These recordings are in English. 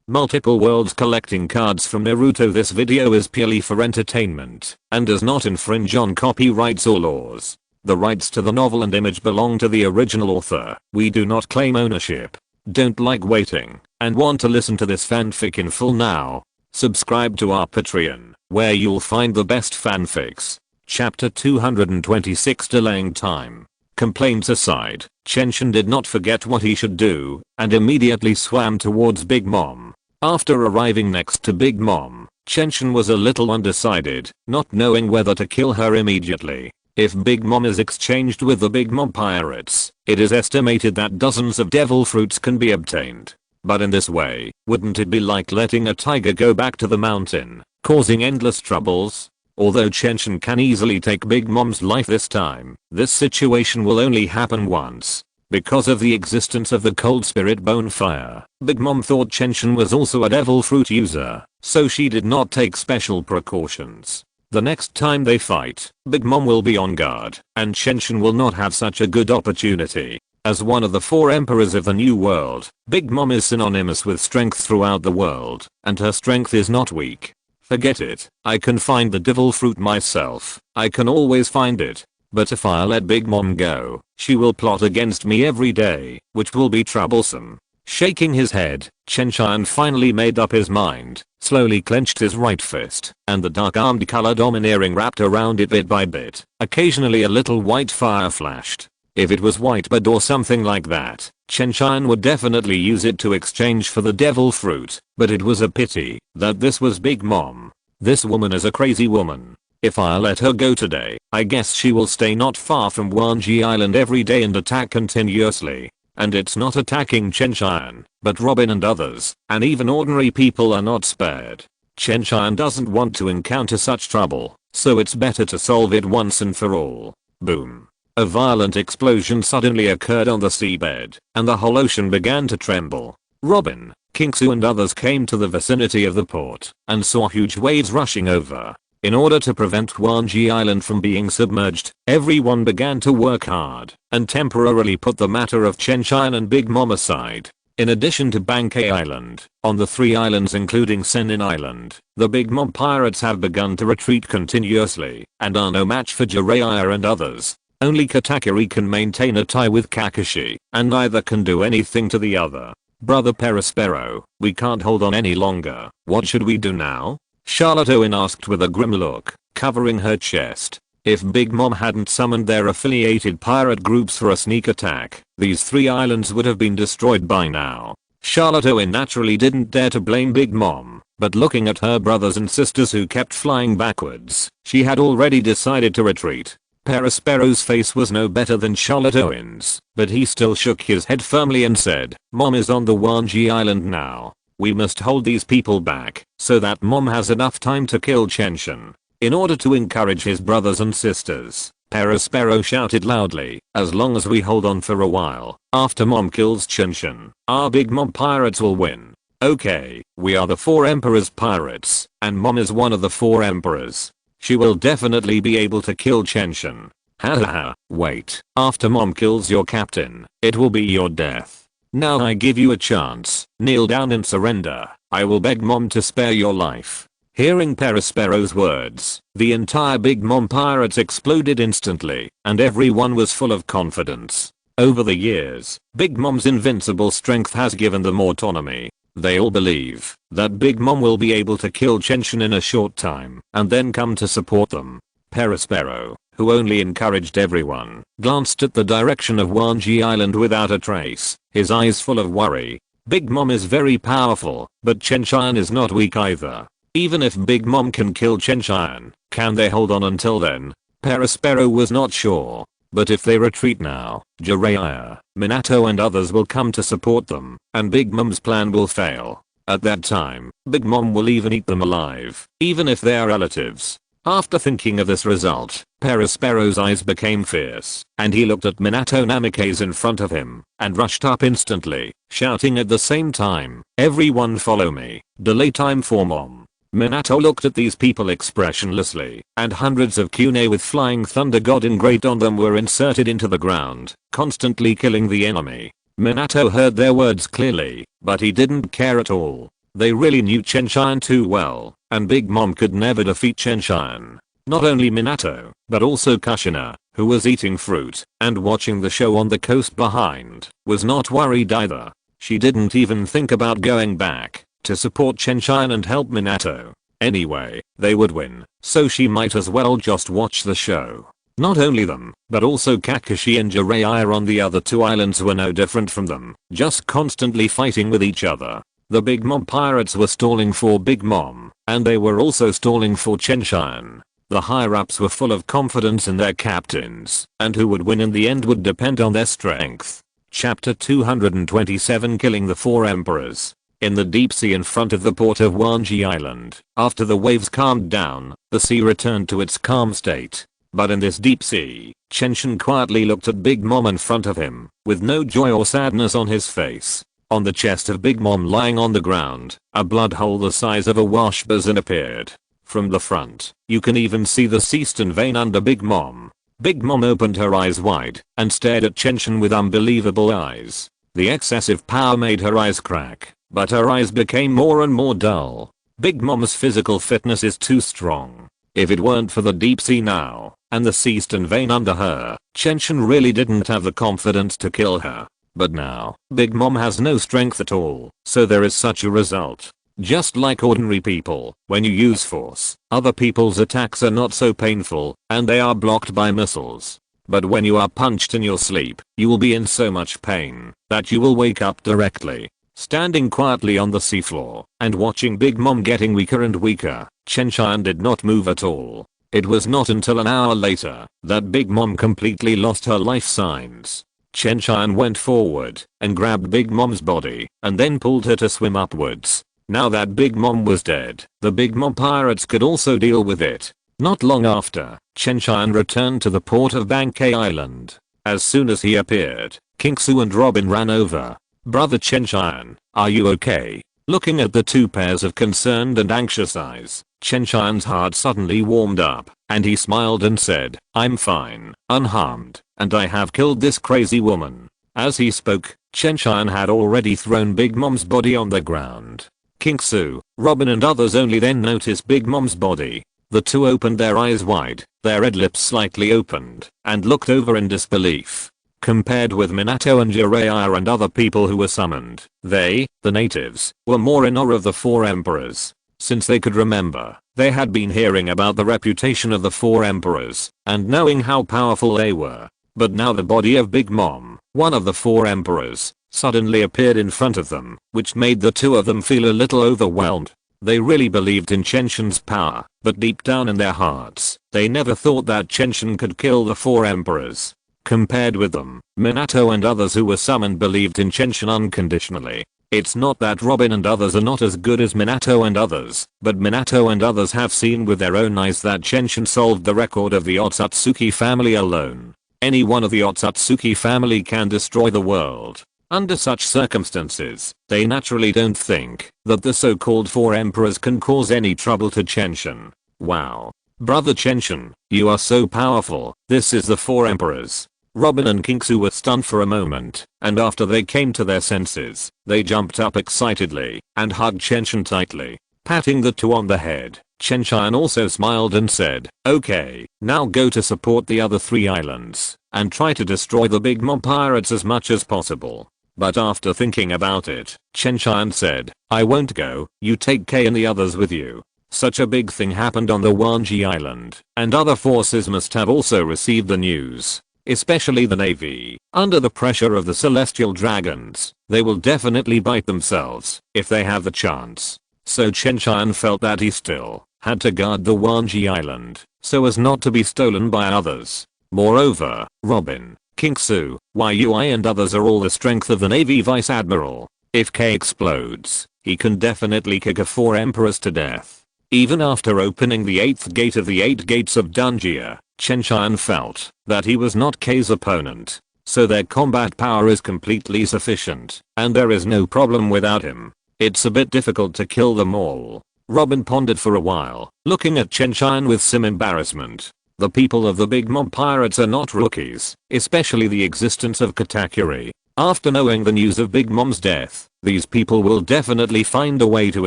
Multiple worlds collecting cards from Naruto. This video is purely for entertainment and does not infringe on copyrights or laws. The rights to the novel and image belong to the original author. We do not claim ownership. Don't like waiting and want to listen to this fanfic in full now? Subscribe to our Patreon, where you'll find the best fanfics. Chapter 226, Delaying Time. Complaints aside, Chen Tian did not forget what he should do and immediately swam towards Big Mom. After arriving next to Big Mom, Chen Tian was a little undecided, not knowing whether to kill her immediately. If Big Mom is exchanged with the Big Mom pirates, it is estimated that dozens of devil fruits can be obtained. But in this way, wouldn't it be like letting a tiger go back to the mountain, causing endless troubles? Although Chen Tian can easily take Big Mom's life this time, this situation will only happen once. Because of the existence of the cold spirit bone fire, Big Mom thought Chen Tian was also a devil fruit user, so she did not take special precautions. The next time they fight, Big Mom will be on guard, and Chen Tian will not have such a good opportunity. As one of the 4 emperors of the new world, Big Mom is synonymous with strength throughout the world, and her strength is not weak. Forget it, I can find the devil fruit myself, I can always find it. But if I let Big Mom go, she will plot against me every day, which will be troublesome. Shaking his head, Chen Tian finally made up his mind, slowly clenched his right fist, and the dark-armed color domineering wrapped around it bit by bit. Occasionally a little white fire flashed. If it was white blood or something like that, Chen Tian would definitely use it to exchange for the devil fruit, but it was a pity that this was Big Mom. This woman is a crazy woman. If I let her go today, I guess she will stay not far from Wanji Island every day and attack continuously. And it's not attacking Chen Tian, but Robin and others, and even ordinary people are not spared. Chen Tian doesn't want to encounter such trouble, so it's better to solve it once and for all. Boom. A violent explosion suddenly occurred on the seabed, and the whole ocean began to tremble. Robin, Kingsu and others came to the vicinity of the port, and saw huge waves rushing over. In order to prevent Wanji Island from being submerged, everyone began to work hard, and temporarily put the matter of Chen Tian and Big Mom aside. In addition to Bankei Island, on the 3 islands including Senin Island, the Big Mom pirates have begun to retreat continuously, and are no match for Jiraiya and others. Only Katakuri can maintain a tie with Kakashi, and neither can do anything to the other. Brother Perospero, we can't hold on any longer. What should we do now? Charlotte Owen asked with a grim look, covering her chest. If Big Mom hadn't summoned their affiliated pirate groups for a sneak attack, these 3 islands would have been destroyed by now. Charlotte Owen naturally didn't dare to blame Big Mom, but looking at her brothers and sisters who kept flying backwards, she had already decided to retreat. Perospero's face was no better than Charlotte Owen's, but he still shook his head firmly and said, Mom is on the Wanji Island now. We must hold these people back, so that Mom has enough time to kill Chen Tian. In order to encourage his brothers and sisters, Perospero shouted loudly, as long as we hold on for a while, after Mom kills Chen Tian, our Big Mom pirates will win. Okay, we are the 4 emperors pirates, and Mom is one of the 4 emperors. She will definitely be able to kill Chen Tian. Hahaha, wait, after Mom kills your captain, it will be your death. Now I give you a chance, kneel down and surrender. I will beg Mom to spare your life. Hearing Perospero's words, the entire Big Mom pirates exploded instantly, and everyone was full of confidence. Over the years, Big Mom's invincible strength has given them autonomy. They all believe that Big Mom will be able to kill Chen Tian in a short time, and then come to support them. Perospero, who only encouraged everyone, glanced at the direction of Wanji Island without a trace, his eyes full of worry. Big Mom is very powerful, but Chen Tian is not weak either. Even if Big Mom can kill Chen Tian, can they hold on until then? Perospero was not sure. But if they retreat now, Jiraiya, Minato and others will come to support them, and Big Mom's plan will fail. At that time, Big Mom will even eat them alive, even if they are relatives. After thinking of this result, Perospero's eyes became fierce, and he looked at Minato Namikaze in front of him, and rushed up instantly, shouting at the same time, everyone follow me, delay time for Mom. Minato looked at these people expressionlessly, and hundreds of kune with flying thunder god engraved on them were inserted into the ground, constantly killing the enemy. Minato heard their words clearly, but he didn't care at all. They really knew Chen Tian too well, and Big Mom could never defeat Chen Tian. Not only Minato, but also Kushina, who was eating fruit and watching the show on the coast behind, was not worried either. She didn't even think about going back to support Chen Tian and help Minato. Anyway, they would win, so she might as well just watch the show. Not only them, but also Kakashi and Jiraiya on the other two islands were no different from them, just constantly fighting with each other. The Big Mom pirates were stalling for Big Mom, and they were also stalling for Chen Tian. The higher-ups were full of confidence in their captains, and who would win in the end would depend on their strength. Chapter 227 Killing the Four Emperors. In the deep sea in front of the port of Wanji Island, after the waves calmed down, the sea returned to its calm state. But in this deep sea, Chen Tian quietly looked at Big Mom in front of him, with no joy or sadness on his face. On the chest of Big Mom lying on the ground, a blood hole the size of a wash basin appeared. From the front, you can even see the cistern vein under Big Mom. Big Mom opened her eyes wide and stared at Chen Tian with unbelievable eyes. The excessive power made her eyes crack, but her eyes became more and more dull. Big Mom's physical fitness is too strong. If it weren't for the deep sea now, and the cistern vein under her, Chen Tian really didn't have the confidence to kill her. But now, Big Mom has no strength at all, so there is such a result. Just like ordinary people, when you use force, other people's attacks are not so painful, and they are blocked by missiles. But when you are punched in your sleep, you will be in so much pain that you will wake up directly. Standing quietly on the seafloor and watching Big Mom getting weaker and weaker, Chen Tian did not move at all. It was not until an hour later that Big Mom completely lost her life signs. Chen Tian went forward and grabbed Big Mom's body and then pulled her to swim upwards. Now that Big Mom was dead, the Big Mom pirates could also deal with it. Not long after, Chen Tian returned to the port of Bankei Island. As soon as he appeared, Kingsu and Robin ran over. "Brother Chen Tian, are you okay?" Looking at the two pairs of concerned and anxious eyes, Chen Tian's heart suddenly warmed up, and he smiled and said, "I'm fine, unharmed, and I have killed this crazy woman." As he spoke, Chen Tian had already thrown Big Mom's body on the ground. Kingsu, Robin and others only then noticed Big Mom's body. The two opened their eyes wide, their red lips slightly opened, and looked over in disbelief. Compared with Minato and Jiraiya and other people who were summoned, they, the natives, were more in awe of the four emperors. Since they could remember, they had been hearing about the reputation of the four emperors, and knowing how powerful they were. But now the body of Big Mom, one of the four emperors, suddenly appeared in front of them, which made the two of them feel a little overwhelmed. They really believed in Chen Tian's power, but deep down in their hearts, they never thought that Chen Tian could kill the four emperors. Compared with them, Minato and others who were summoned believed in Chen Tian unconditionally. It's not that Robin and others are not as good as Minato and others, but Minato and others have seen with their own eyes that Chen Tian solved the record of the Otsutsuki family alone. Any one of the Otsutsuki family can destroy the world. Under such circumstances, they naturally don't think that the so-called four emperors can cause any trouble to Chen Tian. Wow. Brother Chen Tian, you are so powerful. This is the four emperors. Robin and Kingsu were stunned for a moment, and after they came to their senses, they jumped up excitedly and hugged Chen Tian tightly. Patting the two on the head, Chen Tian also smiled and said, "Okay, now go to support the other three islands, and try to destroy the Big Mom pirates as much as possible." But after thinking about it, Chen Tian said, "I won't go, you take K and the others with you." Such a big thing happened on the Wanji Island, and other forces must have also received the news. Especially the Navy. Under the pressure of the Celestial Dragons, they will definitely bite themselves if they have the chance. So Chen Tian felt that he still had to guard the Wanji Island so as not to be stolen by others. Moreover, Robin, Kingsu, Yui and others are all the strength of the Navy Vice Admiral. If K explodes, he can definitely kick a four emperors to death. Even after opening the 8th gate of the 8 gates of Dungia, Chen Tian felt that he was not K's opponent. So their combat power is completely sufficient, and there is no problem without him. It's a bit difficult to kill them all. Robin pondered for a while, looking at Chen Tian with some embarrassment. The people of the Big Mom pirates are not rookies, especially the existence of Katakuri. After knowing the news of Big Mom's death, These people will definitely find a way to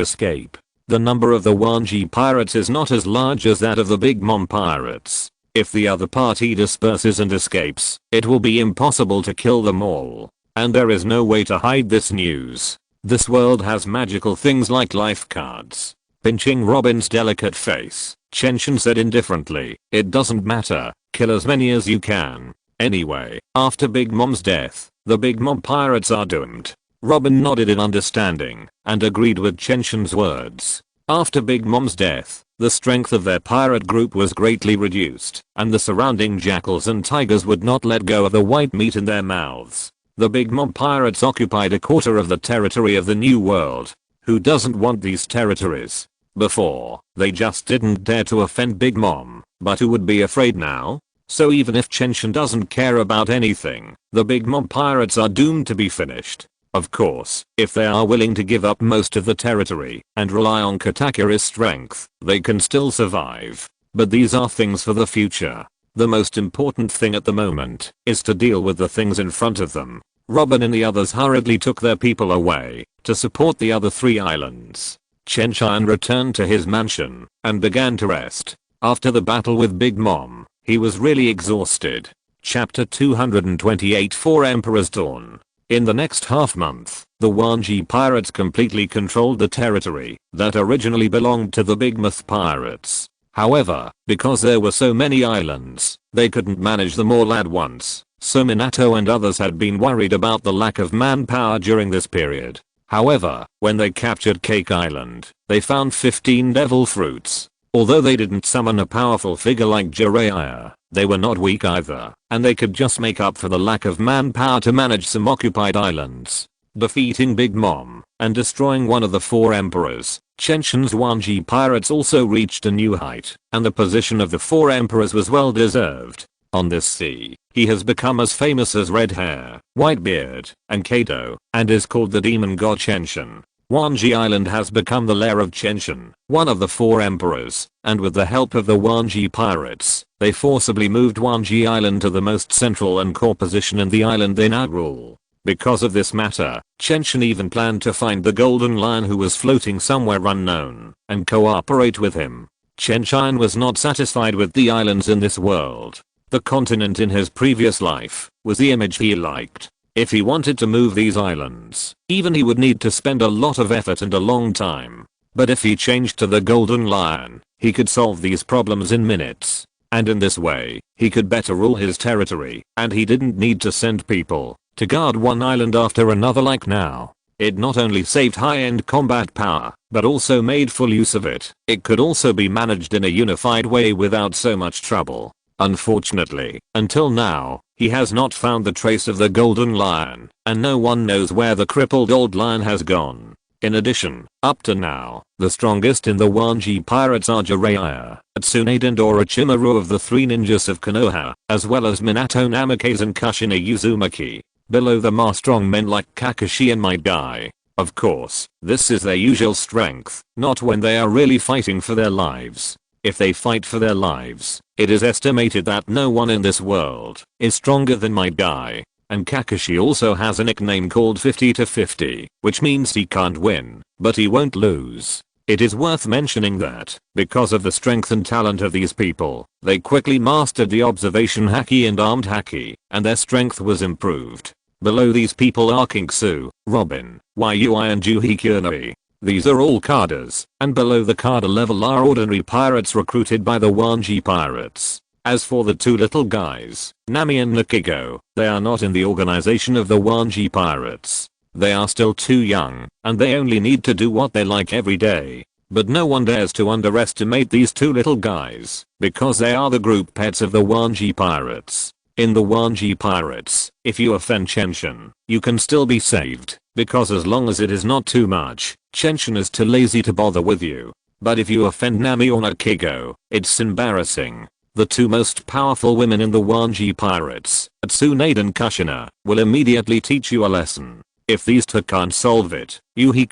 escape. The number of the Wanji pirates is not as large as that of the Big Mom pirates. If the other party disperses and escapes, it will be impossible to kill them all. And there is no way to hide this news. This world has magical things like life cards. Pinching Robin's delicate face, Chen Tian said indifferently, "It doesn't matter, kill as many as you can. Anyway, after Big Mom's death, the Big Mom pirates are doomed." Robin nodded in understanding and agreed with Chen Tian's words. After Big Mom's death, the strength of their pirate group was greatly reduced, and the surrounding jackals and tigers would not let go of the white meat in their mouths. The Big Mom pirates occupied a quarter of the territory of the New World. Who doesn't want these territories? Before, they just didn't dare to offend Big Mom, but who would be afraid now? So even if Chen Tian doesn't care about anything, the Big Mom pirates are doomed to be finished. Of course, if they are willing to give up most of the territory and rely on Katakuri's strength, they can still survive. But these are things for the future. The most important thing at the moment is to deal with the things in front of them. Robin and the others hurriedly took their people away to support the other 3 islands. Chen Tian returned to his mansion and began to rest. After the battle with Big Mom, he was really exhausted. Chapter 228 For Emperor's Dawn. In the next half-month, the Wanji pirates completely controlled the territory that originally belonged to the Big Mouth pirates. However, because there were so many islands, they couldn't manage them all at once, so Minato and others had been worried about the lack of manpower during this period. However, when they captured Cake Island, they found 15 devil fruits. Although they didn't summon a powerful figure like Jiraiya, they were not weak either, and they could just make up for the lack of manpower to manage some occupied islands. Defeating Big Mom and destroying one of the 4 emperors, Chen Tian's Wanji pirates also reached a new height, and the position of the 4 emperors was well deserved. On this sea, he has become as famous as Red Hair, White Beard, and Kato, and is called the demon god Chen Tian. Wanji Island has become the lair of Chen Tian, one of the 4 emperors, and with the help of the Wanji pirates, they forcibly moved Wanji Island to the most central and core position in the island they now rule. Because of this matter, Chen Tian even planned to find the golden lion who was floating somewhere unknown, and cooperate with him. Chen Tian was not satisfied with the islands in this world. The continent in his previous life was the image he liked. If he wanted to move these islands, even he would need to spend a lot of effort and a long time. But if he changed to the golden lion, he could solve these problems in minutes. And in this way, he could better rule his territory, and he didn't need to send people to guard one island after another like now. It not only saved high-end combat power, but also made full use of it. It could also be managed in a unified way without so much trouble. Unfortunately, until now, he has not found the trace of the golden lion, and no one knows where the crippled old lion has gone. In addition, up to now, the strongest in the Wanji pirates are Jiraiya, Tsunade and Orochimaru of the 3 ninjas of Konoha, as well as Minato, Namikaze and Kushina Uzumaki. Below them are strong men like Kakashi and Might Guy. Of course, this is their usual strength, not when they are really fighting for their lives. If they fight for their lives, it is estimated that no one in this world is stronger than Might Guy. And Kakashi also has a nickname called 50 to 50, which means he can't win, but he won't lose. It is worth mentioning that, because of the strength and talent of these people, they quickly mastered the observation haki and armed haki, and their strength was improved. Below these people are Kinksu, Robin, Yui and Juhi. These are all Kadas, and below the Kada level are ordinary pirates recruited by the Wanji pirates. As for the 2 little guys, Nami and Nakigo, they are not in the organization of the Wanji pirates. They are still too young, and they only need to do what they like every day. But no one dares to underestimate these 2 little guys, because they are the group pets of the Wanji pirates. In the Wanji pirates, if you offend Chen Tian, you can still be saved, because as long as it is not too much, Chen Tian is too lazy to bother with you. But if you offend Nami or Nakigo, it's embarrassing. The 2 most powerful women in the Wanji pirates, Tsunade and Kushina, will immediately teach you a lesson. If these 2 can't solve it, Yuhi,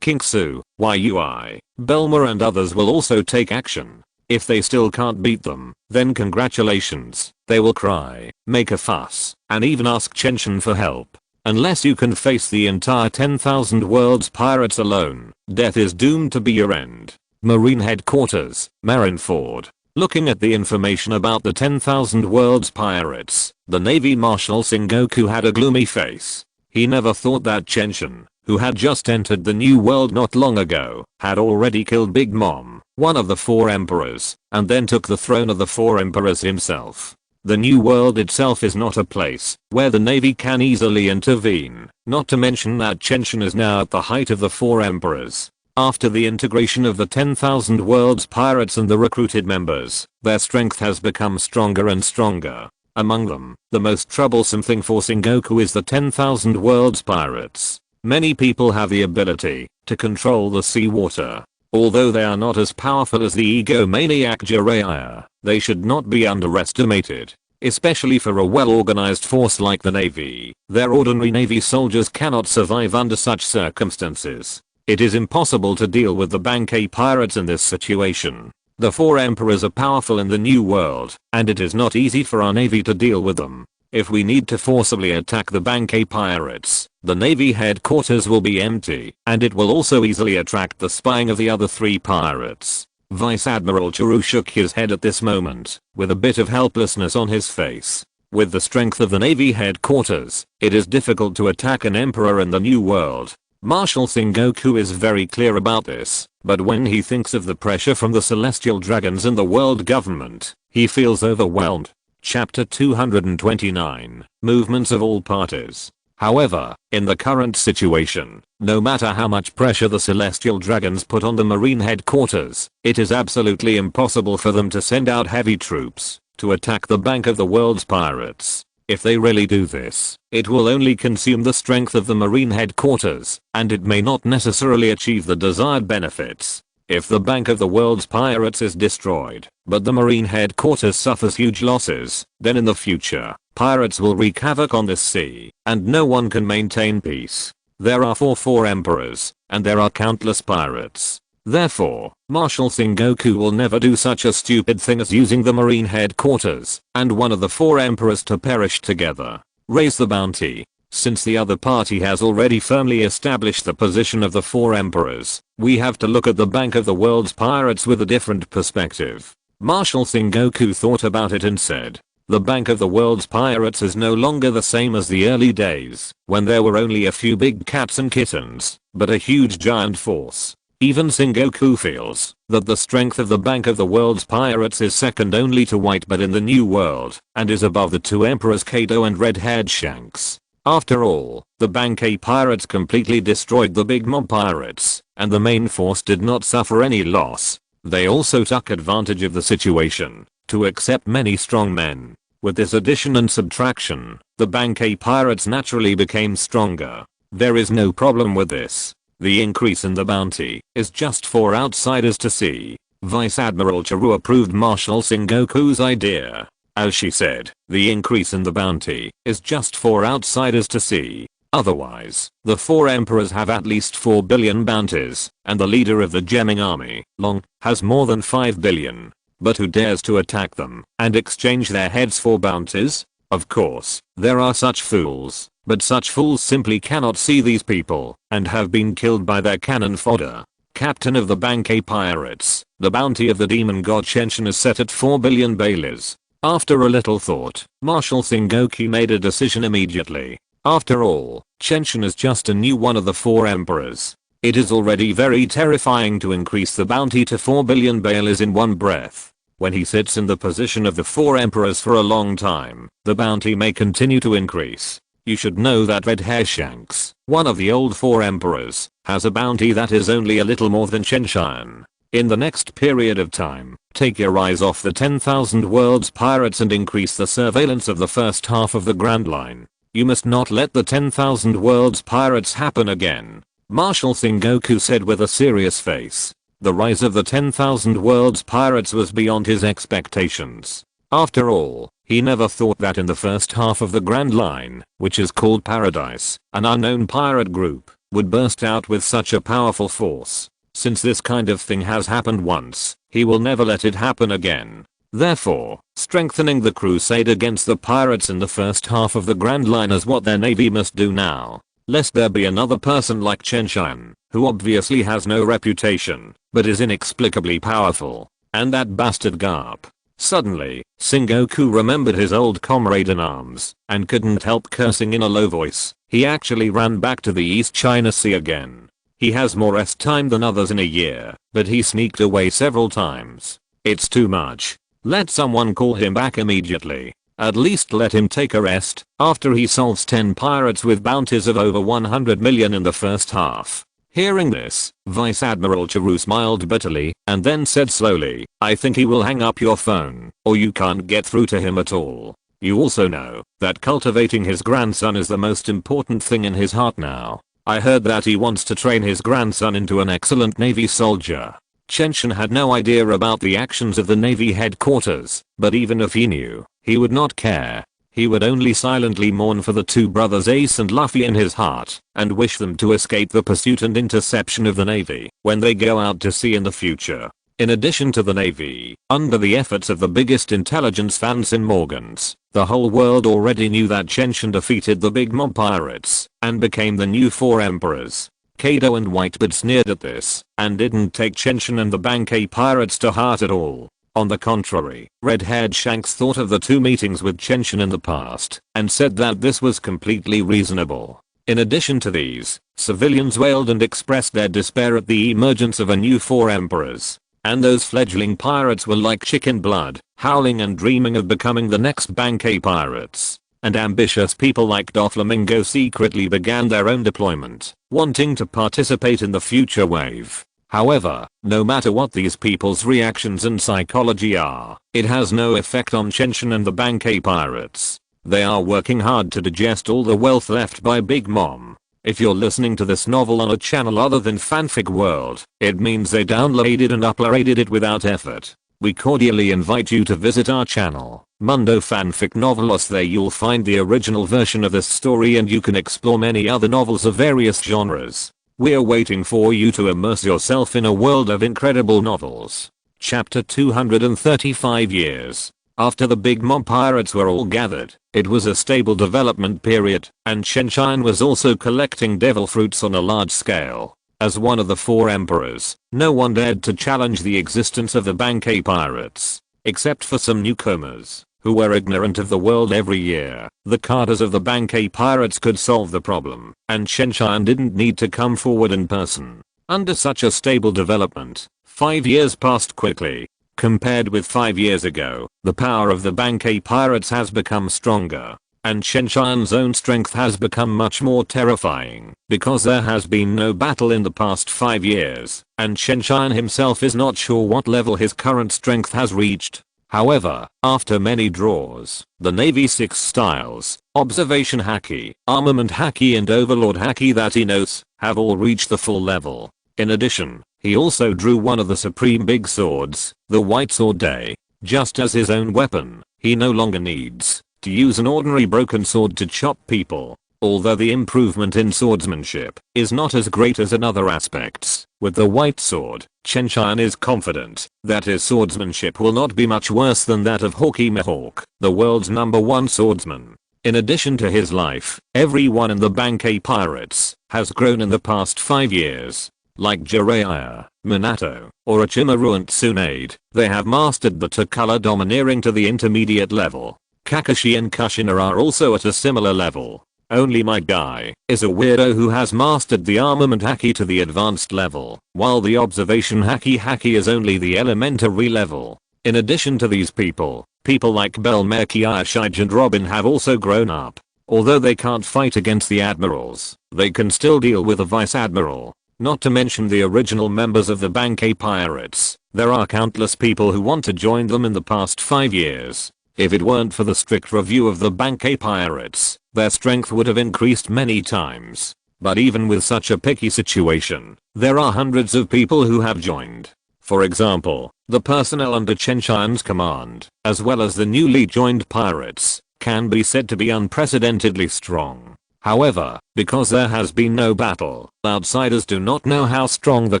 Kinksu, Yui, Belma and others will also take action. If they still can't beat them, then congratulations, they will cry, make a fuss, and even ask Chen Tian for help. Unless you can face the entire 10,000 world's pirates alone, death is doomed to be your end. Marine Headquarters, Marineford. Looking at the information about the 10,000 world's pirates, the Navy Marshal Sengoku had a gloomy face. He never thought that Chen Tian, who had just entered the new world not long ago, had already killed Big Mom, one of the 4 emperors, and then took the throne of the 4 emperors himself. The new world itself is not a place where the Navy can easily intervene, not to mention that Chen Tian is now at the height of the 4 emperors. After the integration of the 10,000 world's pirates and the recruited members, their strength has become stronger and stronger. Among them, the most troublesome thing for Sengoku is the 10,000 world's pirates. Many people have the ability to control the seawater. Although they are not as powerful as the egomaniac Jiraiya, they should not be underestimated. Especially for a well-organized force like the Navy, their ordinary Navy soldiers cannot survive under such circumstances. It is impossible to deal with the Bankei pirates in this situation. The 4 emperors are powerful in the new world, and it is not easy for our Navy to deal with them. If we need to forcibly attack the Bankei pirates, the Navy headquarters will be empty, and it will also easily attract the spying of the other 3 pirates. Vice Admiral Churu shook his head at this moment, with a bit of helplessness on his face. With the strength of the Navy headquarters, it is difficult to attack an emperor in the new world. Marshal Sengoku is very clear about this, but when he thinks of the pressure from the celestial dragons and the world government, he feels overwhelmed. Chapter 229, Movements of all parties. However, in the current situation, no matter how much pressure the celestial dragons put on the marine headquarters, it is absolutely impossible for them to send out heavy troops to attack the bank of the world's pirates. If they really do this, it will only consume the strength of the marine headquarters, and it may not necessarily achieve the desired benefits. If the bank of the world's pirates is destroyed, but the marine headquarters suffers huge losses, then in the future, pirates will wreak havoc on this sea, and no one can maintain peace. There are 4 emperors, and there are countless pirates. Therefore, Marshal Sengoku will never do such a stupid thing as using the marine headquarters and one of the 4 emperors to perish together. Raise the bounty. Since the other party has already firmly established the position of the 4 emperors, we have to look at the bank of the world's pirates with a different perspective. Marshal Sengoku thought about it and said, the bank of the world's pirates is no longer the same as the early days, when there were only a few big cats and kittens, but a huge giant force. Even Sengoku feels that the strength of the bank of the world's pirates is second only to Whitebird in the new world, and is above the 2 emperors Kado and red-haired Shanks. After all, the Bankei pirates completely destroyed the Big Mom pirates, and the main force did not suffer any loss. They also took advantage of the situation to accept many strong men. With this addition and subtraction, the Bankei pirates naturally became stronger. There is no problem with this. The increase in the bounty is just for outsiders to see. Vice Admiral Churu approved Marshal Sengoku's idea. As she said, the increase in the bounty is just for outsiders to see. Otherwise, the 4 emperors have at least 4 billion bounties, and the leader of the gemming army, Long, has more than 5 billion. But who dares to attack them and exchange their heads for bounties? Of course, there are such fools, but such fools simply cannot see these people and have been killed by their cannon fodder. Captain of the Bankei pirates, the bounty of the demon god Chen Tian is set at 4 billion baileys. After a little thought, Marshal Sengoku made a decision immediately. After all, Chen Tian is just a new one of the 4 emperors. It is already very terrifying to increase the bounty to 4 billion baileys in one breath. When he sits in the position of the 4 emperors for a long time, the bounty may continue to increase. You should know that Red Hair Shanks, one of the old 4 emperors, has a bounty that is only a little more than Chen Tian. In the next period of time, take your eyes off the 10,000 world's pirates and increase the surveillance of the first half of the Grand Line. You must not let the 10,000 world's pirates happen again. Marshal Sengoku said with a serious face. The rise of the 10,000 world's pirates was beyond his expectations. After all, he never thought that in the first half of the Grand Line, which is called Paradise, an unknown pirate group would burst out with such a powerful force. Since this kind of thing has happened once, he will never let it happen again. Therefore, strengthening the crusade against the pirates in the first half of the Grand Line is what their navy must do now. Lest there be another person like Chen Tian, who obviously has no reputation, but is inexplicably powerful. And that bastard Garp. Suddenly, Sengoku remembered his old comrade in arms, and couldn't help cursing in a low voice. He actually ran back to the East China Sea again. He has more rest time than others in a year, but he sneaked away several times. It's too much. Let someone call him back immediately. At least let him take a rest, after he solves 10 pirates with bounties of over 100 million in the first half. Hearing this, Vice Admiral Chiru smiled bitterly, and then said slowly, I think he will hang up your phone, or you can't get through to him at all. You also know that cultivating his grandson is the most important thing in his heart now. I heard that he wants to train his grandson into an excellent Navy soldier. Chen Tian had no idea about the actions of the Navy headquarters, but even if he knew, he would not care. He would only silently mourn for the two brothers Ace and Luffy in his heart, and wish them to escape the pursuit and interception of the Navy when they go out to sea in the future. In addition to the Navy, under the efforts of the biggest intelligence fans in Morgans, the whole world already knew that Chen Tian defeated the Big Mom pirates, and became the new 4 emperors. Kaido and Whitebeard sneered at this, and didn't take Chen Tian and the Bankei pirates to heart at all. On the contrary, red-haired Shanks thought of the 2 meetings with Chen Tian in the past, and said that this was completely reasonable. In addition to these, civilians wailed and expressed their despair at the emergence of a new 4 emperors. And those fledgling pirates were like chicken blood, howling and dreaming of becoming the next Bankei pirates. And ambitious people like Doflamingo secretly began their own deployment, wanting to participate in the future wave. However, no matter what these people's reactions and psychology are, it has no effect on Chen Tian and the Bankei pirates. They are working hard to digest all the wealth left by Big Mom. If you're listening to this novel on a channel other than Fanfic World, it means they downloaded and uploaded it without effort. We cordially invite you to visit our channel, Mundo Fanfic Novelos. There you'll find the original version of this story and you can explore many other novels of various genres. We're waiting for you to immerse yourself in a world of incredible novels. Chapter 235 Years. After the Big Mom pirates were all gathered, it was a stable development period, and Chen Tian was also collecting devil fruits on a large scale. As one of the 4 emperors, no one dared to challenge the existence of the Bankei pirates, except for some newcomers, who were ignorant of the world. Every year, the cadres of the Bankei pirates could solve the problem, and Chen Tian didn't need to come forward in person. Under such a stable development, 5 years passed quickly. Compared with 5 years ago, the power of the Bankei pirates has become stronger, and Chen Tian's own strength has become much more terrifying, because there has been no battle in the past 5 years, and Chen Tian himself is not sure what level his current strength has reached. However, after many draws, the Navy 6 styles, Observation Haki, Armament Haki and Overlord Haki that he knows, have all reached the full level. In addition, he also drew one of the supreme big swords, the White Sword Day. Just as his own weapon, he no longer needs to use an ordinary broken sword to chop people. Although the improvement in swordsmanship is not as great as in other aspects, with the White Sword, Chen Tian is confident that his swordsmanship will not be much worse than that of Hawkeye Mihawk, the world's #1 swordsman. In addition to his life, everyone in the Bankei pirates has grown in the past 5 years. Like Jiraiya, Minato, Orochimaru and Tsunade, they have mastered the two-color domineering to the intermediate level. Kakashi and Kushina are also at a similar level. Only my guy is a weirdo who has mastered the armament haki to the advanced level, while the observation haki is only the elementary level. In addition to these people, people like Belmeki, Aishige and Robin have also grown up. Although they can't fight against the admirals, they can still deal with a vice admiral. Not to mention the original members of the Bankei pirates, there are countless people who want to join them in the past 5 years. If it weren't for the strict review of the Bankei pirates, their strength would have increased many times. But even with such a picky situation, there are hundreds of people who have joined. For example, the personnel under Chen Tian's command, as well as the newly joined pirates, can be said to be unprecedentedly strong. However, because there has been no battle, outsiders do not know how strong the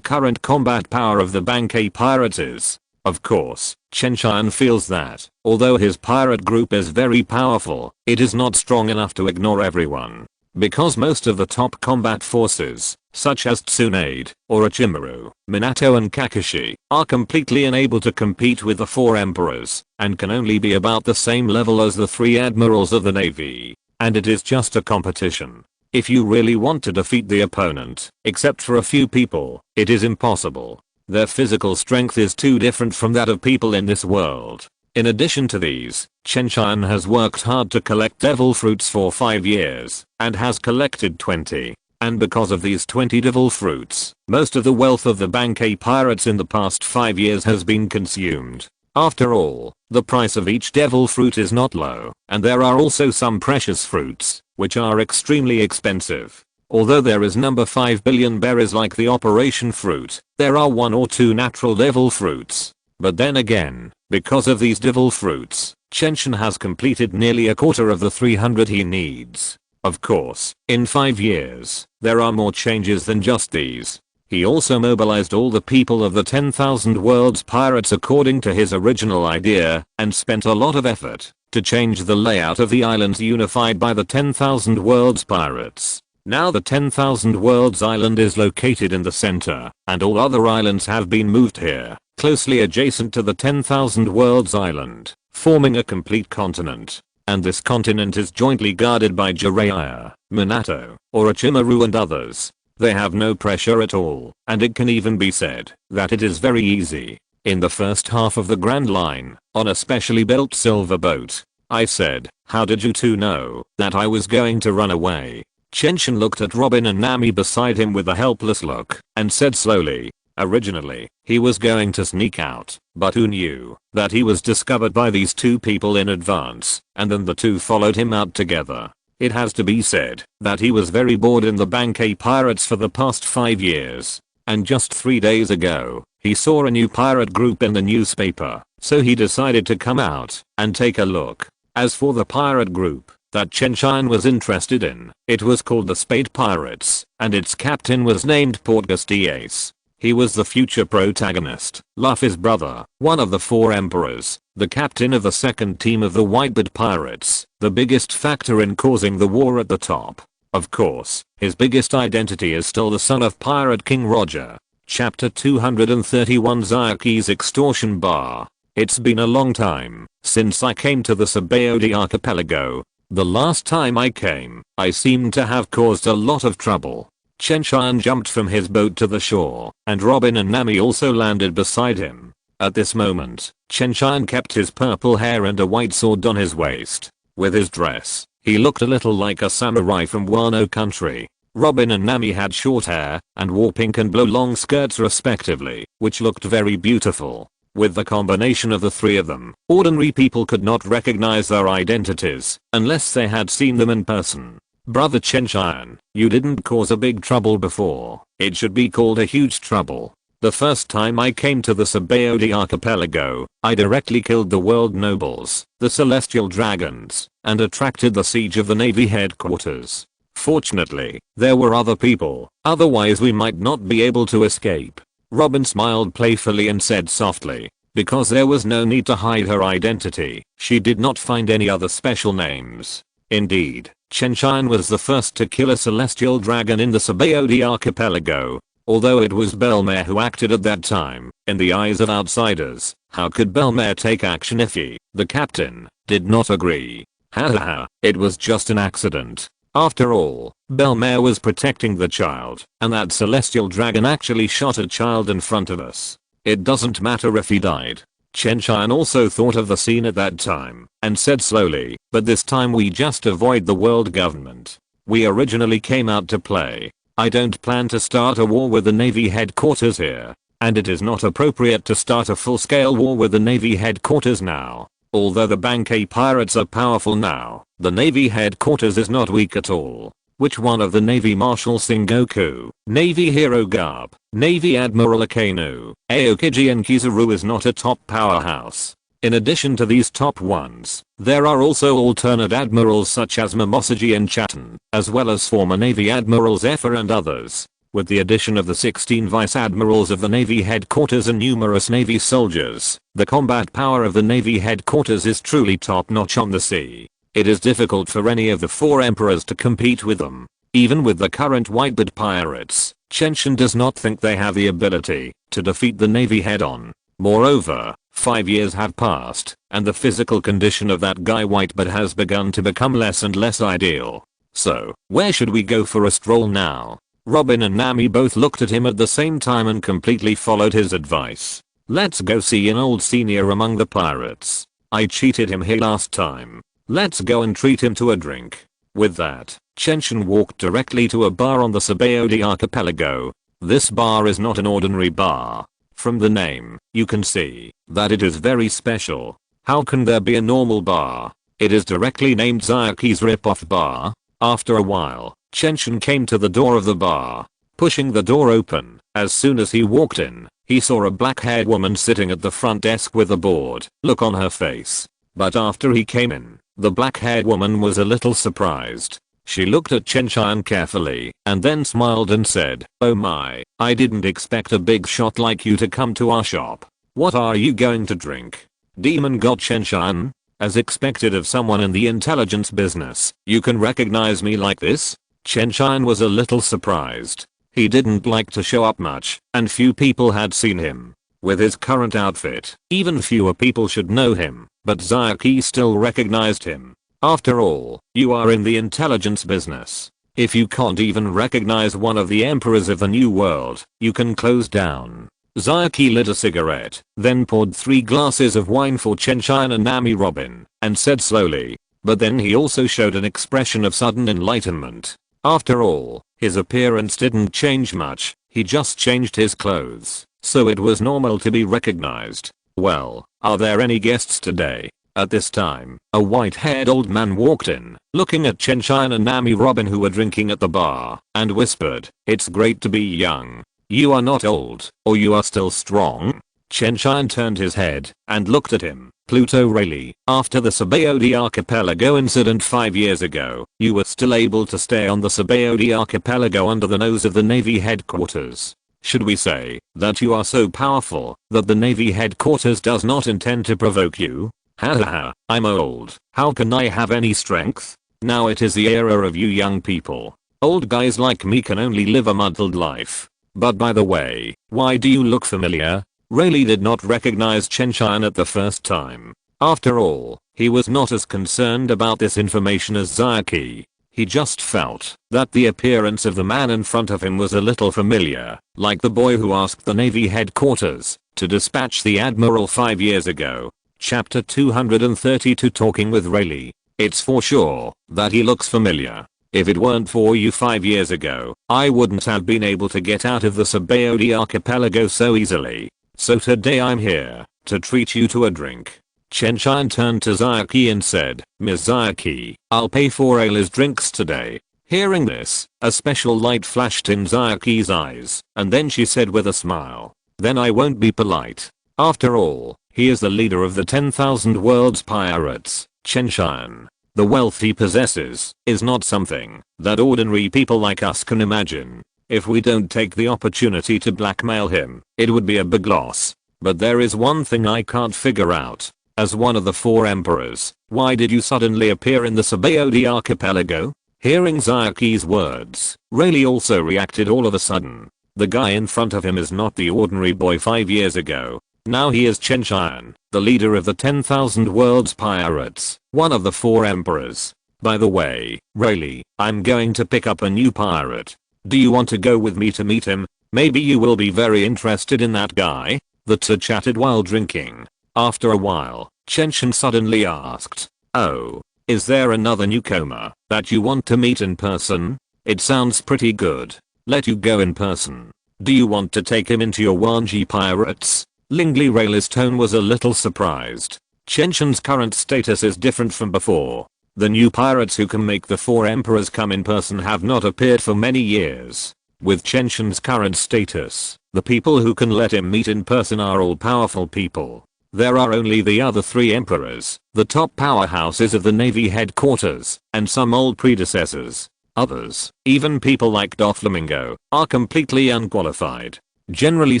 current combat power of the Bankei pirates is. Of course, Chen Tian feels that, although his pirate group is very powerful, it is not strong enough to ignore everyone. Because most of the top combat forces, such as Tsunade, Orochimaru, Minato and Kakashi, are completely unable to compete with the 4 emperors, and can only be about the same level as the 3 admirals of the navy. And it is just a competition. If you really want to defeat the opponent, except for a few people, it is impossible. Their physical strength is too different from that of people in this world. In addition to these, Chen Tian has worked hard to collect devil fruits for 5 years, and has collected 20. And because of these 20 devil fruits, most of the wealth of the Bankai pirates in the past 5 years has been consumed. After all, the price of each devil fruit is not low, and there are also some precious fruits, which are extremely expensive. Although there is number 5 billion berries like the Operation Fruit, there are 1 or 2 natural devil fruits. But then again, because of these devil fruits, Chen Tian has completed nearly a quarter of the 300 he needs. Of course, in 5 years, there are more changes than just these. He also mobilized all the people of the 10,000 Worlds Pirates according to his original idea, and spent a lot of effort to change the layout of the islands unified by the 10,000 Worlds Pirates. Now the 10,000 Worlds Island is located in the center, and all other islands have been moved here, closely adjacent to the 10,000 Worlds Island, forming a complete continent. And this continent is jointly guarded by Jiraiya, Minato, Orochimaru and others. They have no pressure at all, and it can even be said that it is very easy. In the first half of the Grand Line, on a specially built silver boat, I said, "How did you two know that I was going to run away?" Chen Tian looked at Robin and Nami beside him with a helpless look, and said slowly, "Originally, he was going to sneak out, but who knew that he was discovered by these 2 people in advance, and then the 2 followed him out together." It has to be said that he was very bored in the Bankai pirates for the past 5 years. And just 3 days ago, he saw a new pirate group in the newspaper, so he decided to come out and take a look. As for the pirate group that Chen Tian was interested in, it was called the Spade Pirates, and its captain was named Portgas Diaz. He was the future protagonist, Luffy's brother, one of the 4 emperors, the captain of the second team of the Whitebeard Pirates, the biggest factor in causing the war at the top. Of course, his biggest identity is still the son of Pirate King Roger. Chapter 231 Zayaki's Extortion Bar. It's been a long time since I came to the Sabaody archipelago. The last time I came, I seemed to have caused a lot of trouble. Chen Tian jumped from his boat to the shore, and Robin and Nami also landed beside him. At this moment, Chen Tian kept his purple hair and a white sword on his waist. With his dress, he looked a little like a samurai from Wano country. Robin and Nami had short hair, and wore pink and blue long skirts respectively, which looked very beautiful. With the combination of the 3 of them, ordinary people could not recognize their identities, unless they had seen them in person. Brother Chen Tian, you didn't cause a big trouble before. It should be called a huge trouble. The first time I came to the Sabaody archipelago, I directly killed the world nobles, the celestial dragons, and attracted the siege of the navy headquarters. Fortunately, there were other people, otherwise we might not be able to escape. Robin smiled playfully and said softly, because there was no need to hide her identity, she did not find any other special names. Indeed, Chen Tian was the first to kill a celestial dragon in the Sabaody archipelago. Although it was Belmare who acted at that time, in the eyes of outsiders, how could Belmare take action if he, the captain, did not agree? Hahaha, it was just an accident. After all, Belmare was protecting the child, and that celestial dragon actually shot a child in front of us. It doesn't matter if he died. Chen Tian also thought of the scene at that time, and said slowly, but this time we just avoid the world government. We originally came out to play. I don't plan to start a war with the Navy headquarters here, and it is not appropriate to start a full-scale war with the Navy headquarters now. Although the Bankai pirates are powerful now, the Navy headquarters is not weak at all. Which one of the Navy Marshal Sengoku, Navy Hero Garb, Navy Admiral Akainu, Aokiji and Kizaru is not a top powerhouse? In addition to these top ones, there are also alternate admirals such as Momoshiji and Chaton, as well as former Navy admirals Effa and others. with the addition of the 16 vice admirals of the Navy headquarters and numerous Navy soldiers. The combat power of the Navy headquarters is truly top-notch on the sea. It is difficult for any of the 4 emperors to compete with them. Even with the current whitebeard pirates, Chen Tian does not think they have the ability to defeat the Navy head-on. Moreover, 5 years have passed, and the physical condition of that guy whitebeard has begun to become less and less ideal. So, where should we go for a stroll now? Robin and Nami both looked at him at the same time and completely followed his advice. Let's go see an old senior among the pirates. I cheated him here last time. Let's go and treat him to a drink. With that, Chen Tian walked directly to a bar on the Sabaody archipelago. This bar is not an ordinary bar. From the name, you can see that it is very special. How can there be a normal bar? It is directly named Zayaki's Rip-Off Bar. After a while, Chen Tian came to the door of the bar, pushing the door open. As soon as he walked in, he saw a black-haired woman sitting at the front desk with a bored look on her face. But after he came in, the black-haired woman was a little surprised. She looked at Chen Tian carefully and then smiled and said, "Oh my, I didn't expect a big shot like you to come to our shop. What are you going to drink?" Demon God Chen Tian? As expected of someone in the intelligence business, you can recognize me like this? Chen Tian was a little surprised. He didn't like to show up much, and few people had seen him. With his current outfit, even fewer people should know him, but Zayaki still recognized him. After all, you are in the intelligence business. If you can't even recognize one of the emperors of the new world, you can close down. Zayaki lit a cigarette, then poured 3 glasses of wine for Chen Tian and Nami Robin, and said slowly, but then he also showed an expression of sudden enlightenment. After all, his appearance didn't change much, he just changed his clothes, so it was normal to be recognized. Well, are there any guests today? At this time, a white-haired old man walked in, looking at Chen Tian and Nami Robin who were drinking at the bar, and whispered, "It's great to be young. You are not old, or you are still strong." Chen Tian turned his head and looked at him. "Pluto, really? After the Sabaody archipelago incident 5 years ago, you were still able to stay on the Sabaody archipelago under the nose of the Navy headquarters? Should we say that you are so powerful that the Navy headquarters does not intend to provoke you?" "Hahaha, I'm old. How can I have any strength? Now it is the era of you young people. Old guys like me can only live a muddled life. But by the way, why do you look familiar?" Rayleigh did not recognize Chen Tian at the first time. After all, he was not as concerned about this information as Zayaki. He just felt that the appearance of the man in front of him was a little familiar, like the boy who asked the Navy headquarters to dispatch the Admiral 5 years ago. Chapter 232 Talking with Rayleigh. It's for sure that he looks familiar. If it weren't for you 5 years ago, I wouldn't have been able to get out of the Sabaody archipelago so easily. So today I'm here to treat you to a drink. Chen Tian turned to Zayaki and said, "Ms. Zayaki, I'll pay for Ayla's drinks today." Hearing this, a special light flashed in Zayaki's eyes, and then she said with a smile, "Then I won't be polite. After all, he is the leader of the 10,000 world's pirates." Chen Tian. The wealth he possesses is not something that ordinary people like us can imagine. If we don't take the opportunity to blackmail him, it would be a big loss. But there is one thing I can't figure out. As one of the 4 emperors, why did you suddenly appear in the Sabaody archipelago? Hearing Zayaki's words, Rayleigh also reacted all of a sudden. The guy in front of him is not the ordinary boy 5 years ago. Now he is Chen Tian, the leader of the 10,000 world's pirates, one of the 4 emperors. By the way, Rayleigh, I'm going to pick up a new pirate. Do you want to go with me to meet him? Maybe you will be very interested in that guy." The two chatted while drinking. After a while, Chen Tian suddenly asked, "Oh, is there another newcomer that you want to meet in person? It sounds pretty good. Let you go in person. Do you want to take him into your Wanji pirates?" Lingli Rayleigh's tone was a little surprised. Chen Tian's current status is different from before. The new pirates who can make the 4 emperors come in person have not appeared for many years. With Chen Tian's current status, the people who can let him meet in person are all powerful people. There are only the other 3 emperors, the top powerhouses of the Navy headquarters, and some old predecessors. Others, even people like Doflamingo, are completely unqualified. Generally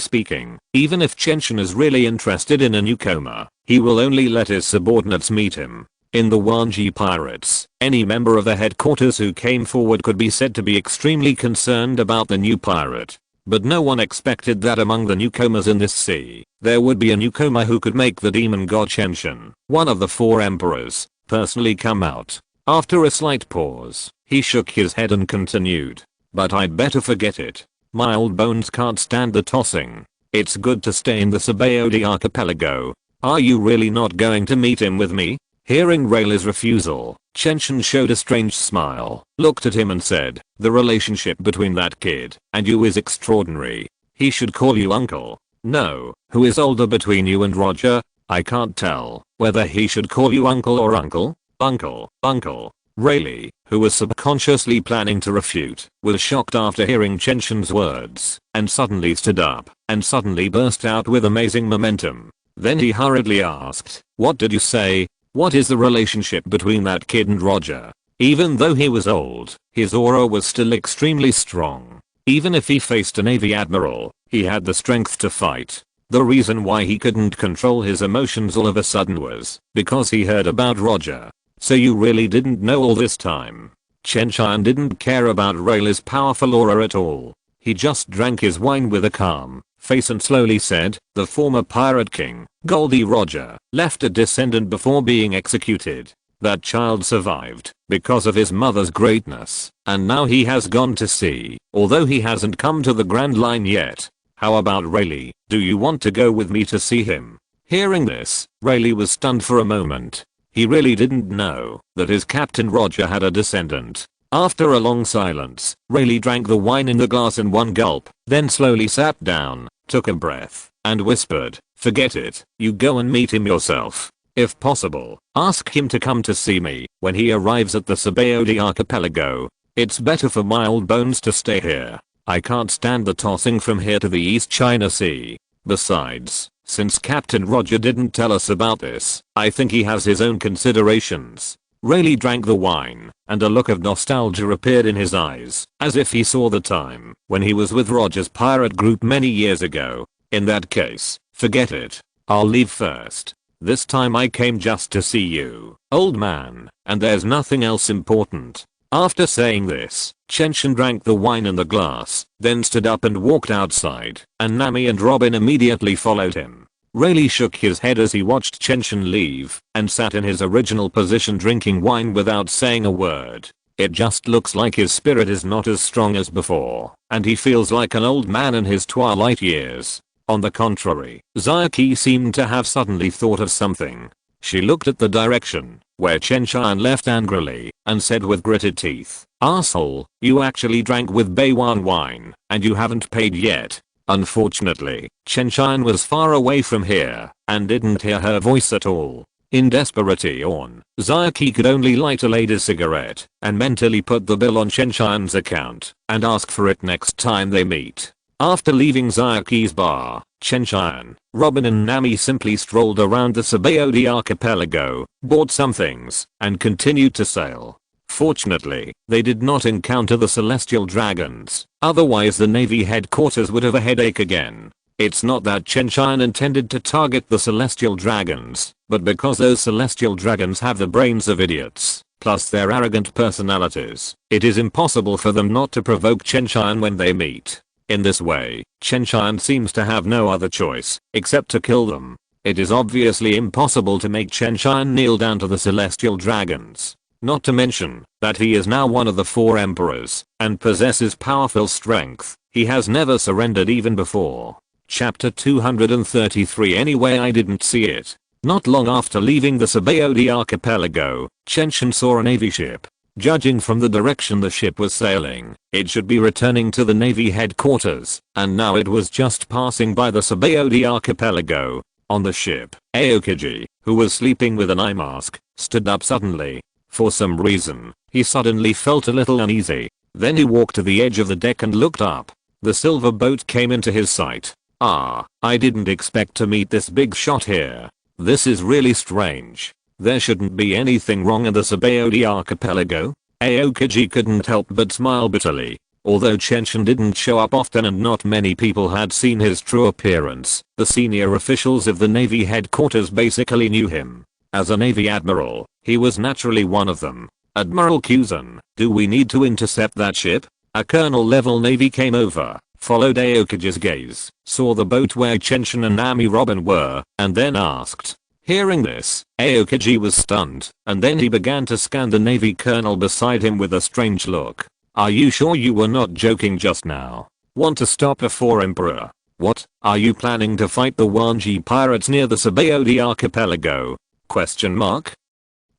speaking, even if Chen Tian is really interested in a newcomer, he will only let his subordinates meet him. In the Wanji Pirates, any member of the headquarters who came forward could be said to be extremely concerned about the new pirate. But no one expected that among the newcomers in this sea, there would be a newcomer who could make the demon god Chen Tian, one of the 4 emperors, personally come out. After a slight pause, he shook his head and continued. But I'd better forget it. My old bones can't stand the tossing. It's good to stay in the Sabaody archipelago. Are you really not going to meet him with me? Hearing Rayleigh's refusal, Chen Tian showed a strange smile, looked at him and said, the relationship between that kid and you is extraordinary. He should call you uncle. No, who is older between you and Roger? I can't tell whether he should call you uncle or uncle. Uncle. Rayleigh, who was subconsciously planning to refute, was shocked after hearing Chen Tian's words, and suddenly stood up, and suddenly burst out with amazing momentum. Then he hurriedly asked, what did you say? What is the relationship between that kid and Roger? Even though he was old, his aura was still extremely strong. Even if he faced a Navy admiral, he had the strength to fight. The reason why he couldn't control his emotions all of a sudden was because he heard about Roger. So you really didn't know all this time? Chen Tian didn't care about Rayleigh's powerful aura at all. He just drank his wine with a calm face and slowly said, the former pirate king, Goldie Roger, left a descendant before being executed. That child survived because of his mother's greatness, and now he has gone to sea, although he hasn't come to the Grand Line yet. How about Rayleigh? Do you want to go with me to see him? Hearing this, Rayleigh was stunned for a moment. He really didn't know that his captain Roger had a descendant. After a long silence, Rayleigh drank the wine in the glass in one gulp, then slowly sat down, took a breath, and whispered, forget it, you go and meet him yourself. If possible, ask him to come to see me when he arrives at the Sabaody archipelago. It's better for my old bones to stay here. I can't stand the tossing from here to the East China Sea. Besides, since Captain Roger didn't tell us about this, I think he has his own considerations. Rayleigh drank the wine, and a look of nostalgia appeared in his eyes, as if he saw the time when he was with Roger's pirate group many years ago. In that case, forget it. I'll leave first. This time I came just to see you, old man, and there's nothing else important. After saying this, Chen Tian drank the wine in the glass, then stood up and walked outside, and Nami and Robin immediately followed him. Rayleigh shook his head as he watched Chen Tian leave, and sat in his original position drinking wine without saying a word. It just looks like his spirit is not as strong as before, and he feels like an old man in his twilight years. On the contrary, Zayaki seemed to have suddenly thought of something. She looked at the direction where Chen Tian left angrily, and said with gritted teeth, "Asshole, you actually drank with Beiwan wine, and you haven't paid yet." Unfortunately, Chen Tian was far away from here, and didn't hear her voice at all. In desperation, Zayaki could only light a lady's cigarette, and mentally put the bill on Chen Tian's account, and ask for it next time they meet. After leaving Zayaki's bar, Chen Tian, Robin and Nami simply strolled around the Sabaody archipelago, bought some things, and continued to sail. Fortunately, they did not encounter the celestial dragons, otherwise the Navy headquarters would have a headache again. It's not that Chen Tian intended to target the celestial dragons, but because those celestial dragons have the brains of idiots, plus their arrogant personalities, it is impossible for them not to provoke Chen Tian when they meet. In this way, Chen Tian seems to have no other choice except to kill them. It is obviously impossible to make Chen Tian kneel down to the celestial dragons. Not to mention that he is now one of the 4 emperors and possesses powerful strength. He has never surrendered even before. Chapter 233. Anyway, I didn't see it. Not long after leaving the Sabaody archipelago, Chen Tian saw a navy ship. Judging from the direction the ship was sailing, it should be returning to the Navy headquarters, and now it was just passing by the Sabaody archipelago. On the ship, Aokiji, who was sleeping with an eye mask, stood up suddenly. For some reason, he suddenly felt a little uneasy. Then he walked to the edge of the deck and looked up. The silver boat came into his sight. I didn't expect to meet this big shot here. This is really strange. There shouldn't be anything wrong in the Sabaody archipelago. Aokiji couldn't help but smile bitterly. Although Chen Tian didn't show up often and not many people had seen his true appearance, the senior officials of the Navy headquarters basically knew him. As a Navy admiral, he was naturally one of them. "Admiral Kuzan, do we need to intercept that ship?" A colonel-level Navy came over, followed Aokiji's gaze, saw the boat where Chen Tian and Nami Robin were, and then asked. Hearing this, Aokiji was stunned, and then he began to scan the Navy colonel beside him with a strange look. "Are you sure you were not joking just now? Want to stop a 4 Emperor? What, are you planning to fight the Wanji pirates near the Sabaody archipelago? Question mark?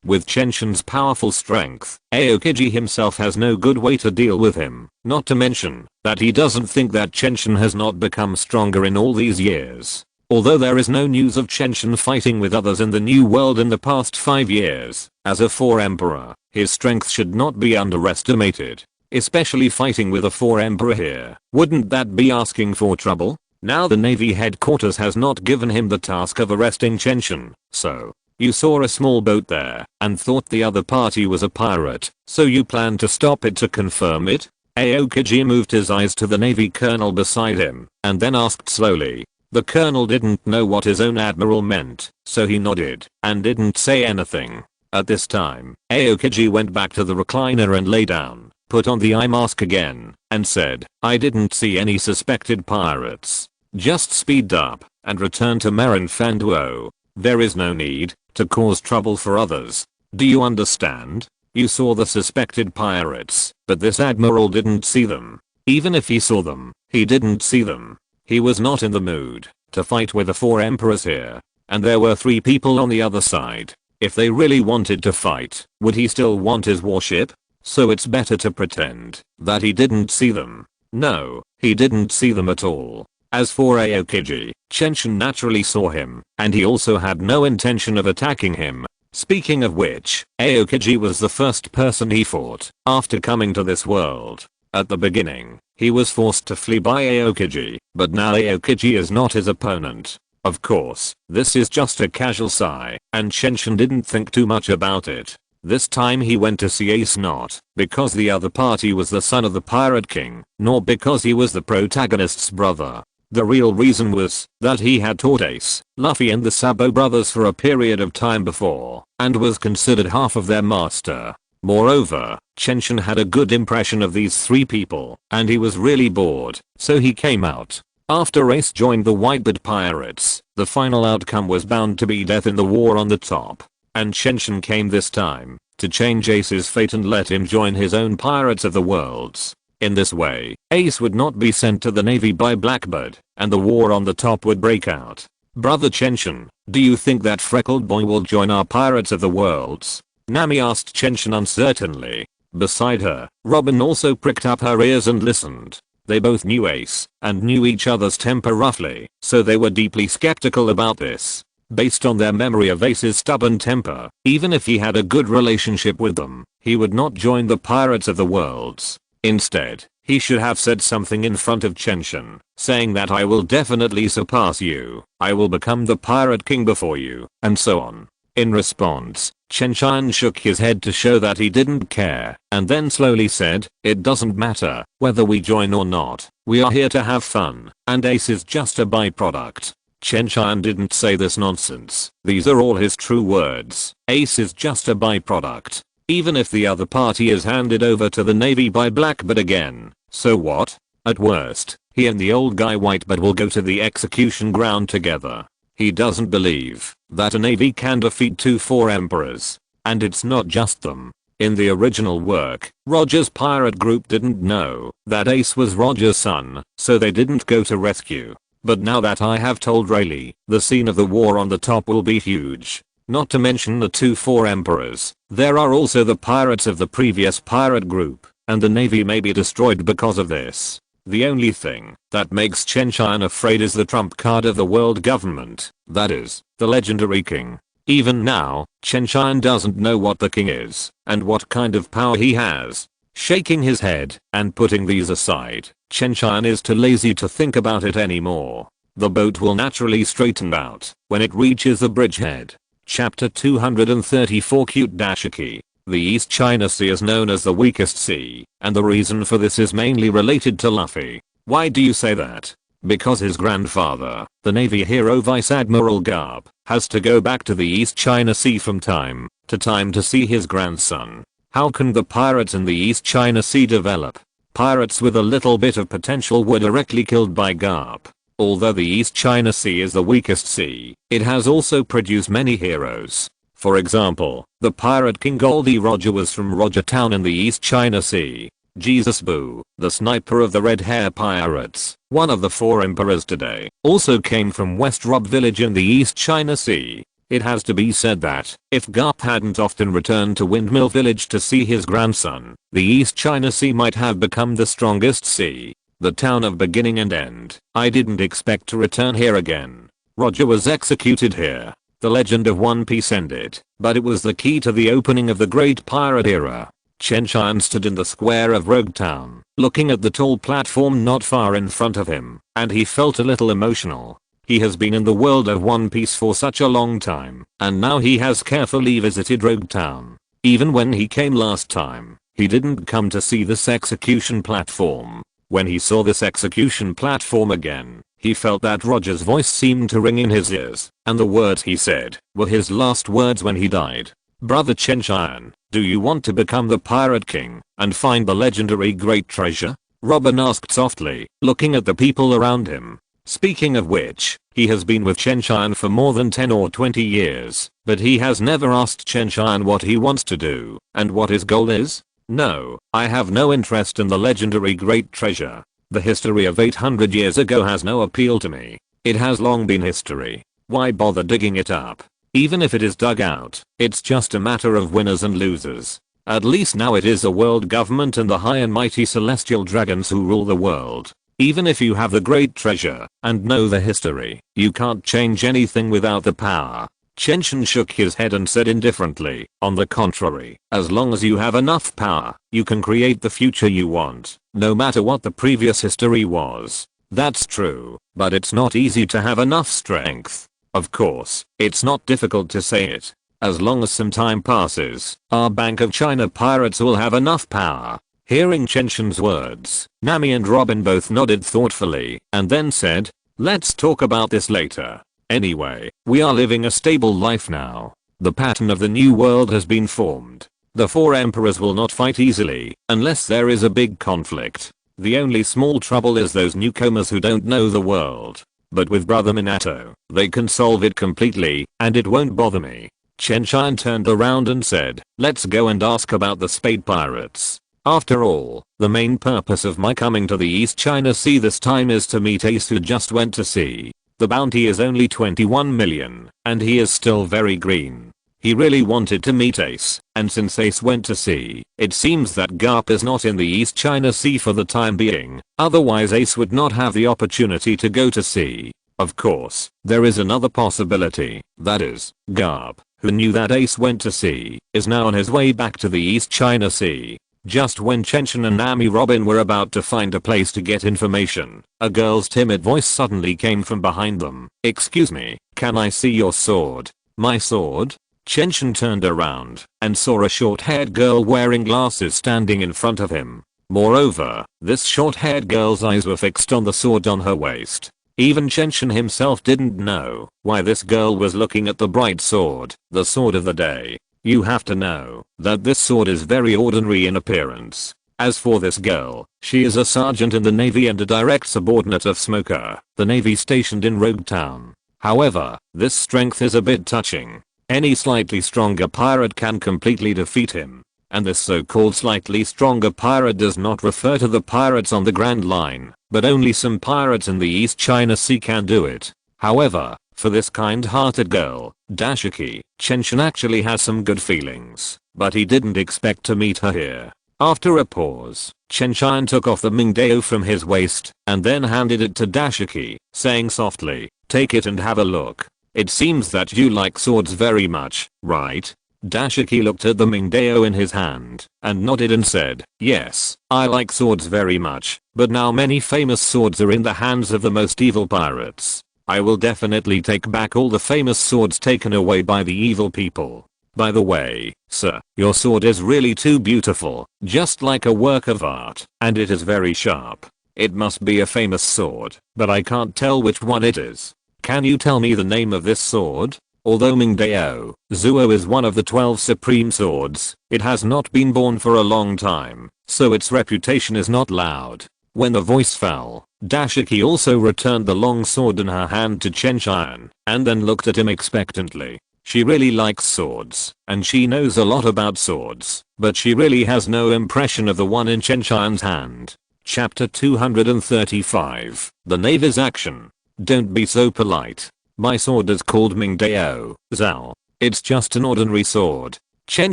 With Chen Tian's powerful strength, Aokiji himself has no good way to deal with him, not to mention that he doesn't think that Chen Tian has not become stronger in all these years. Although there is no news of Chen Tian fighting with others in the New World in the past 5 years, as a 4 Emperor, his strength should not be underestimated. Especially fighting with a 4 Emperor here. Wouldn't that be asking for trouble? Now the Navy headquarters has not given him the task of arresting Chen Tian, so. You saw a small boat there, and thought the other party was a pirate, so you planned to stop it to confirm it? Aokiji moved his eyes to the Navy colonel beside him, and then asked slowly. The colonel didn't know what his own admiral meant, so he nodded, and didn't say anything. At this time, Aokiji went back to the recliner and lay down, put on the eye mask again, and said, "I didn't see any suspected pirates. Just speed up, and return to Marin Fanduo. There is no need to cause trouble for others. Do you understand? You saw the suspected pirates, but this admiral didn't see them. Even if he saw them, he didn't see them. He was not in the mood to fight with the 4 emperors here. And there were 3 people on the other side. If they really wanted to fight, would he still want his warship? So it's better to pretend that he didn't see them." No, he didn't see them at all. As for Aokiji, Chen Tian naturally saw him, and he also had no intention of attacking him. Speaking of which, Aokiji was the first person he fought after coming to this world. At the beginning, he was forced to flee by Aokiji, but now Aokiji is not his opponent. Of course, this is just a casual sigh, and Chen Tian didn't think too much about it. This time he went to see Ace not because the other party was the son of the Pirate King, nor because he was the protagonist's brother. The real reason was that he had taught Ace, Luffy and the Sabo brothers for a period of time before, and was considered half of their master. Moreover, Chen Tian had a good impression of these 3 people, and he was really bored, so he came out. After Ace joined the Whitebeard Pirates, the final outcome was bound to be death in the war on the top. And Chen Tian came this time to change Ace's fate and let him join his own Pirates of the Worlds. In this way, Ace would not be sent to the Navy by Blackbeard, and the war on the top would break out. "Brother Chen Tian, do you think that freckled boy will join our Pirates of the Worlds?" Nami asked Chen Tian uncertainly. Beside her, Robin also pricked up her ears and listened. They both knew Ace, and knew each other's temper roughly, so they were deeply skeptical about this. Based on their memory of Ace's stubborn temper, even if he had a good relationship with them, he would not join the Pirates of the Worlds. Instead, he should have said something in front of Chen Tian, saying that "I will definitely surpass you, I will become the Pirate King before you," and so on. In response, Chen Tian shook his head to show that he didn't care, and then slowly said, "It doesn't matter whether we join or not, we are here to have fun, and Ace is just a byproduct." Chen Tian didn't say this nonsense. These are all his true words. Ace is just a byproduct. Even if the other party is handed over to the Navy by Blackbeard again, so what? At worst, he and the old guy Whitebeard will go to the execution ground together. He doesn't believe that a Navy can defeat 2 4 emperors. And it's not just them. In the original work, Roger's pirate group didn't know that Ace was Roger's son, so they didn't go to rescue. But now that I have told Rayleigh, the scene of the war on the top will be huge. Not to mention the 2 4 emperors. There are also the pirates of the previous pirate group, and the Navy may be destroyed because of this. The only thing that makes Chen Tian afraid is the trump card of the world government, that is, the legendary king. Even now, Chen Tian doesn't know what the king is, and what kind of power he has. Shaking his head, and putting these aside, Chen Tian is too lazy to think about it anymore. The boat will naturally straighten out when it reaches the bridgehead. Chapter 234 Cute Dashiki. The East China Sea is known as the weakest sea, and the reason for this is mainly related to Luffy. Why do you say that? Because his grandfather, the Navy hero Vice Admiral Garp, has to go back to the East China Sea from time to see his grandson. How can the pirates in the East China Sea develop? Pirates with a little bit of potential were directly killed by Garp. Although the East China Sea is the weakest sea, it has also produced many heroes. For example, the pirate king Goldie Roger was from Roger Town in the East China Sea. Jesus Boo, the sniper of the Red Hair Pirates, one of the 4 emperors today, also came from West Rub Village in the East China Sea. It has to be said that, if Garp hadn't often returned to Windmill Village to see his grandson, the East China Sea might have become the strongest sea. The town of beginning and end. I didn't expect to return here again. Roger was executed here. The legend of One Piece ended, but it was the key to the opening of the Great Pirate Era. Chen Tian stood in the square of Rogue Town, looking at the tall platform not far in front of him, and he felt a little emotional. He has been in the world of One Piece for such a long time, and now he has carefully visited Rogue Town. Even when he came last time, he didn't come to see this execution platform. When he saw this execution platform again, he felt that Roger's voice seemed to ring in his ears, and the words he said were his last words when he died. Brother Chen Tian, do you want to become the Pirate King and find the legendary great treasure? Robin asked softly, looking at the people around him. Speaking of which, he has been with Chen Tian for more than 10 or 20 years, but he has never asked Chen Tian what he wants to do and what his goal is. No, I have no interest in the legendary great treasure. The history of 800 years ago has no appeal to me. It has long been history. Why bother digging it up? Even if it is dug out, it's just a matter of winners and losers. At least now it is a world government and the high and mighty celestial dragons who rule the world. Even if you have the great treasure and know the history, you can't change anything without the power. Chen Tian shook his head and said indifferently, on the contrary, as long as you have enough power, you can create the future you want, no matter what the previous history was. That's true, but it's not easy to have enough strength. Of course, it's not difficult to say it. As long as some time passes, our Bank of China pirates will have enough power. Hearing Chen Tian's words, Nami and Robin both nodded thoughtfully, and then said, let's talk about this later. Anyway, we are living a stable life now. The pattern of the new world has been formed. The 4 emperors will not fight easily, unless there is a big conflict. The only small trouble is those newcomers who don't know the world. But with Brother Minato, they can solve it completely, and it won't bother me. Chen Tian turned around and said, let's go and ask about the Spade Pirates. After all, the main purpose of my coming to the East China Sea this time is to meet Ace who just went to sea. The bounty is only 21 million, and he is still very green. He really wanted to meet Ace, and since Ace went to sea, it seems that Garp is not in the East China Sea for the time being, otherwise Ace would not have the opportunity to go to sea. Of course, there is another possibility, that is, Garp, who knew that Ace went to sea, is now on his way back to the East China Sea. Just when Chen Tian and Nami Robin were about to find a place to get information, a girl's timid voice suddenly came from behind them. Excuse me, can I see your sword? My sword? Chen Tian turned around and saw a short-haired girl wearing glasses standing in front of him. Moreover, this short-haired girl's eyes were fixed on the sword on her waist. Even Chen Tian himself didn't know why this girl was looking at the bright sword, the sword of the day. You have to know that this sword is very ordinary in appearance. As for this girl, she is a sergeant in the Navy and a direct subordinate of Smoker, the Navy stationed in Rogue Town. However, this strength is a bit touching. Any slightly stronger pirate can completely defeat him. And this so-called slightly stronger pirate does not refer to the pirates on the Grand Line, but only some pirates in the East China Sea can do it. However, for this kind-hearted girl, Dashiki, Chen Tian actually has some good feelings, but he didn't expect to meet her here. After a pause, Chen Tian took off the Mingdao from his waist and then handed it to Dashiki, saying softly, take it and have a look. It seems that you like swords very much, right? Dashiki looked at the Mingdao in his hand and nodded and said, yes, I like swords very much, but now many famous swords are in the hands of the most evil pirates. I will definitely take back all the famous swords taken away by the evil people. By the way, sir, your sword is really too beautiful, just like a work of art, and it is very sharp. It must be a famous sword, but I can't tell which one it is. Can you tell me the name of this sword? Although Mingdao Zuo is one of the 12 supreme swords, it has not been born for a long time, so its reputation is not loud. When the voice fell, Dashiki also returned the long sword in her hand to Chen Tian, and then looked at him expectantly. She really likes swords, and she knows a lot about swords, but she really has no impression of the one in Chen Tian's hand. Chapter 235. The Navy's Action. Don't be so polite. My sword is called Mingdao Zhao. It's just an ordinary sword. Chen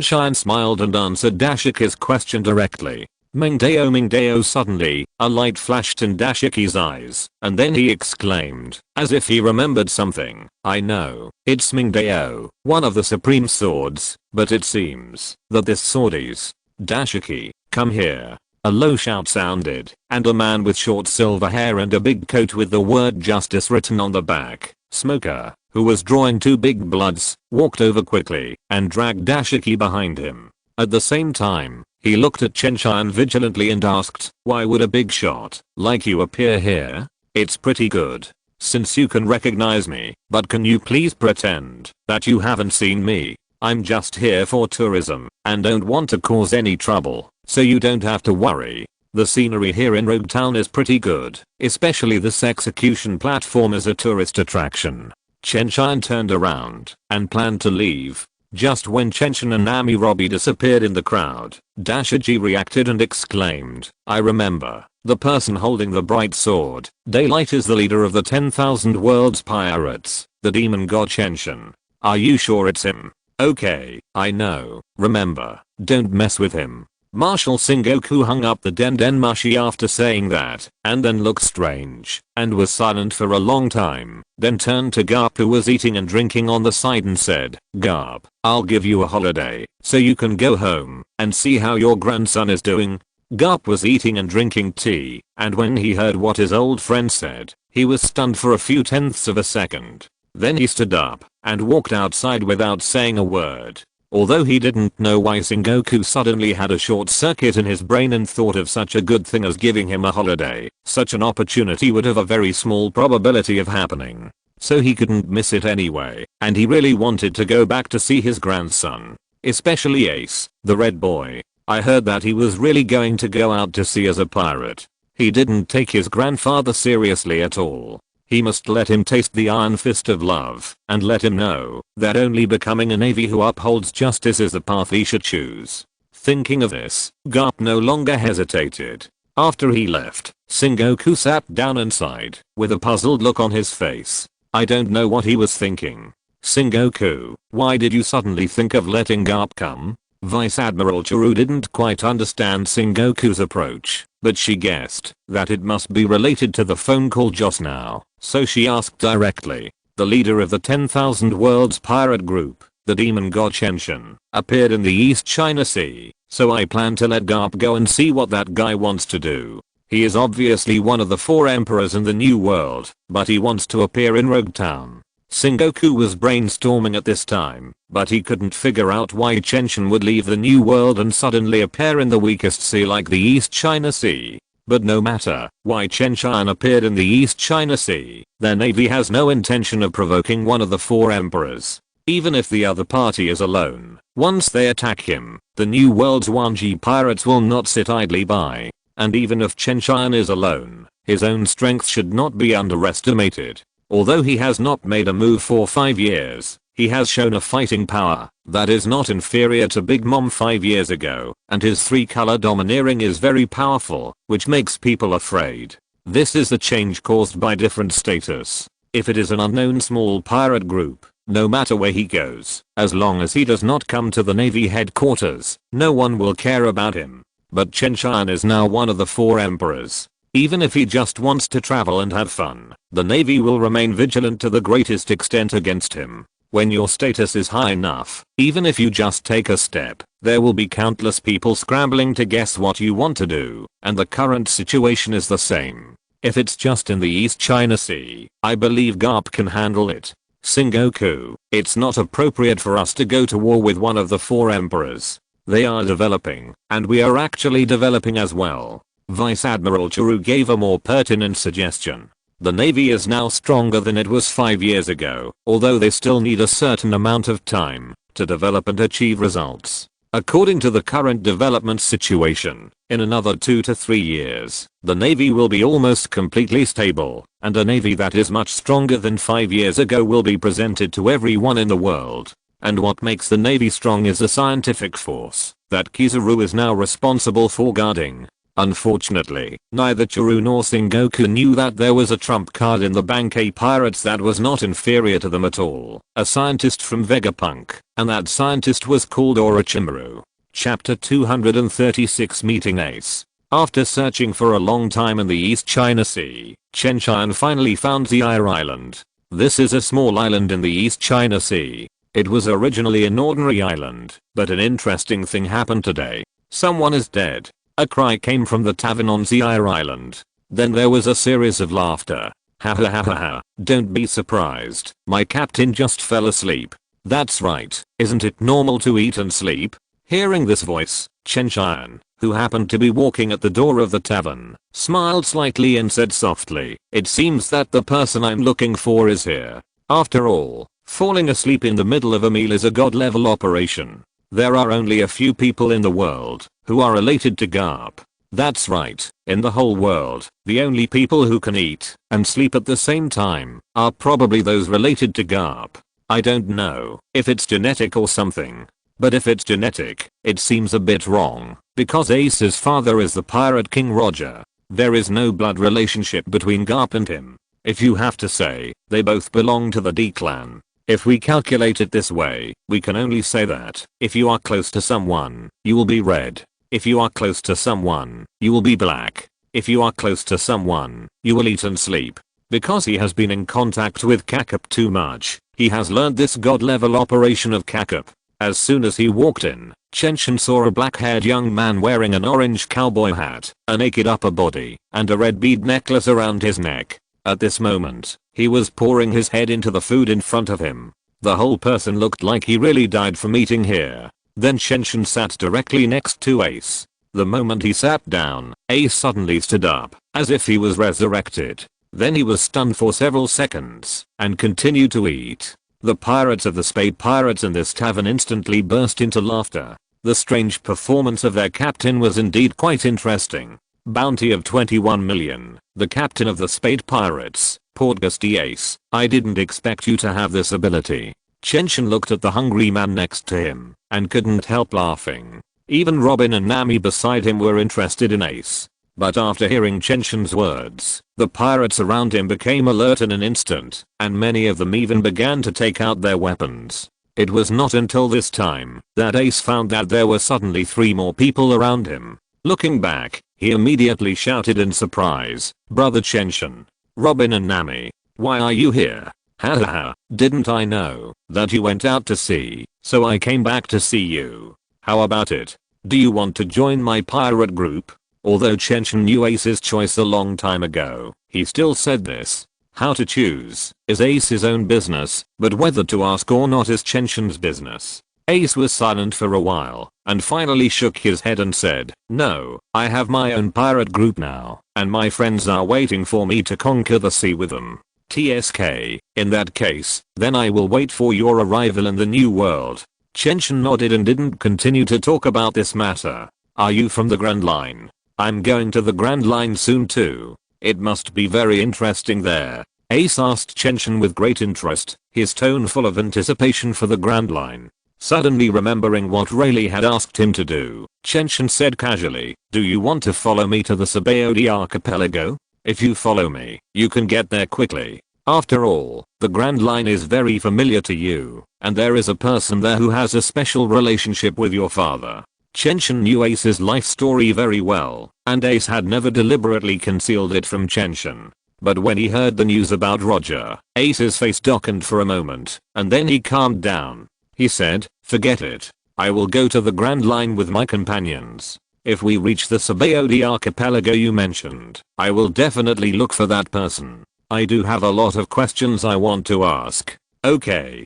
Tian smiled and answered Dashiki's question directly. Mingdao. Suddenly, a light flashed in Dashiki's eyes, and then he exclaimed, as if he remembered something, I know, it's Mingdao, one of the supreme swords, but it seems that this sword is. Dashiki, come here. A low shout sounded, and a man with short silver hair and a big coat with the word justice written on the back, Smoker, who was drawing 2 big bloods, walked over quickly and dragged Dashiki behind him. At the same time, he looked at Chen Tian vigilantly and asked, why would a big shot like you appear here? It's pretty good, since you can recognize me, but can you please pretend that you haven't seen me? I'm just here for tourism and don't want to cause any trouble, so you don't have to worry. The scenery here in Rogue Town is pretty good, especially this execution platform is a tourist attraction. Chen Tian turned around and planned to leave. Just when Chen Tian and Namirobi disappeared in the crowd, Dashiki reacted and exclaimed, I remember, the person holding the bright sword. Daylight is the leader of the 10,000 Worlds Pirates, the demon god Chen Tian. Are you sure it's him? Okay, I know, remember, don't mess with him. Marshal Sengoku hung up the Dendenmushi after saying that, and then looked strange, and was silent for a long time, then turned to Garp who was eating and drinking on the side and said, Garp, I'll give you a holiday, so you can go home, and see how your grandson is doing. Garp was eating and drinking tea, and when he heard what his old friend said, he was stunned for a few tenths of a second. Then he stood up, and walked outside without saying a word. Although he didn't know why Sengoku suddenly had a short circuit in his brain and thought of such a good thing as giving him a holiday, such an opportunity would have a very small probability of happening. So he couldn't miss it anyway, and he really wanted to go back to see his grandson. Especially Ace, the red boy. I heard that he was really going to go out to sea as a pirate. He didn't take his grandfather seriously at all. He must let him taste the iron fist of love, and let him know that only becoming a navy who upholds justice is the path he should choose. Thinking of this, Garp no longer hesitated. After he left, Sengoku sat down and sighed, with a puzzled look on his face. I don't know what he was thinking. Sengoku, why did you suddenly think of letting Garp come? Vice Admiral Churu didn't quite understand Sengoku's approach, but she guessed that it must be related to the phone call just now, so she asked directly. The leader of the 10,000 Worlds pirate group, the demon god Chen Tian, appeared in the East China Sea, so I plan to let Garp go and see what that guy wants to do. He is obviously one of the 4 emperors in the New World, but he wants to appear in Rogue Town. Sengoku was brainstorming at this time, but he couldn't figure out why Chen Tian would leave the New World and suddenly appear in the weakest sea like the East China Sea. But no matter why Chen Tian appeared in the East China Sea, their navy has no intention of provoking one of the 4 emperors. Even if the other party is alone, once they attack him, the New World's Wanji pirates will not sit idly by. And even if Chen Tian is alone, his own strength should not be underestimated. Although he has not made a move for 5 years, he has shown a fighting power that is not inferior to Big Mom 5 years ago, and his 3-color domineering is very powerful, which makes people afraid. This is the change caused by different status. If it is an unknown small pirate group, no matter where he goes, as long as he does not come to the Navy headquarters, no one will care about him. But Chen Tian is now one of the 4 emperors. Even if he just wants to travel and have fun, the Navy will remain vigilant to the greatest extent against him. When your status is high enough, even if you just take a step, there will be countless people scrambling to guess what you want to do, and the current situation is the same. If it's just in the East China Sea, I believe Garp can handle it. Sengoku, It's not appropriate for us to go to war with one of the 4 emperors. They are developing, and we are actually developing as well. Vice Admiral Churu gave a more pertinent suggestion. The Navy is now stronger than it was 5 years ago, although they still need a certain amount of time to develop and achieve results. According to the current development situation, in another 2 to 3 years, the Navy will be almost completely stable, and a Navy that is much stronger than 5 years ago will be presented to everyone in the world. And what makes the Navy strong is the scientific force that Kizaru is now responsible for guarding. Unfortunately, neither Churu nor Sengoku knew that there was a trump card in the Bankei pirates that was not inferior to them at all, a scientist from Vegapunk, and that scientist was called Orochimaru. Chapter 236 Meeting Ace. After searching for a long time in the East China Sea, Chen Tian finally found the Eyre Island. This is a small island in the East China Sea. It was originally an ordinary island, but an interesting thing happened today. Someone is dead. A cry came from the tavern on the Eyre Island. Then there was a series of laughter. Ha ha ha ha ha. Don't be surprised. My captain just fell asleep. That's right. Isn't it normal to eat and sleep? Hearing this voice, Chen Tian, who happened to be walking at the door of the tavern, smiled slightly and said softly, "It seems that the person I'm looking for is here." After all, falling asleep in the middle of a meal is a god-level operation. There are only a few people in the world who are related to Garp. That's right, in the whole world, the only people who can eat and sleep at the same time are probably those related to Garp. I don't know if it's genetic or something. But if it's genetic, it seems a bit wrong, because Ace's father is the pirate king Roger. There is no blood relationship between Garp and him. If you have to say, they both belong to the D clan. If we calculate it this way, we can only say that if you are close to someone, you will be red. If you are close to someone, you will be black. If you are close to someone, you will eat and sleep. Because he has been in contact with Kakup too much, he has learned this god-level operation of Kakup. As soon as he walked in, Chen Tian saw a black-haired young man wearing an orange cowboy hat, a naked upper body, and a red bead necklace around his neck. At this moment, he was pouring his head into the food in front of him. The whole person looked like he really died from eating here. Then Chen Tian sat directly next to Ace. The moment he sat down, Ace suddenly stood up, as if he was resurrected. Then he was stunned for several seconds, and continued to eat. The pirates of the Spade Pirates in this tavern instantly burst into laughter. The strange performance of their captain was indeed quite interesting. Bounty of 21 million. The captain of the Spade Pirates, Portgusty Ace. I didn't expect you to have this ability. Chen Tian looked at the hungry man next to him, and couldn't help laughing. Even Robin and Nami beside him were interested in Ace. But after hearing Chen Tian's words, the pirates around him became alert in an instant, and many of them even began to take out their weapons. It was not until this time that Ace found that there were suddenly 3 more people around him. Looking back, he immediately shouted in surprise, "Brother Chen Tian, Robin and Nami, why are you here? Ha ha ha, didn't I know that you went out to sea, so I came back to see you. How about it? Do you want to join my pirate group?" Although Chen Tian knew Ace's choice a long time ago, he still said this. How to choose is Ace's own business, but whether to ask or not is Chen Tian's business. Ace was silent for a while, and finally shook his head and said, "No, I have my own pirate group now, and my friends are waiting for me to conquer the sea with them. TSK, in that case, then I will wait for your arrival in the new world." Chen Tian nodded and didn't continue to talk about this matter. "Are you from the Grand Line?" "I'm going to the Grand Line soon too. It must be very interesting there." Ace asked Chen Tian with great interest, his tone full of anticipation for the Grand Line. Suddenly remembering what Rayleigh had asked him to do, Chen Tian said casually, "Do you want to follow me to the Sabaody archipelago? If you follow me, you can get there quickly. After all, the Grand Line is very familiar to you, and there is a person there who has a special relationship with your father." Chen Tian knew Ace's life story very well, and Ace had never deliberately concealed it from Chen Tian. But when he heard the news about Roger, Ace's face darkened for a moment, and then he calmed down. He said, "Forget it. I will go to the Grand Line with my companions. If we reach the Sabaody archipelago you mentioned, I will definitely look for that person. I do have a lot of questions I want to ask." Okay,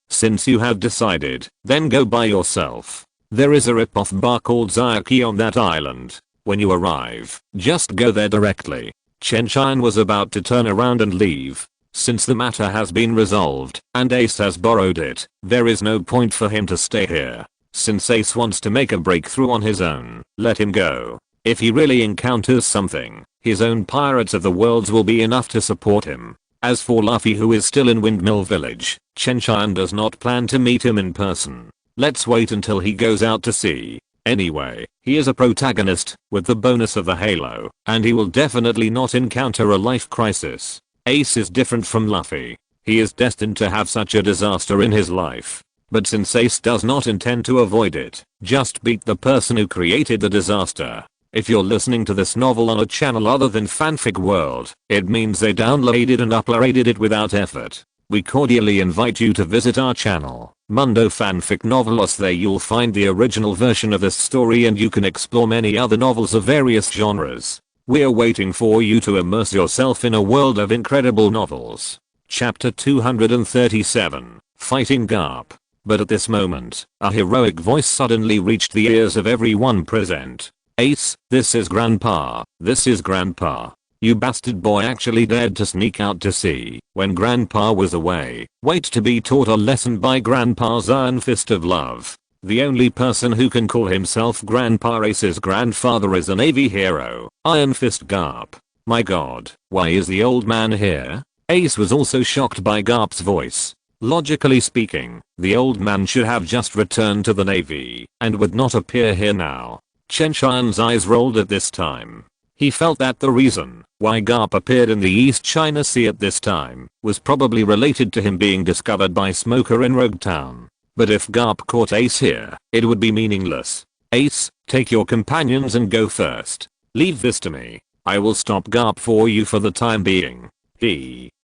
since you have decided, then go by yourself. There is a rip-off bar called Zayaki on that island. When you arrive, just go there directly. Chen Tian was about to turn around and leave. Since the matter has been resolved, and Ace has borrowed it, there is no point for him to stay here. Since Ace wants to make a breakthrough on his own, let him go. If he really encounters something, his own Pirates of the Worlds will be enough to support him. As for Luffy, who is still in Windmill Village, Chen Tian does not plan to meet him in person. Let's wait until he goes out to sea. Anyway, he is a protagonist, with the bonus of the halo, and he will definitely not encounter a life crisis. Ace is different from Luffy. He is destined to have such a disaster in his life. But since Ace does not intend to avoid it, just beat the person who created the disaster. If you're listening to this novel on a channel other than Fanfic World, it means they downloaded and uploaded it without effort. We cordially invite you to visit our channel, Mundo Fanfic Novelos. There you'll find the original version of this story and you can explore many other novels of various genres. We're waiting for you to immerse yourself in a world of incredible novels. Chapter 237, Fighting Garp. But at this moment, a heroic voice suddenly reached the ears of everyone present. Ace, this is Grandpa, this is Grandpa. You bastard boy actually dared to sneak out to sea when Grandpa was away. Wait to be taught a lesson by Grandpa's Iron Fist of Love. The only person who can call himself Grandpa. Ace's grandfather is a Navy hero, Iron Fist Garp. My god, why is the old man here? Ace was also shocked by Garp's voice. Logically speaking, the old man should have just returned to the Navy and would not appear here now. Chen Tian's eyes rolled at this time. He felt that the reason why Garp appeared in the East China Sea at this time was probably related to him being discovered by Smoker in Rogue Town. But if Garp caught Ace here, it would be meaningless. Ace, take your companions and go first. Leave this to me. I will stop Garp for you for the time being.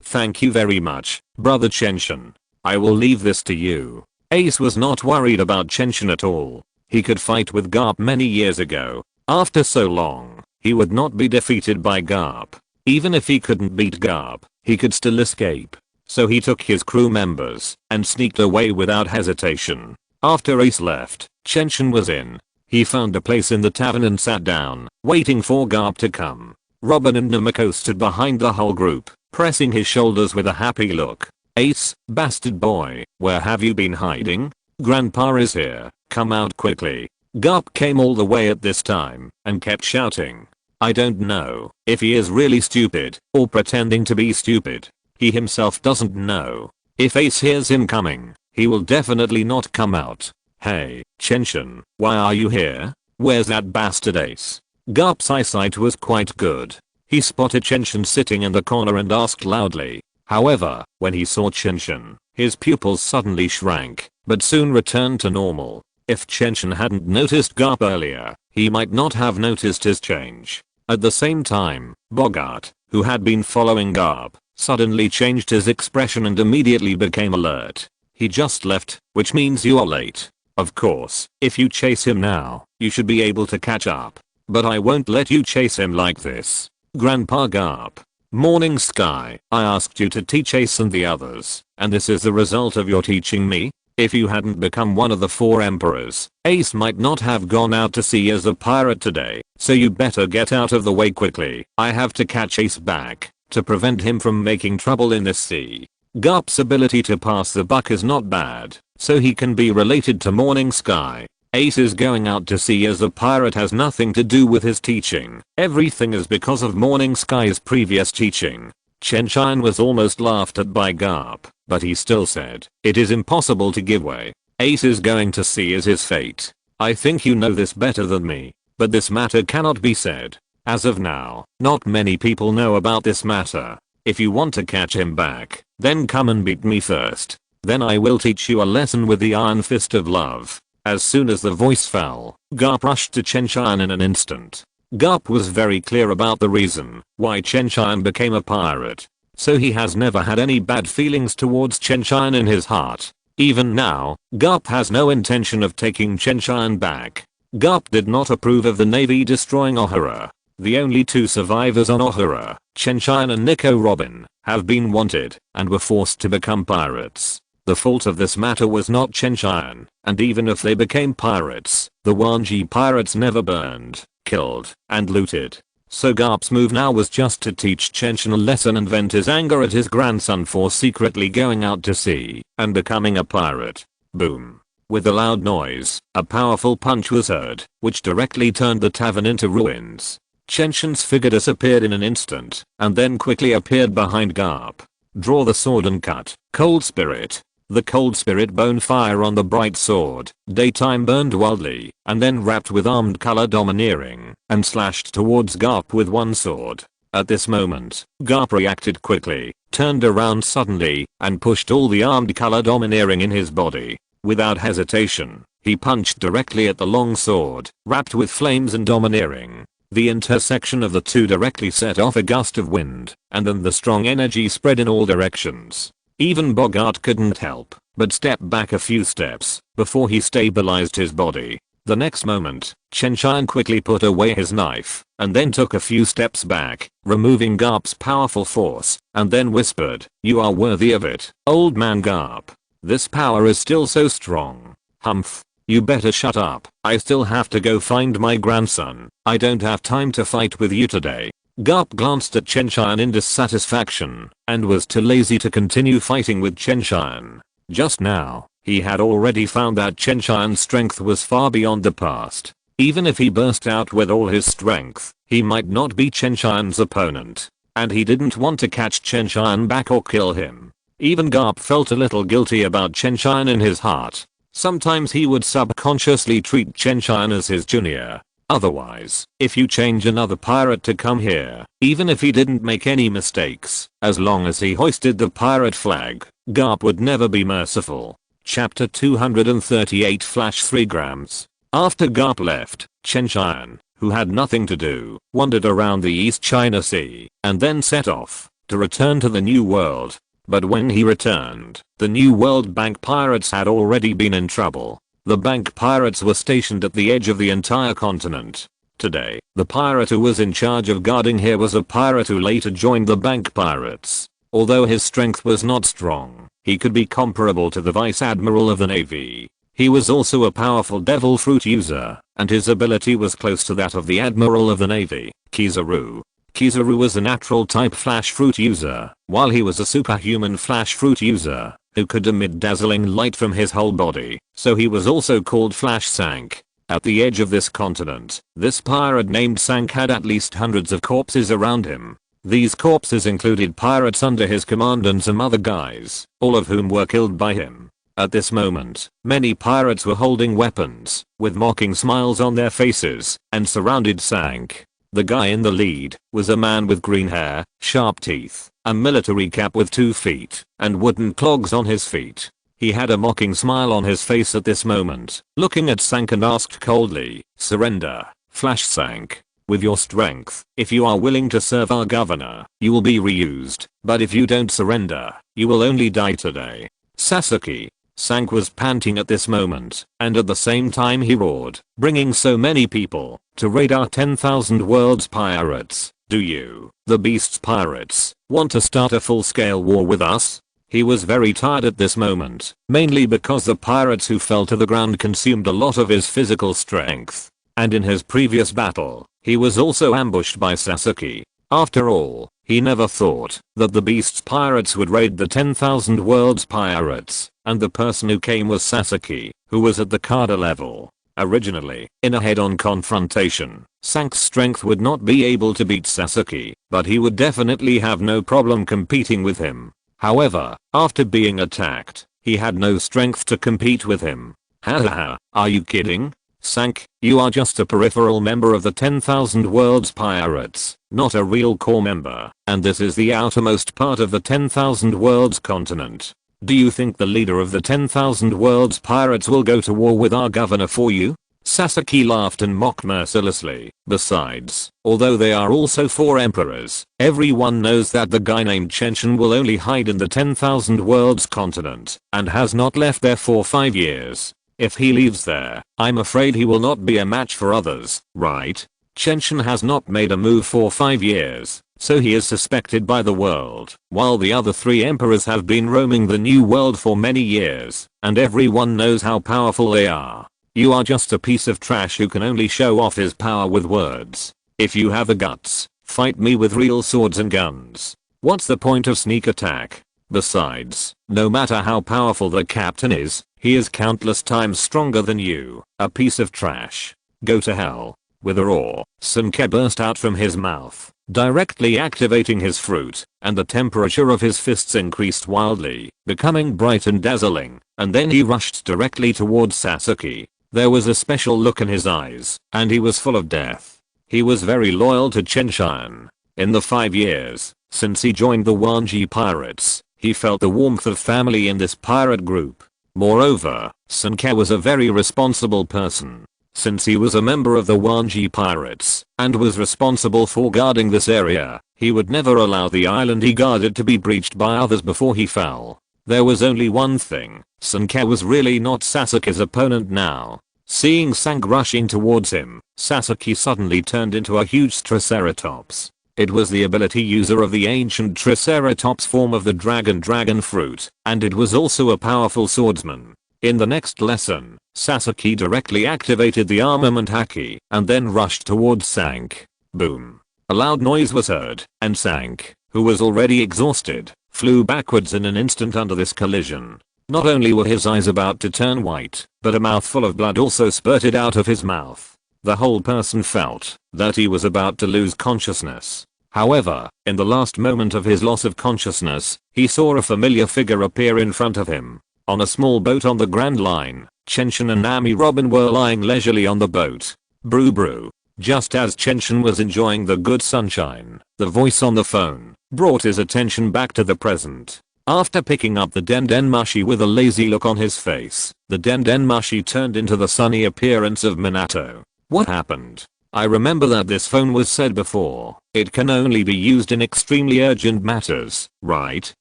Thank you very much, brother Chen Tian. I will leave this to you. Ace was not worried about Chen Tian at all. He could fight with Garp many years ago. After so long, he would not be defeated by Garp. Even if he couldn't beat Garp, he could still escape. So he took his crew members and sneaked away without hesitation. After Ace left, Chen Tian was in. He found a place in the tavern and sat down, waiting for Garp to come. Robin and Namikaze stood behind the whole group, pressing his shoulders with a happy look. Ace, bastard boy, where have you been hiding? Grandpa is here, come out quickly. Garp came all the way at this time and kept shouting. I don't know if he is really stupid or pretending to be stupid. He himself doesn't know. If Ace hears him coming, he will definitely not come out. Hey, Chen Tian, why are you here? Where's that bastard Ace? Garp's eyesight was quite good. He spotted Chen Tian sitting in the corner and asked loudly. However, when he saw Chen Tian, his pupils suddenly shrank, but soon returned to normal. If Chen Tian hadn't noticed Garp earlier, he might not have noticed his change. At the same time, Bogart, who had been following Garp, suddenly changed his expression and immediately became alert. He just left, which means you are late. Of course, if you chase him now, you should be able to catch up. But I won't let you chase him like this. Grandpa Garp. Morning Sky, I asked you to teach Ace and the others, and this is the result of your teaching me? If you hadn't become one of the 4 emperors, Ace might not have gone out to sea as a pirate today, so you better get out of the way quickly. I have to catch Ace back, to prevent him from making trouble in this sea. Garp's ability to pass the buck is not bad, so he can be related to Morning Sky. Ace is going out to sea as a pirate has nothing to do with his teaching. Everything is because of Morning Sky's previous teaching. Chen Tian was almost laughed at by Garp, but he still said, it is impossible to give way. Ace is going to sea as his fate. I think you know this better than me, but this matter cannot be said. As of now, not many people know about this matter. If you want to catch him back, then come and beat me first. Then I will teach you a lesson with the Iron Fist of Love. As soon as the voice fell, Garp rushed to Chen Tian in an instant. Garp was very clear about the reason why Chen Tian became a pirate. So he has never had any bad feelings towards Chen Tian in his heart. Even now, Garp has no intention of taking Chen Tian back. Garp did not approve of the Navy destroying Ohara. The only two survivors on Ohara, Chen Tian and Nico Robin, have been wanted and were forced to become pirates. The fault of this matter was not Chen Tian, and even if they became pirates, the Wanji pirates never burned, killed, and looted. So Garp's move now was just to teach Chen Tian a lesson and vent his anger at his grandson for secretly going out to sea and becoming a pirate. Boom. With a loud noise, a powerful punch was heard, which directly turned the tavern into ruins. Chen Tian's figure disappeared in an instant, and then quickly appeared behind Garp. Draw the sword and cut. Cold Spirit. The cold spirit bone fire on the bright sword, daytime burned wildly, and then wrapped with armed color domineering, and slashed towards Garp with one sword. At this moment, Garp reacted quickly, turned around suddenly, and pushed all the armed color domineering in his body. Without hesitation, he punched directly at the long sword, wrapped with flames and domineering. The intersection of the two directly set off a gust of wind, and then the strong energy spread in all directions. Even Bogart couldn't help but step back a few steps before he stabilized his body. The next moment, Chen Tian quickly put away his knife and then took a few steps back, removing Garp's powerful force, and then whispered, "You are worthy of it, old man Garp. This power is still so strong. Humph. You better shut up. I still have to go find my grandson. I don't have time to fight with you today." Garp glanced at Chen Tian in dissatisfaction and was too lazy to continue fighting with Chen Tian. Just now, he had already found that Chen Tian's strength was far beyond the past. Even if he burst out with all his strength, he might not be Chen Tian's opponent. And he didn't want to catch Chen Tian back or kill him. Even Garp felt a little guilty about Chen Tian in his heart. Sometimes he would subconsciously treat Chen Tian as his junior. Otherwise, if you change another pirate to come here, even if he didn't make any mistakes, as long as he hoisted the pirate flag, Garp would never be merciful. Chapter 238 Flash 3 grams. After Garp left, Chen Tian, who had nothing to do, wandered around the East China Sea, and then set off to return to the New World. But when he returned, the New World Bank pirates had already been in trouble. The bank pirates were stationed at the edge of the entire continent. Today, the pirate who was in charge of guarding here was a pirate who later joined the bank pirates. Although his strength was not strong, he could be comparable to the vice admiral of the navy. He was also a powerful devil fruit user, and his ability was close to that of the admiral of the navy, Kizaru. Kizaru was a natural type flash fruit user, while he was a superhuman flash fruit user who could emit dazzling light from his whole body, so he was also called Flash Sank. At the edge of this continent, this pirate named Sank had at least hundreds of corpses around him. These corpses included pirates under his command and some other guys, all of whom were killed by him. At this moment, many pirates were holding weapons, with mocking smiles on their faces, and surrounded Sank. The guy in the lead was a man with green hair, sharp teeth, a military cap with 2 feet, and wooden clogs on his feet. He had a mocking smile on his face at this moment, looking at Sank and asked coldly, "Surrender, Flash Sank. With your strength, if you are willing to serve our governor, you will be reused, but if you don't surrender, you will only die today." Sasuke. Sank was panting at this moment, and at the same time he roared, "Bringing so many people to raid our 10,000 world's pirates. Do you, the beast's pirates, want to start a full-scale war with us?" He was very tired at this moment, mainly because the pirates who fell to the ground consumed a lot of his physical strength. And in his previous battle, he was also ambushed by Sasuke. After all, he never thought that the beast's pirates would raid the 10,000 world's pirates, and the person who came was Sasuke, who was at the Kada level. Originally, in a head-on confrontation, Sank's strength would not be able to beat Sasuke, but he would definitely have no problem competing with him. However, after being attacked, he had no strength to compete with him. Hahaha, are you kidding? Sank, you are just a peripheral member of the 10,000 world's pirates, not a real core member, and this is the outermost part of the 10,000 world's continent. Do you think the leader of the 10,000 world's pirates will go to war with our governor for you? Sasuke laughed and mocked mercilessly. Besides, although they are also 4 emperors, everyone knows that the guy named Chen Tian will only hide in the 10,000 world's continent, and has not left there for 5 years. If he leaves there, I'm afraid he will not be a match for others, right? Chen has not made a move for 5 years, so he is suspected by the world, while the other 3 emperors have been roaming the new world for many years, and everyone knows how powerful they are. You are just a piece of trash who can only show off his power with words. If you have the guts, fight me with real swords and guns. What's the point of sneak attack? Besides, no matter how powerful the captain is, he is countless times stronger than you, a piece of trash. Go to hell. With a roar, Senke burst out from his mouth, directly activating his fruit, and the temperature of his fists increased wildly, becoming bright and dazzling, and then he rushed directly towards Sasuke. There was a special look in his eyes, and he was full of death. He was very loyal to Chen Tian. In the 5 years since he joined the Wanji pirates, he felt the warmth of family in this pirate group. Moreover, Senke was a very responsible person. Since he was a member of the Wanji pirates and was responsible for guarding this area, he would never allow the island he guarded to be breached by others before he fell. There was only one thing: Senke was really not Sasuke's opponent now. Seeing Sank rushing towards him, Sasuke suddenly turned into a huge triceratops. It was the ability user of the ancient triceratops form of the dragon fruit, and it was also a powerful swordsman. In the next lesson, Sasuke directly activated the armament haki and then rushed towards Sank. Boom. A loud noise was heard, and Sank, who was already exhausted, flew backwards in an instant under this collision. Not only were his eyes about to turn white, but a mouthful of blood also spurted out of his mouth. The whole person felt that he was about to lose consciousness. However, in the last moment of his loss of consciousness, he saw a familiar figure appear in front of him. On a small boat on the Grand Line, Chen and Nami Robin were lying leisurely on the boat. Brew brew. Just as Chen was enjoying the good sunshine, the voice on the phone brought his attention back to the present. After picking up the Dendenmushi with a lazy look on his face, the Dendenmushi turned into the sunny appearance of Minato. What happened? I remember that this phone was said before. It can only be used in extremely urgent matters, right?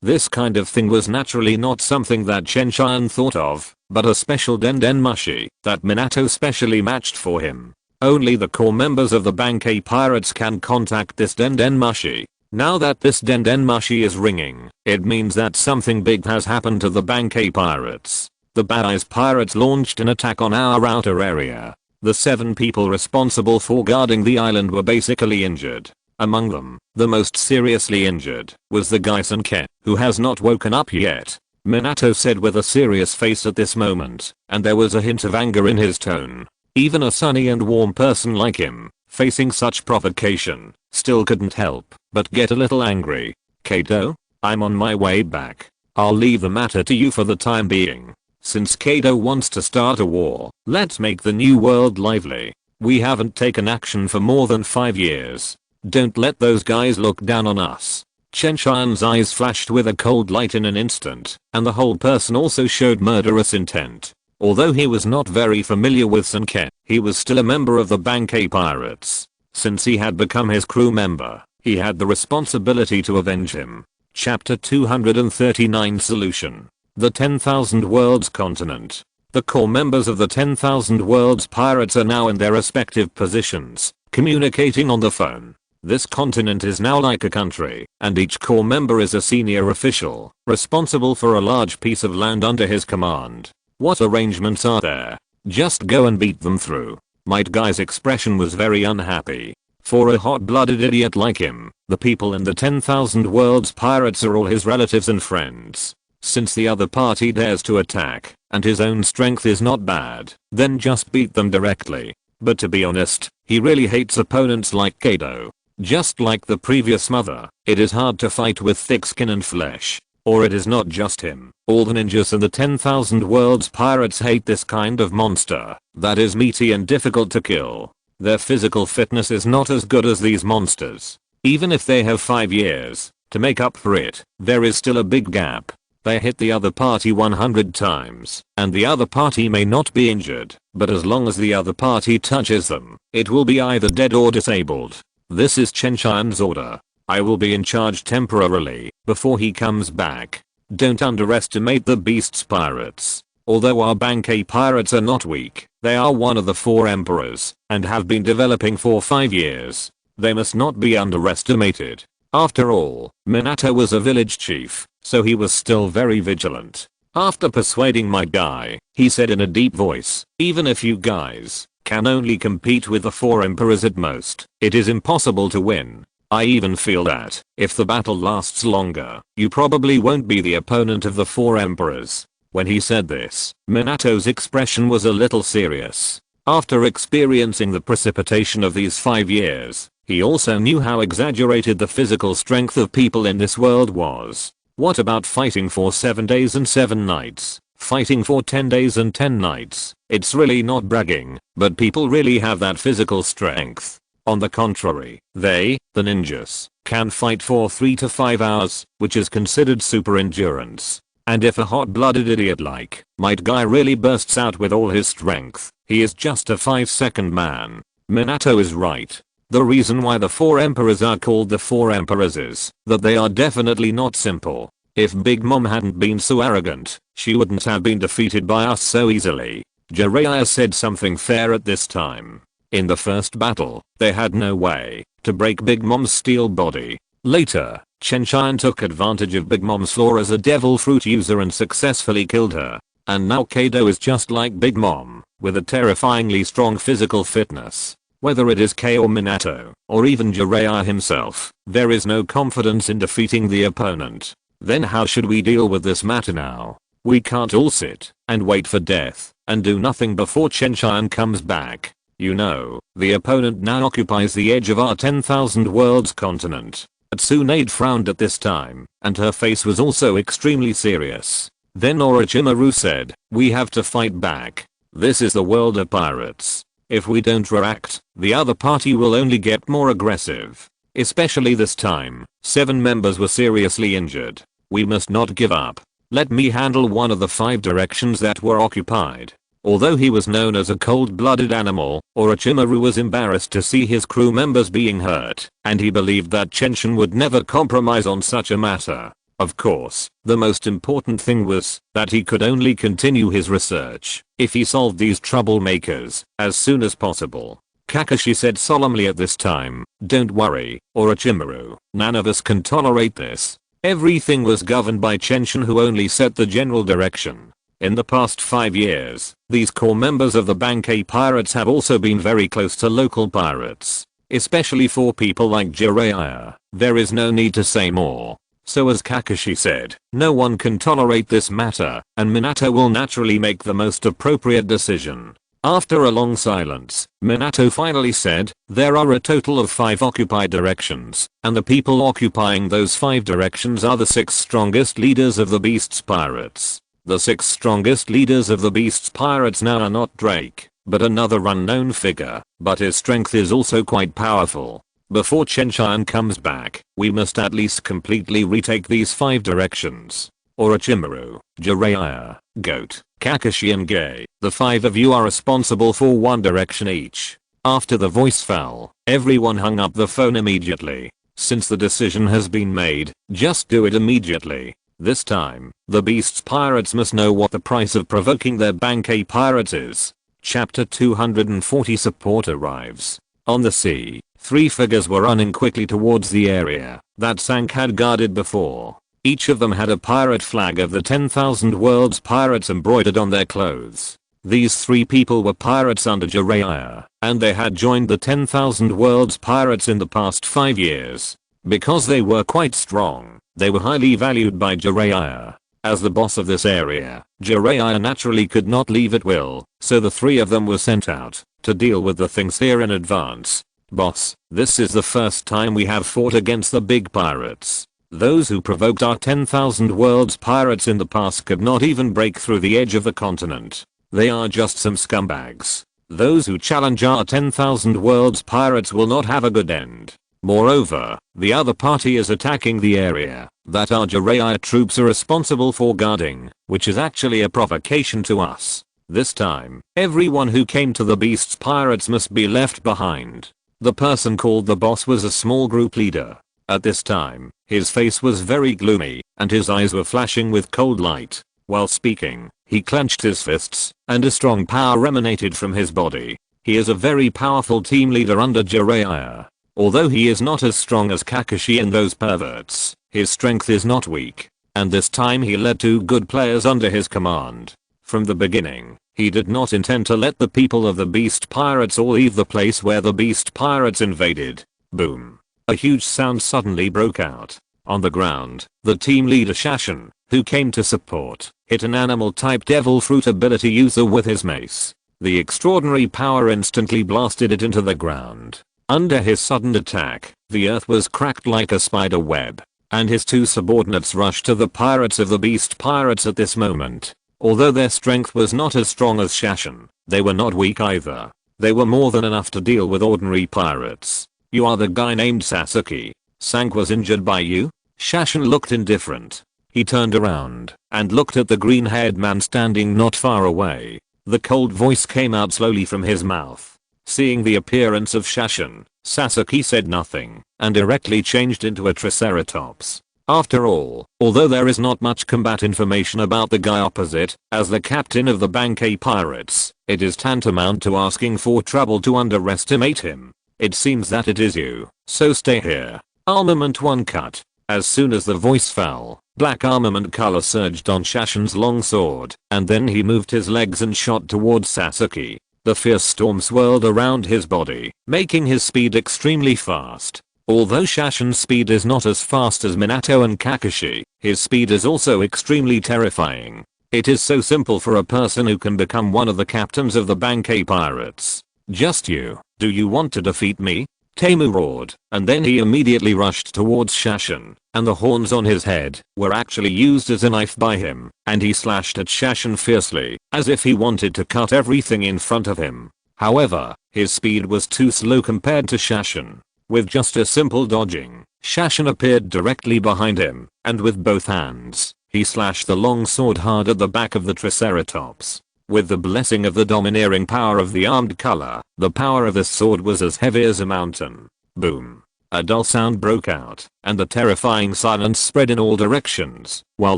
This kind of thing was naturally not something that Chen Tian thought of, but a special Dendenmushi that Minato specially matched for him. Only the core members of the Bankei Pirates can contact this Dendenmushi. Now that this Dendenmushi is ringing, it means that something big has happened to the Bankei Pirates. The Bad Eyes Pirates launched an attack on our outer area. The 7 people responsible for guarding the island were basically injured. Among them, the most seriously injured was the guy Senke, who has not woken up yet. Minato said with a serious face at this moment, and there was a hint of anger in his tone. Even a sunny and warm person like him, facing such provocation, still couldn't help but get a little angry. Kato? I'm on my way back. I'll leave the matter to you for the time being. Since Kato wants to start a war, let's make the new world lively. We haven't taken action for more than 5 years. Don't let those guys look down on us. Chen Tian's eyes flashed with a cold light in an instant, and the whole person also showed murderous intent. Although he was not very familiar with Senke, he was still a member of the Bankei Pirates. Since he had become his crew member, he had the responsibility to avenge him. Chapter 239 Solution. The 10,000 Worlds Continent. The core members of the 10,000 Worlds Pirates are now in their respective positions, communicating on the phone. This continent is now like a country, and each core member is a senior official, responsible for a large piece of land under his command. What arrangements are there? Just go and beat them through. Might Guy's expression was very unhappy. For a hot-blooded idiot like him, the people in the 10,000 Worlds Pirates are all his relatives and friends. Since the other party dares to attack, and his own strength is not bad, then just beat them directly. But to be honest, he really hates opponents like Kato. Just like the previous mother, it is hard to fight with thick skin and flesh. Or it is not just him. All the ninjas in the 10,000 Worlds Pirates hate this kind of monster that is meaty and difficult to kill. Their physical fitness is not as good as these monsters. Even if they have 5 years to make up for it, there is still a big gap. They hit the other party 100 times, and the other party may not be injured, but as long as the other party touches them, it will be either dead or disabled. This is Chen Tian's order. I will be in charge temporarily, before he comes back. Don't underestimate the beast's pirates. Although our Bankei Pirates are not weak, They are one of the 4 emperors and have been developing for 5 years. They must not be underestimated. After all, Minato was a village chief, so he was still very vigilant. After persuading my guy, he said in a deep voice, even if you guys can only compete with the 4 emperors at most, it is impossible to win. I even feel that, if the battle lasts longer, you probably won't be the opponent of the 4 emperors. When he said this, Minato's expression was a little serious. After experiencing the precipitation of these 5 years, he also knew how exaggerated the physical strength of people in this world was. What about fighting for 7 days and 7 nights? Fighting for 10 days and 10 nights? It's really not bragging, but people really have that physical strength. On the contrary, they, the ninjas, can fight for 3 to 5 hours, which is considered super endurance. And if a hot-blooded idiot like my guy really bursts out with all his strength, he is just a 5-second man. Minato is right. The reason why the 4 emperors are called the 4 emperors is that they are definitely not simple. If Big Mom hadn't been so arrogant, she wouldn't have been defeated by us so easily. Jiraiya said something fair at this time. In the first battle, they had no way to break Big Mom's steel body. Later, Chen Tian took advantage of Big Mom's flaw as a devil fruit user and successfully killed her. And now Kaido is just like Big Mom, with a terrifyingly strong physical fitness. Whether it is Kei or Minato, or even Jiraiya himself, there is no confidence in defeating the opponent. Then how should we deal with this matter now? We can't all sit and wait for death and do nothing before Chen Tian comes back. You know, the opponent now occupies the edge of our 10,000 worlds continent. Tsunade frowned at this time, and her face was also extremely serious. Then Orochimaru said, we have to fight back. This is the world of pirates. If we don't react, the other party will only get more aggressive. Especially this time, 7 members were seriously injured. We must not give up. Let me handle one of the 5 directions that were occupied. Although he was known as a cold-blooded animal, Orochimaru was embarrassed to see his crew members being hurt, and he believed that Chen would never compromise on such a matter. Of course, the most important thing was that he could only continue his research if he solved these troublemakers as soon as possible. Kakashi said solemnly at this time, don't worry, Orochimaru, none of us can tolerate this. Everything was governed by Chen who only set the general direction. In the past 5 years, these core members of the Bankei pirates have also been very close to local pirates. Especially for people like Jiraiya, there is no need to say more. So as Kakashi said, no one can tolerate this matter, and Minato will naturally make the most appropriate decision. After a long silence, Minato finally said, there are a total of 5 occupied directions, and the people occupying those 5 directions are the 6 strongest leaders of the Beast's pirates. The 6 strongest leaders of the Beast's pirates now are not Drake, but another unknown figure, but his strength is also quite powerful. Before Chen comes back, we must at least completely retake these 5 directions. Orochimaru, Jiraiya, Goat, Kakashi and Gai, the 5 of you are responsible for 1 direction each. After the voice fell, everyone hung up the phone immediately. Since the decision has been made, just do it immediately. This time, the Beast's pirates must know what the price of provoking their Bankei pirates is. Chapter 240 Support arrives. On the sea, 3 figures were running quickly towards the area that Sank had guarded before. Each of them had a pirate flag of the 10,000 worlds pirates embroidered on their clothes. These 3 people were pirates under Jiraiya, and they had joined the 10,000 worlds pirates in the past 5 years. Because they were quite strong, they were highly valued by Jiraiya. As the boss of this area, Jiraiya naturally could not leave at will, so the 3 of them were sent out to deal with the things here in advance. Boss, this is the first time we have fought against the big pirates. Those who provoked our 10,000 worlds pirates in the past could not even break through the edge of the continent. They are just some scumbags. Those who challenge our 10,000 worlds pirates will not have a good end. Moreover, the other party is attacking the area that our Jiraiya troops are responsible for guarding, which is actually a provocation to us. This time, everyone who came to the Beast's pirates must be left behind. The person called the boss was a small group leader. At this time, his face was very gloomy, and his eyes were flashing with cold light. While speaking, He clenched his fists, and a strong power emanated from his body. He is a very powerful team leader under Jiraiya. Although he is not as strong as Kakashi and those perverts, his strength is not weak. And this time he led 2 good players under his command. From the beginning, he did not intend to let the people of the Beast Pirates all leave the place where the Beast Pirates invaded. Boom. A huge sound suddenly broke out. On the ground, the team leader Shashin, who came to support, hit an animal-type devil fruit ability user with his mace. The extraordinary power instantly blasted it into the ground. Under his sudden attack, the earth was cracked like a spider web, and his 2 subordinates rushed to the pirates of the Beast Pirates at this moment. Although their strength was not as strong as Shashin, they were not weak either. They were more than enough to deal with ordinary pirates. "You are the guy named Sasuke. Sank was injured by you?" Shashin looked indifferent. He turned around and looked at the green-haired man standing not far away. The cold voice came out slowly from his mouth. Seeing the appearance of Shashin, Sasuke said nothing and directly changed into a triceratops. After all, although there is not much combat information about the guy opposite, as the captain of the Bankai Pirates, it is tantamount to asking for trouble to underestimate him. It seems that it is you, so stay here. Armament 1 cut. As soon as the voice fell, black armament color surged on Shashin's long sword, and then he moved his legs and shot towards Sasuke. The fierce storm swirled around his body, making his speed extremely fast. Although Shashin's speed is not as fast as Minato and Kakashi, his speed is also extremely terrifying. It is so simple for a person who can become one of the captains of the Bankai Pirates. "Just you, do you want to defeat me?" Temu roared, and then he immediately rushed towards Shashin, and the horns on his head were actually used as a knife by him, and he slashed at Shashin fiercely, as if he wanted to cut everything in front of him. However, his speed was too slow compared to Shashin. With just a simple dodging, Shashin appeared directly behind him, and with both hands, he slashed the long sword hard at the back of the Triceratops. With the blessing of the domineering power of the armed color, the power of this sword was as heavy as a mountain. Boom. A dull sound broke out, and the terrifying silence spread in all directions, while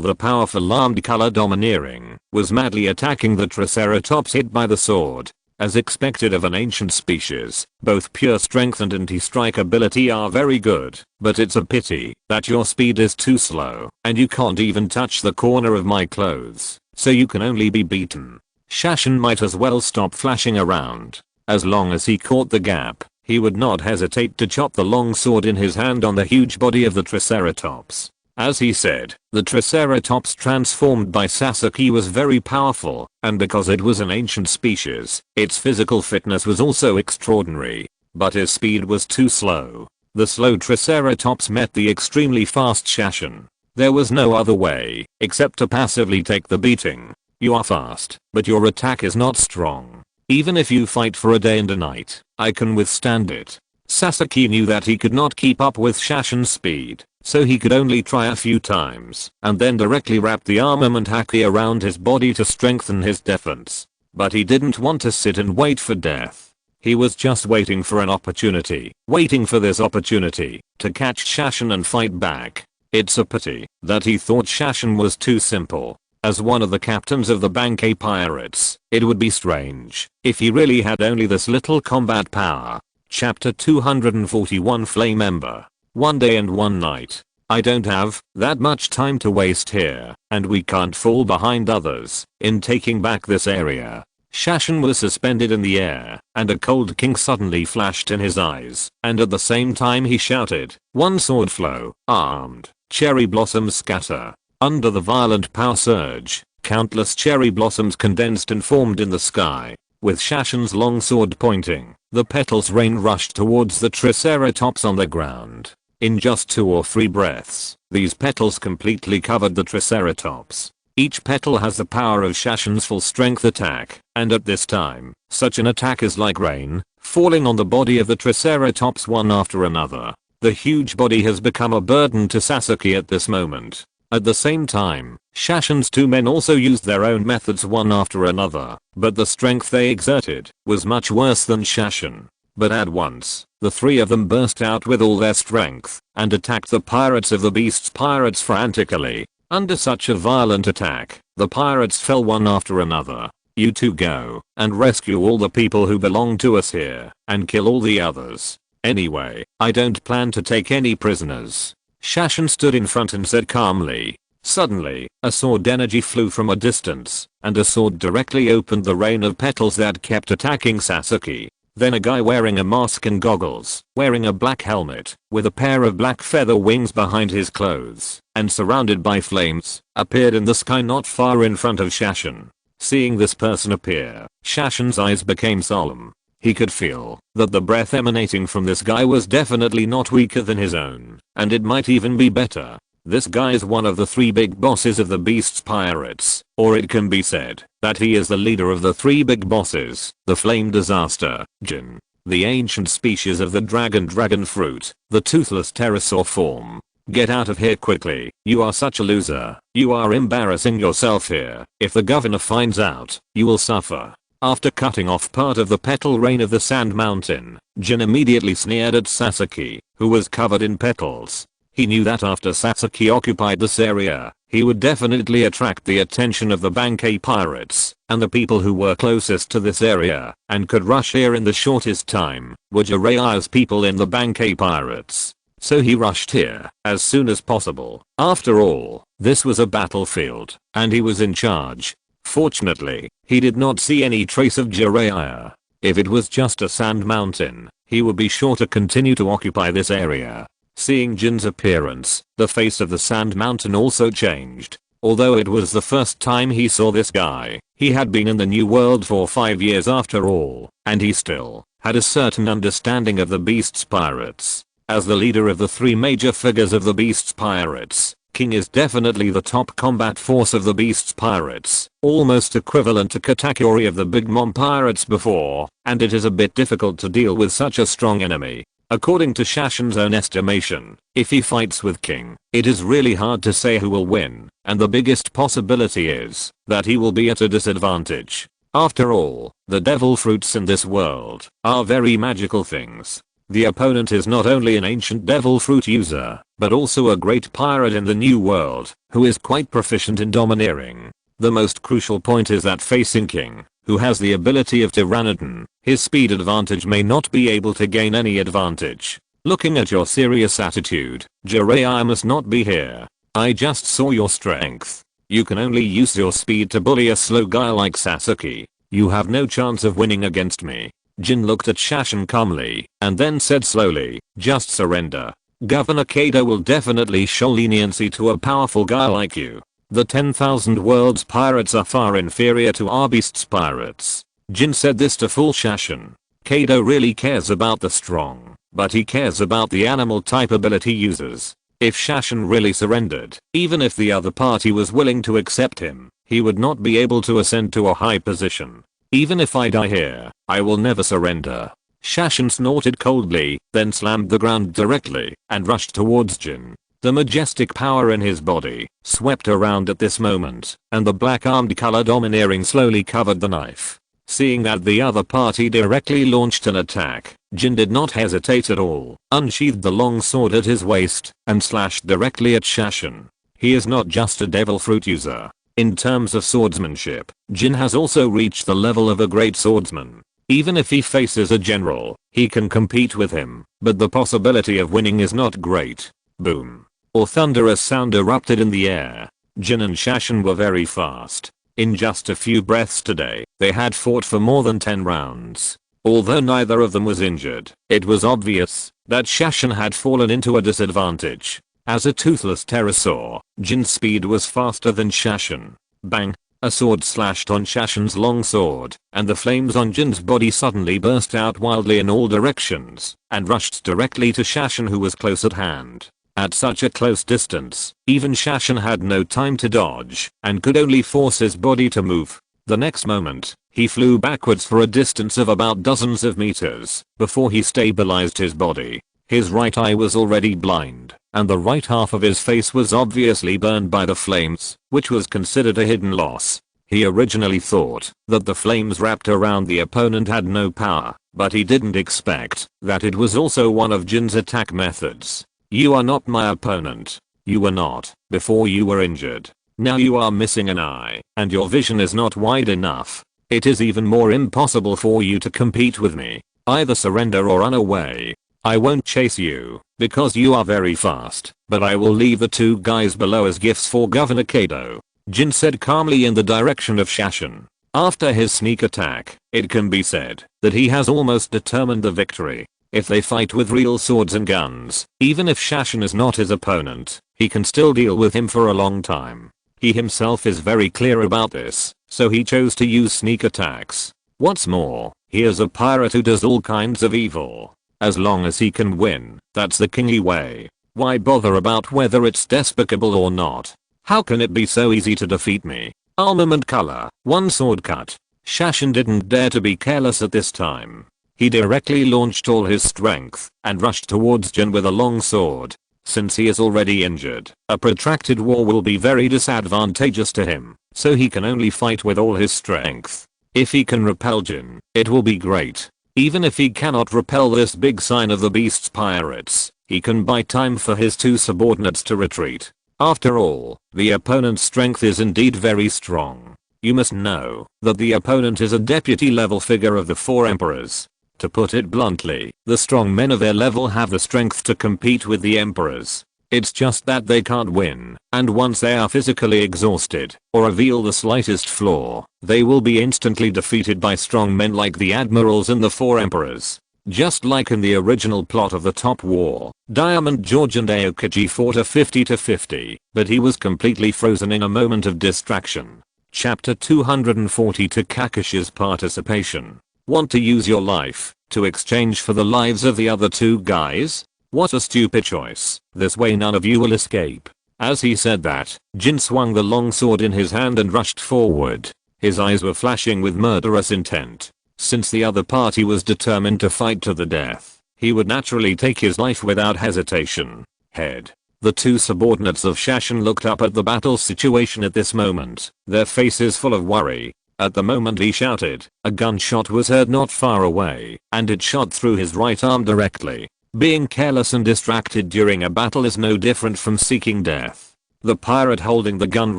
the powerful armed color domineering was madly attacking the Triceratops hit by the sword. As expected of an ancient species, both pure strength and anti-strike ability are very good, but it's a pity that your speed is too slow, and you can't even touch the corner of my clothes, so you can only be beaten. Shashin might as well stop flashing around. As long as he caught the gap, he would not hesitate to chop the long sword in his hand on the huge body of the Triceratops. As he said, the Triceratops transformed by Sasuke was very powerful, and because it was an ancient species, its physical fitness was also extraordinary. But his speed was too slow. The slow Triceratops met the extremely fast Shashin. There was no other way, except to passively take the beating. You are fast, but your attack is not strong. Even if you fight for a day and a night, I can withstand it. Sasuke knew that he could not keep up with Shashin's speed, so he could only try a few times, and then directly wrap the armament haki around his body to strengthen his defense. But he didn't want to sit and wait for death. He was just waiting for an opportunity, waiting for this opportunity, to catch Shashin and fight back. It's a pity that he thought Shashin was too simple. As one of the captains of the Bankai Pirates, it would be strange if he really had only this little combat power. Chapter 241 Flame Ember. One day and one night. I don't have that much time to waste here, and we can't fall behind others in taking back this area. Shashin was suspended in the air, and a cold king suddenly flashed in his eyes, and at the same time he shouted, "One sword flow, armed, cherry blossoms scatter." Under the violent power surge, countless cherry blossoms condensed and formed in the sky. With Shashin's long sword pointing, the petals rain rushed towards the Triceratops on the ground. In just 2 or 3 breaths, these petals completely covered the Triceratops. Each petal has the power of Shashin's full strength attack, and at this time, such an attack is like rain, falling on the body of the Triceratops one after another. The huge body has become a burden to Sasuke at this moment. At the same time, Shashin's 2 men also used their own methods one after another, but the strength they exerted was much worse than Shashin. But at once, the 3 of them burst out with all their strength and attacked the pirates of the Beast's Pirates frantically. Under such a violent attack, The pirates fell one after another. You two go and rescue all the people who belong to us here and kill all the others. Anyway, I don't plan to take any prisoners. Shashin stood in front and said calmly. Suddenly, a sword energy flew from a distance, and a sword directly opened the rain of petals that kept attacking Sasuke. Then a guy wearing a mask and goggles, wearing a black helmet, with a pair of black feather wings behind his clothes, and surrounded by flames, appeared in the sky not far in front of Shashin. Seeing this person appear, Shashin's eyes became solemn. He could feel that the breath emanating from this guy was definitely not weaker than his own, and it might even be better. This guy is one of the three big bosses of the Beast's pirates, or it can be said that he is the leader of the three big bosses, the Flame Disaster, Jin, the ancient species of the dragon fruit, the toothless pterosaur form. Get out of here quickly, you are such a loser, you are embarrassing yourself here, if the governor finds out, you will suffer. After cutting off part of the petal rain of the sand mountain, Jin immediately sneered at Sasuke, who was covered in petals. He knew that after Sasuke occupied this area, he would definitely attract the attention of the Bankai pirates, and the people who were closest to this area, and could rush here in the shortest time, were Jiraiya's people in the Bankai pirates. So he rushed here as soon as possible. After all, this was a battlefield, and he was in charge. Fortunately, he did not see any trace of Jiraiya. If it was just a sand mountain, he would be sure to continue to occupy this area. Seeing Jin's appearance, the face of the sand mountain also changed. Although it was the first time he saw this guy, he had been in the New World for 5 years after all, and he still had a certain understanding of the Beast's pirates. As the leader of the three major figures of the Beast's pirates, King is definitely the top combat force of the Beast's pirates, almost equivalent to Katakuri of the Big Mom pirates before, and it is a bit difficult to deal with such a strong enemy. According to Shashin's own estimation, if he fights with King, it is really hard to say who will win, and the biggest possibility is that he will be at a disadvantage. After all, the devil fruits in this world are very magical things. The opponent is not only an ancient devil fruit user, but also a great pirate in the New World, who is quite proficient in domineering. The most crucial point is that facing King, who has the ability of Tyrannodon, his speed advantage may not be able to gain any advantage. Looking at your serious attitude, Jiraiya must not be here. I just saw your strength. You can only use your speed to bully a slow guy like Sasuke. You have no chance of winning against me. Jin looked at Shashin calmly, and then said slowly, just surrender. Governor Kado will definitely show leniency to a powerful guy like you. The 10,000 world's pirates are far inferior to our Beast's pirates. Jin said this to fool Shashin. Kado really cares about the strong, but he cares about the animal type ability users. If Shashin really surrendered, even if the other party was willing to accept him, he would not be able to ascend to a high position. Even if I die here, I will never surrender. Shashin snorted coldly, then slammed the ground directly, and rushed towards Jin. The majestic power in his body swept around at this moment, and the black-armed color domineering slowly covered the knife. Seeing that the other party directly launched an attack, Jin did not hesitate at all, unsheathed the long sword at his waist, and slashed directly at Shashin. He is not just a devil fruit user. In terms of swordsmanship, Jin has also reached the level of a great swordsman. Even if he faces a general, he can compete with him, but the possibility of winning is not great. Boom. A thunderous sound erupted in the air. Jin and Shashin were very fast. In just a few breaths today, they had fought for more than 10 rounds. Although neither of them was injured, it was obvious that Shashin had fallen into a disadvantage. As a toothless pterosaur, Jin's speed was faster than Shashin. Bang! A sword slashed on Shashin's long sword, and the flames on Jin's body suddenly burst out wildly in all directions, and rushed directly to Shashin, who was close at hand. At such a close distance, even Shashin had no time to dodge, and could only force his body to move. The next moment, he flew backwards for a distance of about dozens of meters, before he stabilized his body. His right eye was already blind, and the right half of his face was obviously burned by the flames, which was considered a hidden loss. He originally thought that the flames wrapped around the opponent had no power, but he didn't expect that it was also one of Jin's attack methods. You are not my opponent. You were not, before you were injured. Now you are missing an eye, and your vision is not wide enough. It is even more impossible for you to compete with me. Either surrender or run away. I won't chase you, because you are very fast, but I will leave the two guys below as gifts for Governor Kado. Jin said calmly in the direction of Shashin. After his sneak attack, it can be said that he has almost determined the victory. If they fight with real swords and guns, even if Shashin is not his opponent, he can still deal with him for a long time. He himself is very clear about this, so he chose to use sneak attacks. What's more, he is a pirate who does all kinds of evil. As long as he can win, that's the kingly way. Why bother about whether it's despicable or not? How can it be so easy to defeat me? Armament color, one sword cut. Shashin didn't dare to be careless at this time. He directly launched all his strength and rushed towards Jin with a long sword. Since he is already injured, a protracted war will be very disadvantageous to him, so he can only fight with all his strength. If he can repel Jin, it will be great. Even if he cannot repel this big sign of the beast's pirates, he can buy time for his two subordinates to retreat. After all, the opponent's strength is indeed very strong. You must know that the opponent is a deputy level figure of the four emperors. To put it bluntly, the strong men of their level have the strength to compete with the emperors. It's just that they can't win, and once they are physically exhausted, or reveal the slightest flaw, they will be instantly defeated by strong men like the admirals and the four emperors. Just like in the original plot of the Top War, Diamond George and Aokiji fought a 50-50, but he was completely frozen in a moment of distraction. Chapter 240 to Kakishi's participation. Want to use your life to exchange for the lives of the other two guys? What a stupid choice. This way none of you will escape. As he said that, Jin swung the long sword in his hand and rushed forward. His eyes were flashing with murderous intent. Since the other party was determined to fight to the death, he would naturally take his life without hesitation. Head. The two subordinates of Shashin looked up at the battle situation at this moment, their faces full of worry. At the moment he shouted, a gunshot was heard not far away, and it shot through his right arm directly. Being careless and distracted during a battle is no different from seeking death. The pirate holding the gun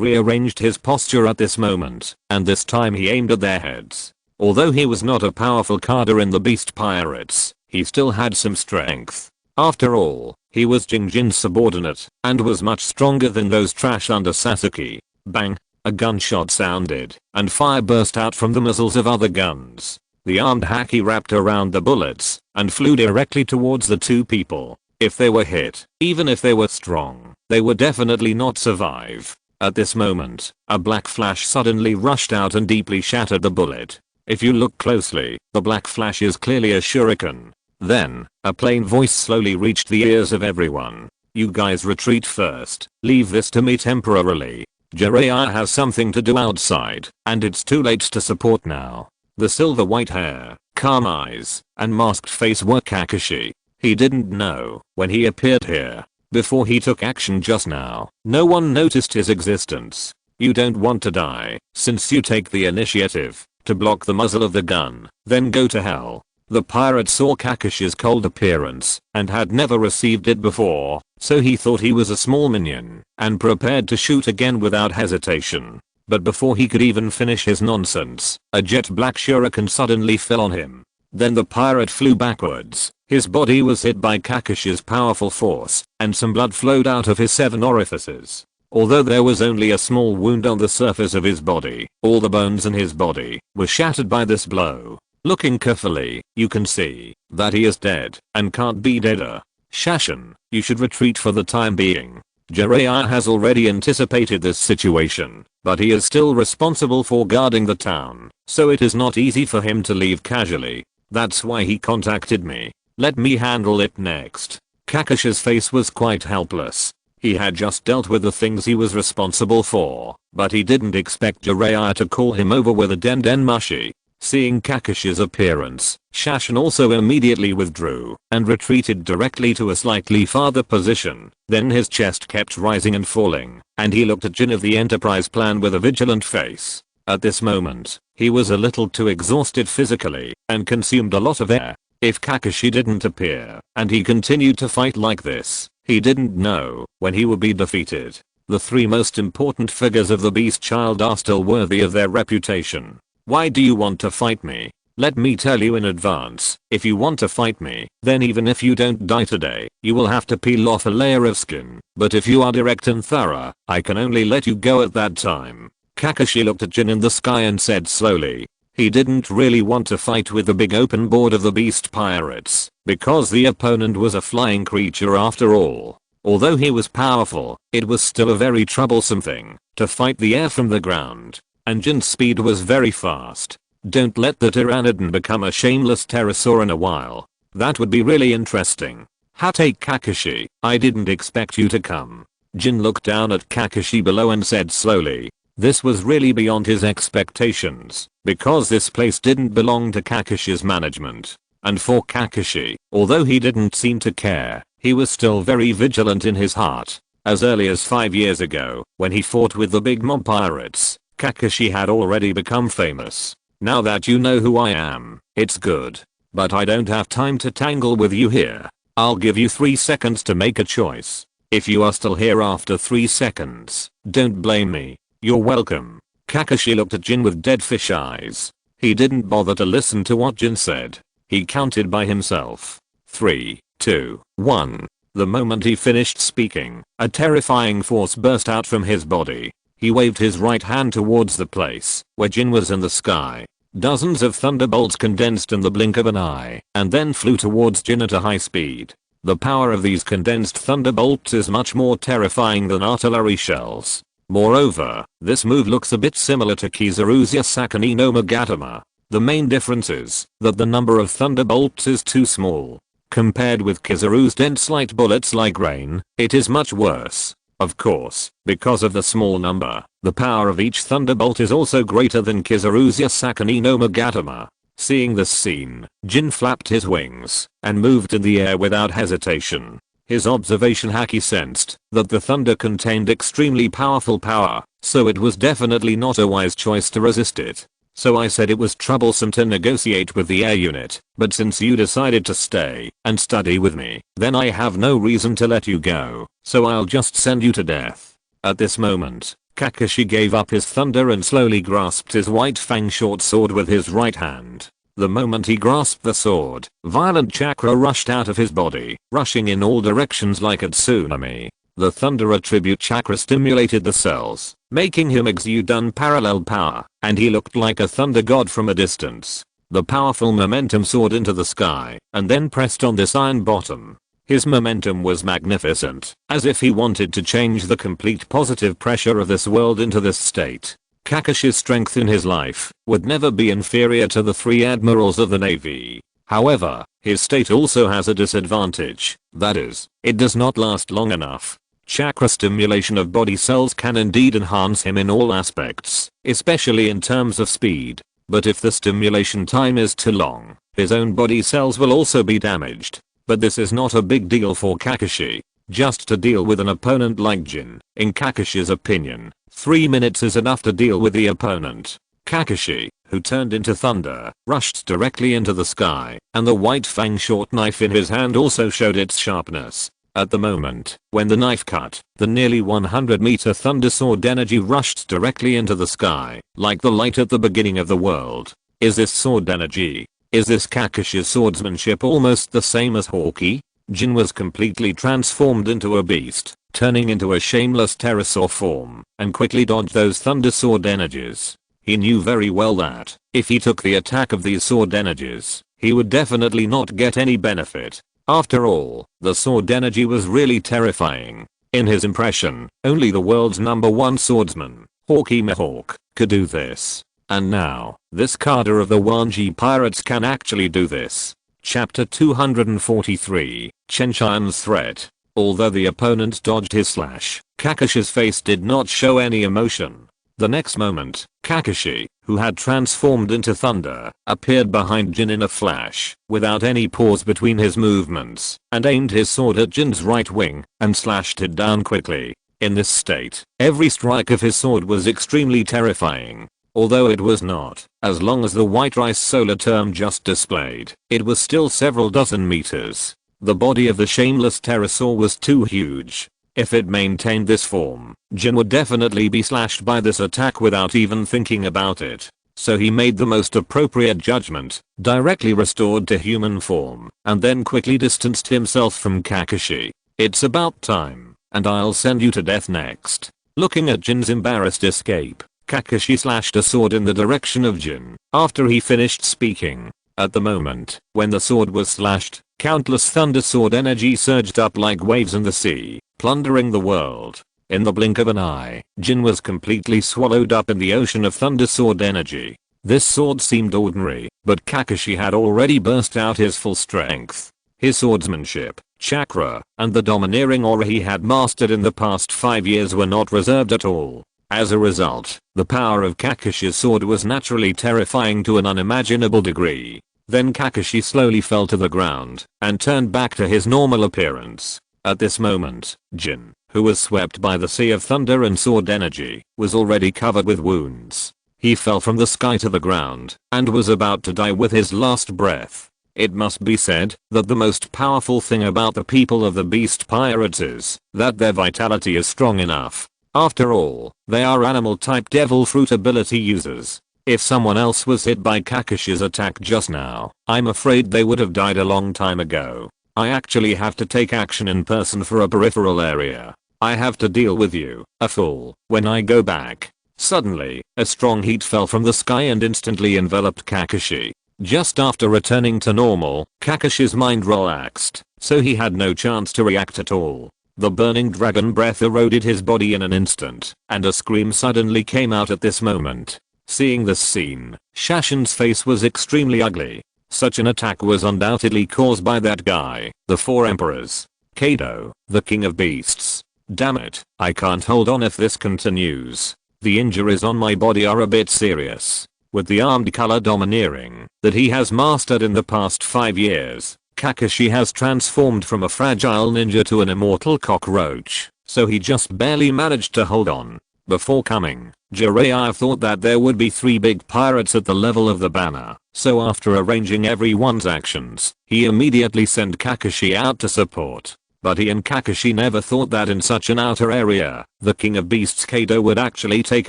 rearranged his posture at this moment, and this time he aimed at their heads. Although he was not a powerful cadre in the beast pirates, he still had some strength. After all, he was Jin's subordinate, and was much stronger than those trash under Sasuke. Bang! A gunshot sounded, and fire burst out from the muzzles of other guns. The armed haki wrapped around the bullets, and flew directly towards the two people. If they were hit, even if they were strong, they would definitely not survive. At this moment, a black flash suddenly rushed out and deeply shattered the bullet. If you look closely, the black flash is clearly a shuriken. Then, a plain voice slowly reached the ears of everyone. You guys retreat first, leave this to me temporarily. Jiraiya has something to do outside, and it's too late to support now. The silver white hair, calm eyes, and masked face were Kakashi. He didn't know when he appeared here. Before he took action just now, no one noticed his existence. You don't want to die, since you take the initiative to block the muzzle of the gun, then go to hell. The pirate saw Kakashi's cold appearance and had never received it before, so he thought he was a small minion and prepared to shoot again without hesitation. But before he could even finish his nonsense, a jet black shuriken suddenly fell on him. Then the pirate flew backwards. His body was hit by Kakashi's powerful force, and some blood flowed out of his 7 orifices. Although there was only a small wound on the surface of his body, all the bones in his body were shattered by this blow. Looking carefully, you can see that he is dead and can't be deader. Shashin, you should retreat for the time being. Jiraiya has already anticipated this situation, but he is still responsible for guarding the town, so it is not easy for him to leave casually. That's why he contacted me. Let me handle it next. Kakashi's face was quite helpless. He had just dealt with the things he was responsible for, but he didn't expect Jiraiya to call him over with a den mushi. Seeing Kakashi's appearance, Shashin also immediately withdrew and retreated directly to a slightly farther position. Then his chest kept rising and falling, and he looked at Jin of the Enterprise plan with a vigilant face. At this moment, he was a little too exhausted physically and consumed a lot of air. If Kakashi didn't appear and he continued to fight like this, he didn't know when he would be defeated. The three most important figures of the beast child are still worthy of their reputation. Why do you want to fight me? Let me tell you in advance, if you want to fight me, then even if you don't die today, you will have to peel off a layer of skin. But if you are direct and thorough, I can only let you go at that time. Kakashi looked at Jin in the sky and said slowly. He didn't really want to fight with the big open board of the beast pirates, because the opponent was a flying creature after all. Although he was powerful, it was still a very troublesome thing to fight the air from the ground. And Jin's speed was very fast. Don't let the Pteranodon become a shameless pterosaur in a while. That would be really interesting. Take Kakashi, I didn't expect you to come. Jin looked down at Kakashi below and said slowly. This was really beyond his expectations, because this place didn't belong to Kakashi's management. And for Kakashi, although he didn't seem to care, he was still very vigilant in his heart. As early as 5 years ago, when he fought with the big mob pirates, Kakashi had already become famous. Now that you know who I am, it's good. But I don't have time to tangle with you here. I'll give you 3 seconds to make a choice. If you are still here after 3 seconds, don't blame me. You're welcome. Kakashi looked at Jin with dead fish eyes. He didn't bother to listen to what Jin said. He counted by himself. 3, 2, 1. The moment he finished speaking, a terrifying force burst out from his body. He waved his right hand towards the place where Jin was in the sky. Dozens of thunderbolts condensed in the blink of an eye and then flew towards Jin at a high speed. The power of these condensed thunderbolts is much more terrifying than artillery shells. Moreover, this move looks a bit similar to Kizaru's Yasakani no Magatama. The main difference is that the number of thunderbolts is too small. Compared with Kizaru's dense light bullets like rain, it is much worse. Of course, because of the small number, the power of each thunderbolt is also greater than Kizaru's Yasakani no Magatama. Seeing this scene, Jin flapped his wings and moved in the air without hesitation. His observation haki sensed that the thunder contained extremely powerful power, so it was definitely not a wise choice to resist it. So I said it was troublesome to negotiate with the air unit, but since you decided to stay and study with me, then I have no reason to let you go, so I'll just send you to death. At this moment, Kakashi gave up his thunder and slowly grasped his white fang short sword with his right hand. The moment he grasped the sword, violent chakra rushed out of his body, rushing in all directions like a tsunami. The thunder attribute chakra stimulated the cells, making him exude unparalleled power, and he looked like a thunder god from a distance. The powerful momentum soared into the sky, and then pressed on this iron bottom. His momentum was magnificent, as if he wanted to change the complete positive pressure of this world into this state. Kakashi's strength in his life would never be inferior to the 3 admirals of the navy. However, his state also has a disadvantage, that is, it does not last long enough. Chakra stimulation of body cells can indeed enhance him in all aspects, especially in terms of speed. But if the stimulation time is too long, his own body cells will also be damaged. But this is not a big deal for Kakashi. Just to deal with an opponent like Jin, in Kakashi's opinion, 3 minutes is enough to deal with the opponent. Kakashi, who turned into thunder, rushed directly into the sky, and the white fang short knife in his hand also showed its sharpness. At the moment, when the knife cut, the nearly 100-meter thunder sword energy rushed directly into the sky, like the light at the beginning of the world. Is this sword energy? Is this Kakashi's swordsmanship almost the same as Hawkeye? Jin was completely transformed into a beast, turning into a shameless pterosaur form, and quickly dodged those thunder sword energies. He knew very well that, if he took the attack of these sword energies, he would definitely not get any benefit. After all, the sword energy was really terrifying. In his impression, only the world's #1 swordsman, Hawkeye Mihawk, could do this. And now, this cadre of the Wanji pirates can actually do this. Chapter 243, Chen Tian's threat. Although the opponent dodged his slash, Kakashi's face did not show any emotion. The next moment, Kakashi, who had transformed into thunder, appeared behind Jin in a flash, without any pause between his movements, and aimed his sword at Jin's right wing, and slashed it down quickly. In this state, every strike of his sword was extremely terrifying. Although it was not, as long as the white rice solar term just displayed, it was still several dozen meters. The body of the shameless pterosaur was too huge. If it maintained this form, Jin would definitely be slashed by this attack without even thinking about it. So he made the most appropriate judgment, directly restored to human form, and then quickly distanced himself from Kakashi. It's about time, and I'll send you to death next. Looking at Jin's embarrassed escape, Kakashi slashed a sword in the direction of Jin after he finished speaking. At the moment, when the sword was slashed, countless thunder sword energy surged up like waves in the sea, plundering the world. In the blink of an eye, Jin was completely swallowed up in the ocean of thunder sword energy. This sword seemed ordinary, but Kakashi had already burst out his full strength. His swordsmanship, chakra, and the domineering aura he had mastered in the past 5 years were not reserved at all. As a result, the power of Kakashi's sword was naturally terrifying to an unimaginable degree. Then Kakashi slowly fell to the ground and turned back to his normal appearance. At this moment, Jin, who was swept by the sea of thunder and sword energy, was already covered with wounds. He fell from the sky to the ground and was about to die with his last breath. It must be said that the most powerful thing about the people of the Beast Pirates is that their vitality is strong enough. After all, they are animal-type devil fruit ability users. If someone else was hit by Kakashi's attack just now, I'm afraid they would have died a long time ago. I actually have to take action in person for a peripheral area. I have to deal with you, a fool, when I go back. Suddenly, a strong heat fell from the sky and instantly enveloped Kakashi. Just after returning to normal, Kakashi's mind relaxed, so he had no chance to react at all. The burning dragon breath eroded his body in an instant, and a scream suddenly came out at this moment. Seeing this scene, Shashin's face was extremely ugly. Such an attack was undoubtedly caused by that guy, the Four Emperors. Kado, the King of Beasts. Damn it, I can't hold on if this continues. The injuries on my body are a bit serious. With the armed color domineering that he has mastered in the past 5 years, Kakashi has transformed from a fragile ninja to an immortal cockroach, so he just barely managed to hold on. Before coming, Jiraiya thought that there would be 3 big pirates at the level of the banner, so after arranging everyone's actions, he immediately sent Kakashi out to support. But he and Kakashi never thought that in such an outer area, the King of Beasts Kado would actually take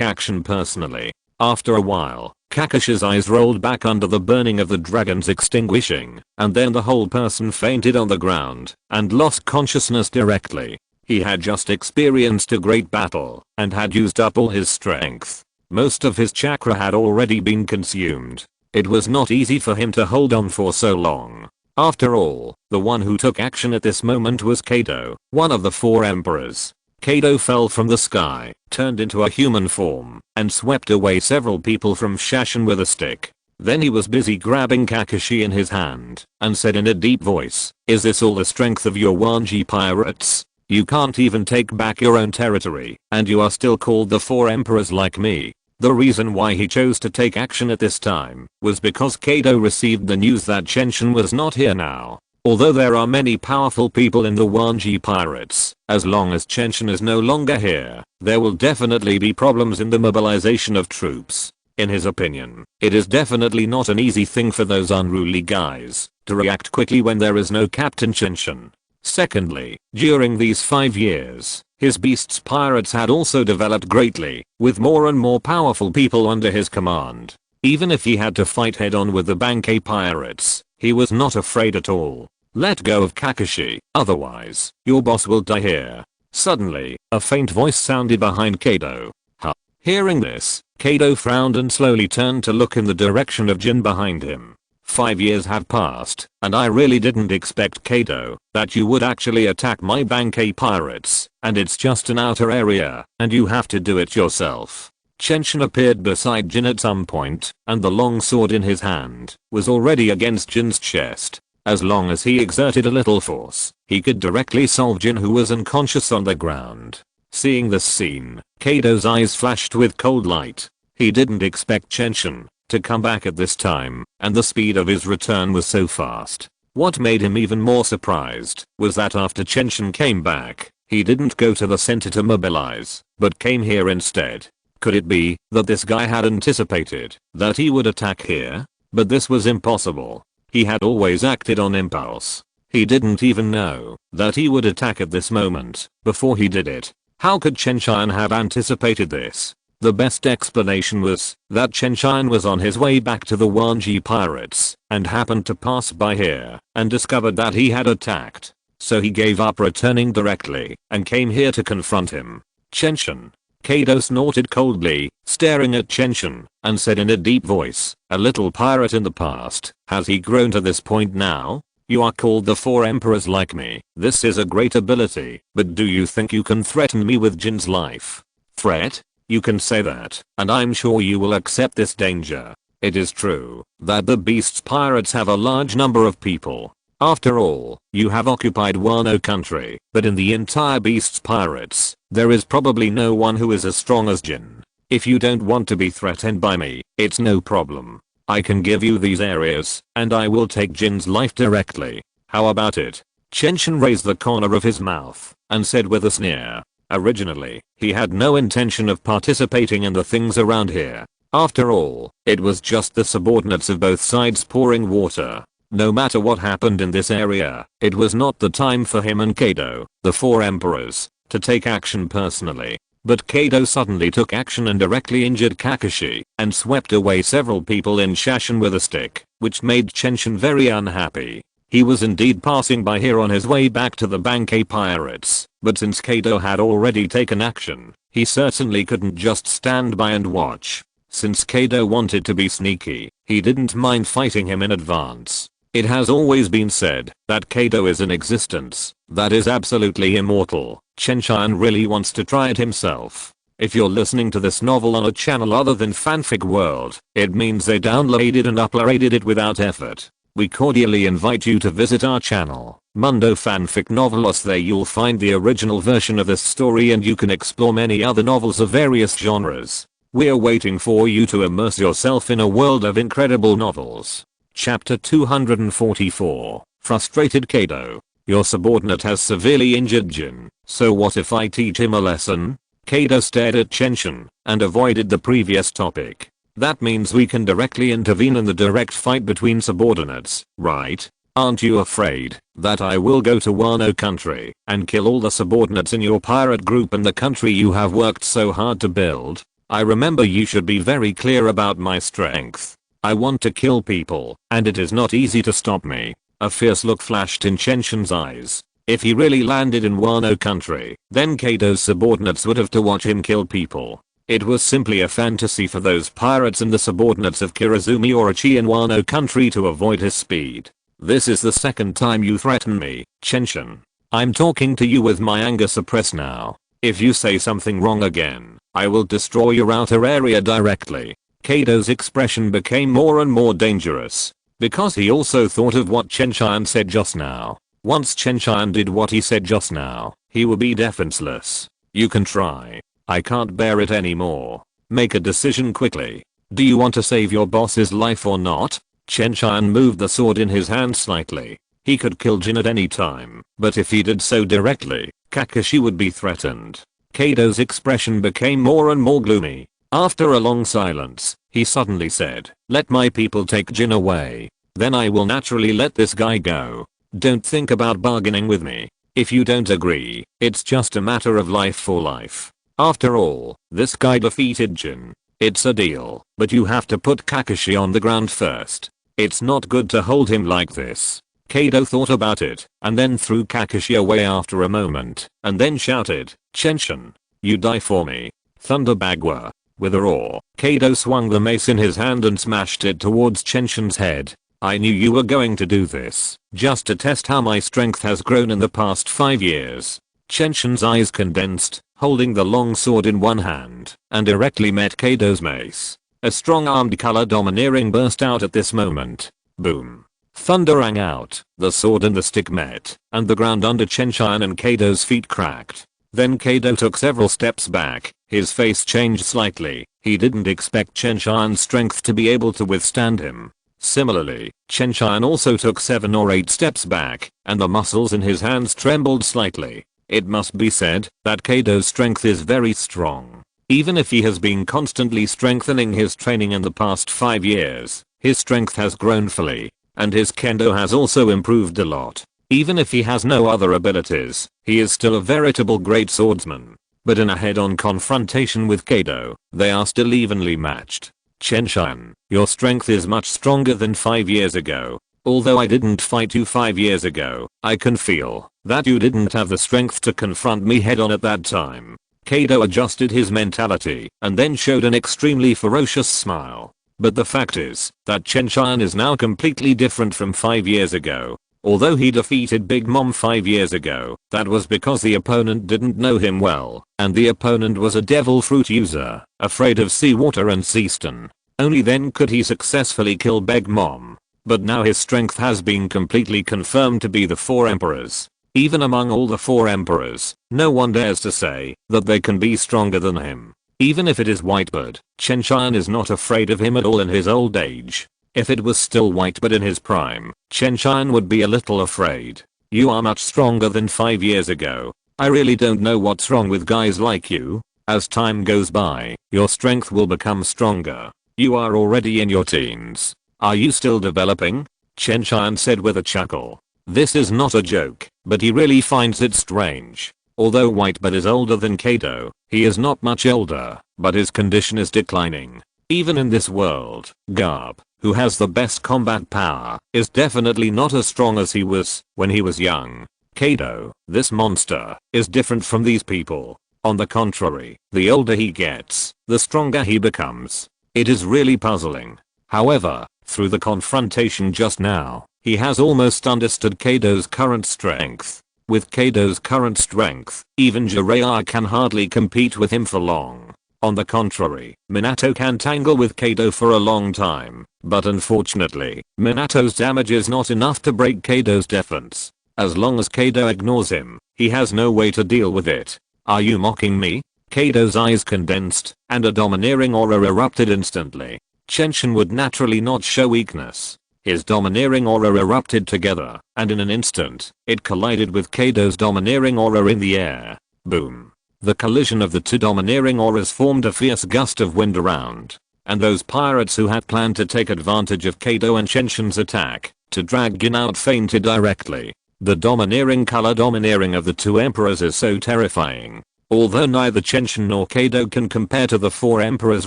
action personally. After a while, Kakashi's eyes rolled back under the burning of the dragons extinguishing, and then the whole person fainted on the ground and lost consciousness directly. He had just experienced a great battle and had used up all his strength. Most of his chakra had already been consumed. It was not easy for him to hold on for so long. After all, the one who took action at this moment was Kado, one of the 4 emperors. Kado fell from the sky, turned into a human form, and swept away several people from Shashin with a stick. Then he was busy grabbing Kakashi in his hand, and said in a deep voice, "Is this all the strength of your Wanji pirates? You can't even take back your own territory, and you are still called the 4 emperors like me." The reason why he chose to take action at this time was because Kado received the news that Chen Tian was not here now. Although there are many powerful people in the Wanji Pirates, as long as Chen Tian is no longer here, there will definitely be problems in the mobilization of troops. In his opinion, it is definitely not an easy thing for those unruly guys to react quickly when there is no Captain Chen Tian. Secondly, during these 5 years, his Beasts Pirates had also developed greatly, with more and more powerful people under his command. Even if he had to fight head on with the Bankei Pirates, he was not afraid at all. Let go of Kakashi, otherwise, your boss will die here. Suddenly, a faint voice sounded behind Kado. Huh. Hearing this, Kado frowned and slowly turned to look in the direction of Jin behind him. 5 years have passed, and I really didn't expect, Kado, that you would actually attack my Bankei Pirates, and it's just an outer area, and you have to do it yourself. Chen Tian appeared beside Jin at some point, and the long sword in his hand was already against Jin's chest. As long as he exerted a little force, he could directly solve Jin, who was unconscious on the ground. Seeing this scene, Kado's eyes flashed with cold light. He didn't expect Chen Tian to come back at this time, and the speed of his return was so fast. What made him even more surprised was that after Chen Tian came back, he didn't go to the center to mobilize, but came here instead. Could it be that this guy had anticipated that he would attack here? But this was impossible. He had always acted on impulse. He didn't even know that he would attack at this moment before he did it. How could Chen Tian have anticipated this? The best explanation was that Chen Tian was on his way back to the Wanji pirates and happened to pass by here and discovered that he had attacked. So he gave up returning directly and came here to confront him. Chen Tian. Kaido snorted coldly, staring at Chen Tian, and said in a deep voice, a little pirate in the past, has he grown to this point now? You are called the Four Emperors like me. This is a great ability, but do you think you can threaten me with Jin's life? Threat? You can say that, and I'm sure you will accept this danger. It is true that the Beast's pirates have a large number of people. After all, you have occupied Wano country, but in the entire Beast's pirates, there is probably no one who is as strong as Jin. If you don't want to be threatened by me, it's no problem. I can give you these areas, and I will take Jin's life directly. How about it? Chen Tian raised the corner of his mouth and said with a sneer. Originally, he had no intention of participating in the things around here. After all, it was just the subordinates of both sides pouring water. No matter what happened in this area, it was not the time for him and Kaido, the Four Emperors, to take action personally. But Kaido suddenly took action and directly injured Kakashi and swept away several people in Shashin with a stick, which made Chen Tian very unhappy. He was indeed passing by here on his way back to the Bankei pirates, but since Kaido had already taken action, he certainly couldn't just stand by and watch. Since Kaido wanted to be sneaky, he didn't mind fighting him in advance. It has always been said that Kaido is in existence, that is absolutely immortal. Chen Tian really wants to try it himself. If you're listening to this novel on a channel other than Fanfic World, it means they downloaded and uploaded it without effort. We cordially invite you to visit our channel, Mundo Fanfic Novelos. There you'll find the original version of this story and you can explore many other novels of various genres. We're waiting for you to immerse yourself in a world of incredible novels. Chapter 244, Frustrated Kaido. Your subordinate has severely injured Jin, so what if I teach him a lesson? Kaido stared at Chen Tian and avoided the previous topic. That means we can directly intervene in the direct fight between subordinates, right? Aren't you afraid that I will go to Wano country and kill all the subordinates in your pirate group and the country you have worked so hard to build? I remember you should be very clear about my strength. I want to kill people, and it is not easy to stop me. A fierce look flashed in Chen Tian's eyes. If he really landed in Wano country, then Kaido's subordinates would have to watch him kill people. It was simply a fantasy for those pirates and the subordinates of Kirizumi Orochi in Wano country to avoid his speed. This is the second time you threaten me, Chen Tian. I'm talking to you with my anger suppressed now. If you say something wrong again, I will destroy your outer area directly. Kaido's expression became more and more dangerous, because he also thought of what Chen Tian said just now. Once Chen Tian did what he said just now, he would be defenseless. You can try. I can't bear it anymore. Make a decision quickly. Do you want to save your boss's life or not? Chen Tian moved the sword in his hand slightly. He could kill Jin at any time, but if he did so directly, Kakashi would be threatened. Kaido's expression became more and more gloomy. After a long silence, he suddenly said, "Let my people take Jin away. Then I will naturally let this guy go. Don't think about bargaining with me. If you don't agree, it's just a matter of life or life. After all, this guy defeated Jin. It's a deal, but you have to put Kakashi on the ground first. It's not good to hold him like this." Kaido thought about it, and then threw Kakashi away after a moment, and then shouted, "Chen Tian, you die for me." Thunder Bagua. With a roar, Kaido swung the mace in his hand and smashed it towards Chen Tian's head. "I knew you were going to do this, just to test how my strength has grown in the past 5 years. Chen Tian's eyes condensed, holding the long sword in one hand, and directly met Kaido's mace. A strong armed color domineering burst out at this moment. Boom. Thunder rang out, the sword and the stick met, and the ground under Chen Tian and Kaido's feet cracked. Then Kaido took several steps back, his face changed slightly. He didn't expect Chen Tian's strength to be able to withstand him. Similarly, Chen Tian also took 7 or 8 steps back, and the muscles in his hands trembled slightly. It must be said that Kaido's strength is very strong. Even if he has been constantly strengthening his training in the past 5 years, his strength has grown fully, and his kendo has also improved a lot. Even if he has no other abilities, he is still a veritable great swordsman. But in a head-on confrontation with Kado, they are still evenly matched. Chen Tian, your strength is much stronger than 5 years ago. Although I didn't fight you 5 years ago, I can feel that you didn't have the strength to confront me head-on at that time. Kado adjusted his mentality and then showed an extremely ferocious smile. But the fact is that Chen Tian is now completely different from 5 years ago. Although he defeated Big Mom 5 years ago, that was because the opponent didn't know him well, and the opponent was a devil fruit user, afraid of seawater and sea stone. Only then could he successfully kill Big Mom. But now his strength has been completely confirmed to be the 4 emperors. Even among all the 4 emperors, no one dares to say that they can be stronger than him. Even if it is Whitebird, Chen Tian is not afraid of him at all in his old age. If it was still Whitebird in his prime, Chen Tian would be a little afraid. You are much stronger than 5 years ago. I really don't know what's wrong with guys like you. As time goes by, your strength will become stronger. You are already in your teens. Are you still developing? Chen Tian said with a chuckle. This is not a joke, but he really finds it strange. Although Whitebird is older than Kado, he is not much older, but his condition is declining. Even in this world, Garb, who has the best combat power, is definitely not as strong as he was when he was young. Kado, this monster, is different from these people. On the contrary, the older he gets, the stronger he becomes. It is really puzzling. However, through the confrontation just now, he has almost understood Kado's current strength. With Kado's current strength, even Jiraiya can hardly compete with him for long. On the contrary, Minato can tangle with Kado for a long time, but unfortunately, Minato's damage is not enough to break Kado's defense. As long as Kado ignores him, he has no way to deal with it. Are you mocking me? Kado's eyes condensed, and a domineering aura erupted instantly. Chen Tian would naturally not show weakness. His domineering aura erupted together, and in an instant, it collided with Kado's domineering aura in the air. Boom. The collision of the 2 domineering auras formed a fierce gust of wind around. And those pirates who had planned to take advantage of Kado and Chen Tian's attack to drag Gin out fainted directly. The domineering color domineering of the 2 emperors is so terrifying. Although neither Chen Tian nor Kado can compare to the 4 emperors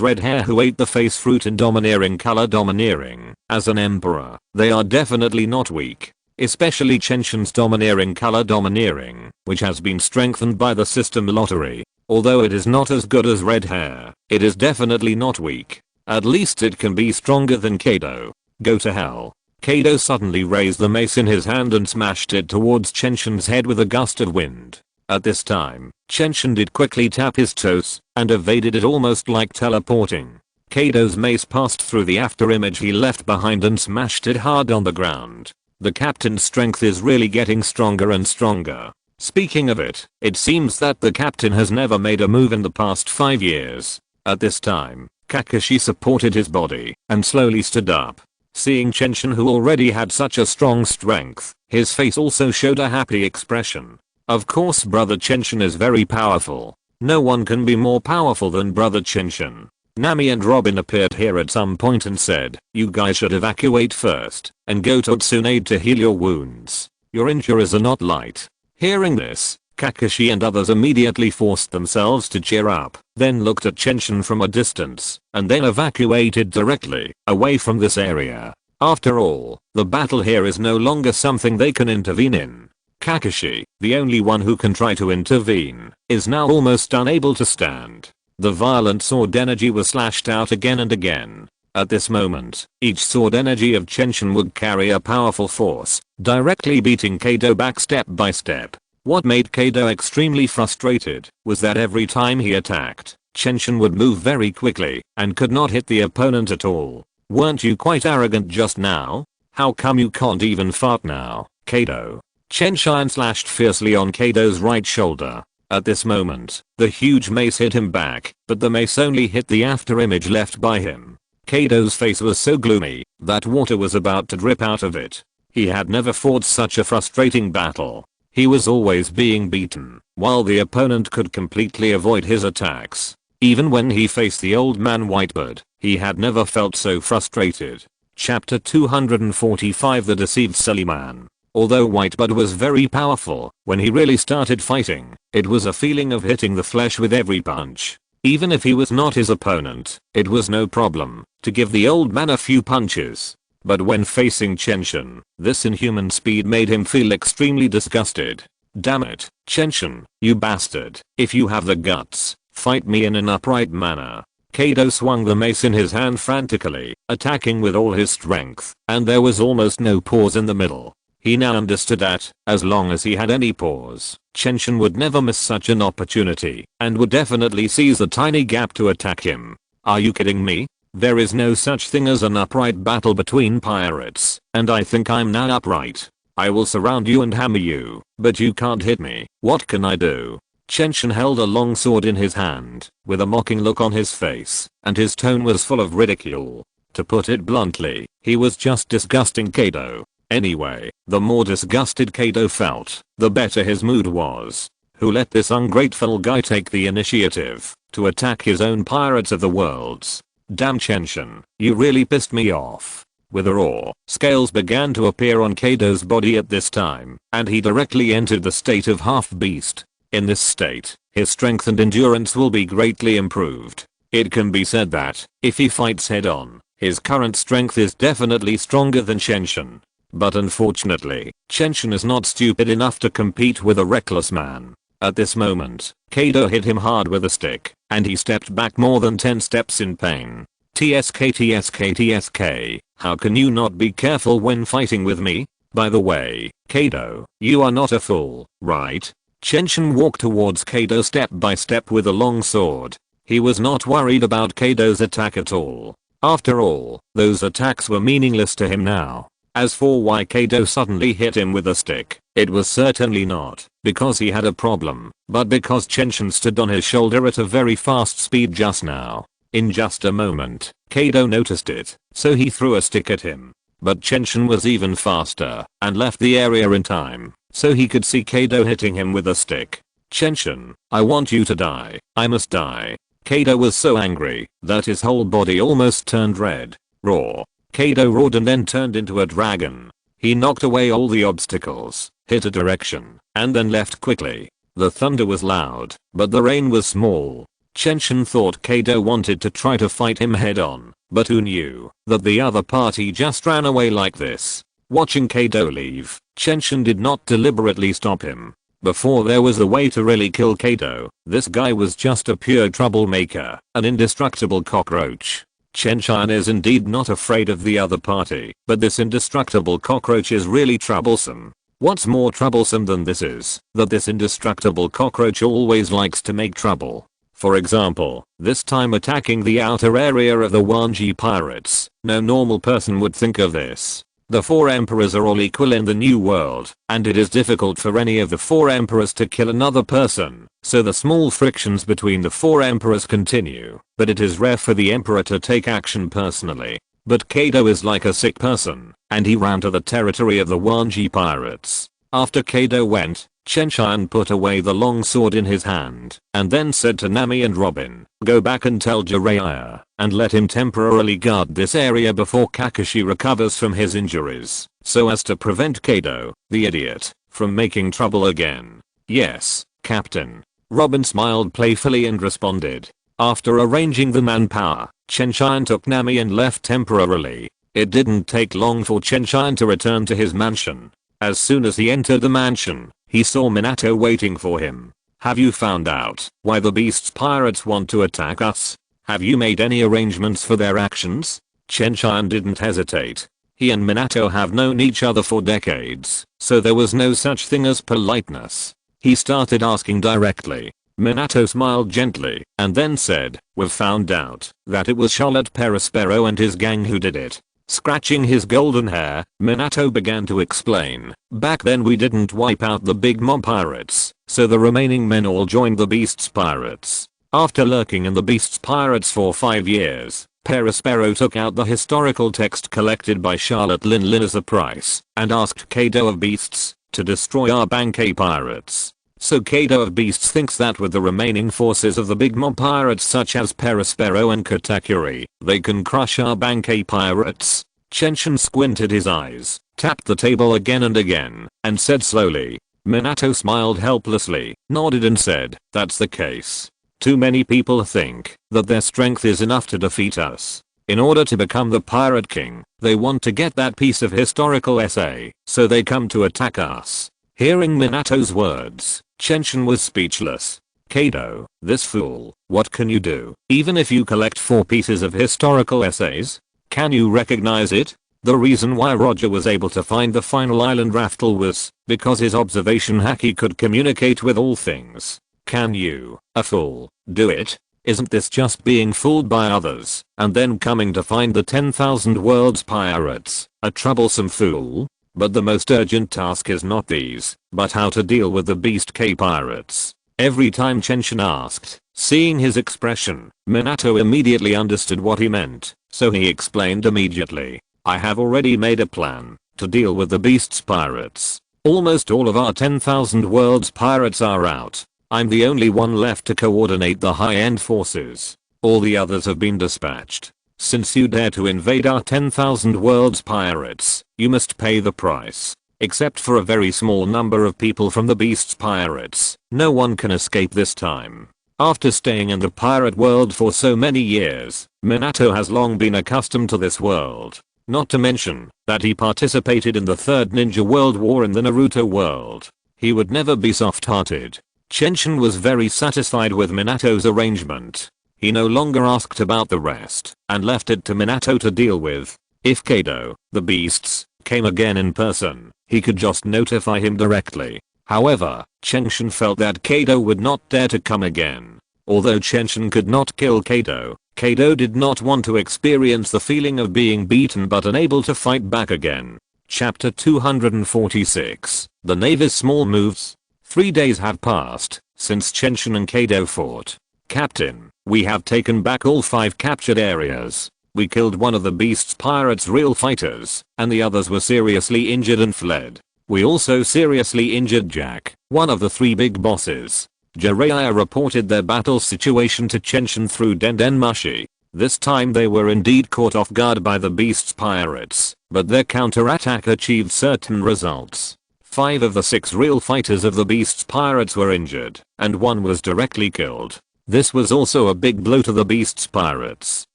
red hair who ate the face fruit in domineering color domineering, as an emperor, they are definitely not weak. Especially Chen Tian's domineering color domineering, which has been strengthened by the system lottery. Although it is not as good as red hair, it is definitely not weak. At least it can be stronger than Kado. Go to hell. Kado suddenly raised the mace in his hand and smashed it towards Chen Tian's head with a gust of wind. At this time, Chen Tian did quickly tap his toes and evaded it almost like teleporting. Kado's mace passed through the afterimage he left behind and smashed it hard on the ground. The captain's strength is really getting stronger and stronger. Speaking of it, it seems that the captain has never made a move in the past 5 years. At this time, Kakashi supported his body and slowly stood up. Seeing Chen Tian, who already had such a strong strength, his face also showed a happy expression. Of course brother Chen Tian is very powerful. No one can be more powerful than brother Chen Tian. Nami and Robin appeared here at some point and said, you guys should evacuate first and go to Tsunade to heal your wounds. Your injuries are not light. Hearing this, Kakashi and others immediately forced themselves to cheer up, then looked at Chen Tian from a distance, and then evacuated directly away from this area. After all, the battle here is no longer something they can intervene in. Kakashi, the only one who can try to intervene, is now almost unable to stand. The violent sword energy was slashed out again and again. At this moment, each sword energy of Chen Tian would carry a powerful force, directly beating Kado back step by step. What made Kado extremely frustrated was that every time he attacked, Chen Tian would move very quickly and could not hit the opponent at all. Weren't you quite arrogant just now? How come you can't even fart now, Kado? Chen Tian slashed fiercely on Kado's right shoulder. At this moment, the huge mace hit him back, but the mace only hit the afterimage left by him. Kado's face was so gloomy that water was about to drip out of it. He had never fought such a frustrating battle. He was always being beaten, while the opponent could completely avoid his attacks. Even when he faced the old man Whitebird, he had never felt so frustrated. Chapter 245 The Deceived Silly Man. Although Whitebud was very powerful, when he really started fighting, it was a feeling of hitting the flesh with every punch. Even if he was not his opponent, it was no problem to give the old man a few punches. But when facing Chen Tian, this inhuman speed made him feel extremely disgusted. Damn it, Chen Tian, you bastard, if you have the guts, fight me in an upright manner. Kado swung the mace in his hand frantically, attacking with all his strength, and there was almost no pause in the middle. He now understood that, as long as he had any pause, Chen Tian would never miss such an opportunity, and would definitely seize the tiny gap to attack him. Are you kidding me? There is no such thing as an upright battle between pirates, and I think I'm now upright. I will surround you and hammer you, but you can't hit me. What can I do? Chen Tian held a long sword in his hand, with a mocking look on his face, and his tone was full of ridicule. To put it bluntly, he was just disgusting Kado. Anyway, the more disgusted Kado felt, the better his mood was. Who let this ungrateful guy take the initiative to attack his own pirates of the worlds? Damn Chen Tian, you really pissed me off. With a roar, scales began to appear on Kado's body at this time, and he directly entered the state of half-beast. In this state, his strength and endurance will be greatly improved. It can be said that, if he fights head-on, his current strength is definitely stronger than Chen Tian. But unfortunately, Chen Tian is not stupid enough to compete with a reckless man. At this moment, Kado hit him hard with a stick, and he stepped back more than 10 steps in pain. TSK, how can you not be careful when fighting with me? By the way, Kado, you are not a fool, right? Chen Tian walked towards Kado step by step with a long sword. He was not worried about Kado's attack at all. After all, those attacks were meaningless to him now. As for why Kado suddenly hit him with a stick, it was certainly not because he had a problem, but because Chen Tian stood on his shoulder at a very fast speed just now. In just a moment, Kado noticed it, so he threw a stick at him. But Chen Tian was even faster and left the area in time, so he could see Kado hitting him with a stick. Chen Tian, I want you to die. I must die. Kado was so angry that his whole body almost turned red. Roar. Kado roared and then turned into a dragon. He knocked away all the obstacles, hit a direction, and then left quickly. The thunder was loud, but the rain was small. Chen Tian thought Kado wanted to try to fight him head on, but who knew that the other party just ran away like this. Watching Kado leave, Chen Tian did not deliberately stop him. Before there was a way to really kill Kado, this guy was just a pure troublemaker, an indestructible cockroach. Chen Tian is indeed not afraid of the other party, but this indestructible cockroach is really troublesome. What's more troublesome than this is that this indestructible cockroach always likes to make trouble. For example, this time attacking the outer area of the Wanji pirates. No normal person would think of this. The 4 emperors are all equal in the new world, and it is difficult for any of the 4 emperors to kill another person, so the small frictions between the 4 emperors continue, but it is rare for the emperor to take action personally. But Kado is like a sick person, and he ran to the territory of the Wanji pirates. After Kado went, Chen Tian put away the long sword in his hand, and then said to Nami and Robin, go back and tell Jiraiya, and let him temporarily guard this area before Kakashi recovers from his injuries, so as to prevent Kado, the idiot, from making trouble again. Yes, Captain. Robin smiled playfully and responded. After arranging the manpower, Chen Tian took Nami and left temporarily. It didn't take long for Chen Tian to return to his mansion. As soon as he entered the mansion, he saw Minato waiting for him. Have you found out why the Beast's pirates want to attack us? Have you made any arrangements for their actions? Chen Tian didn't hesitate. He and Minato have known each other for decades, so there was no such thing as politeness. He started asking directly. Minato smiled gently, and then said, we've found out that it was Charlotte Perospero and his gang who did it. Scratching his golden hair, Minato began to explain. Back then we didn't wipe out the big mob pirates, so the remaining men all joined the Beast's pirates. After lurking in the Beast's pirates for 5 years, Perospero took out the historical text collected by Charlotte Lin as a price, and asked Kado of Beasts to destroy our Bankei pirates. So Kado of Beasts thinks that with the remaining forces of the big mob pirates such as Perospero and Katakuri, they can crush our Bankei pirates. Chen squinted his eyes, tapped the table again and again, and said slowly. Minato smiled helplessly, nodded and said, "That's the case. Too many people think that their strength is enough to defeat us. In order to become the Pirate King, they want to get that piece of historical essay, so they come to attack us." Hearing Minato's words, Chen was speechless. "Kado, this fool, what can you do? Even if you collect 4 pieces of historical essays? Can you recognize it?" The reason why Roger was able to find the final island Raftel was because his observation haki could communicate with all things. Can you, a fool, do it? Isn't this just being fooled by others, and then coming to find the 10,000 world's pirates, a troublesome fool? But the most urgent task is not these, but how to deal with the Beast K pirates. Every time Chen asked, seeing his expression, Minato immediately understood what he meant, so he explained immediately. "I have already made a plan to deal with the Beast's pirates. Almost all of our 10,000 world's pirates are out. I'm the only one left to coordinate the high-end forces. All the others have been dispatched. Since you dare to invade our 10,000 world's pirates, you must pay the price. Except for a very small number of people from the Beast's pirates, no one can escape this time." After staying in the pirate world for so many years, Minato has long been accustomed to this world. Not to mention that he participated in the Third Ninja World War in the Naruto world. He would never be soft-hearted. Chen was very satisfied with Minato's arrangement. He no longer asked about the rest, and left it to Minato to deal with. If Kado, the Beasts, came again in person, he could just notify him directly. However, Chen felt that Kado would not dare to come again. Although Chen could not kill Kado, Kado did not want to experience the feeling of being beaten but unable to fight back again. Chapter 246. The Navy's Small Moves. 3 days have passed since Chen and Kado fought. "Captain, we have taken back all 5 captured areas. We killed one of the Beast's pirates' real fighters, and the others were seriously injured and fled. We also seriously injured Jack, one of the 3 big bosses." Jiraiya reported their battle situation to Chen through Dendenmushi. This time they were indeed caught off guard by the Beast's pirates, but their counterattack achieved certain results. 5 of the 6 real fighters of the Beast's pirates were injured, and 1 was directly killed. This was also a big blow to the Beast's pirates.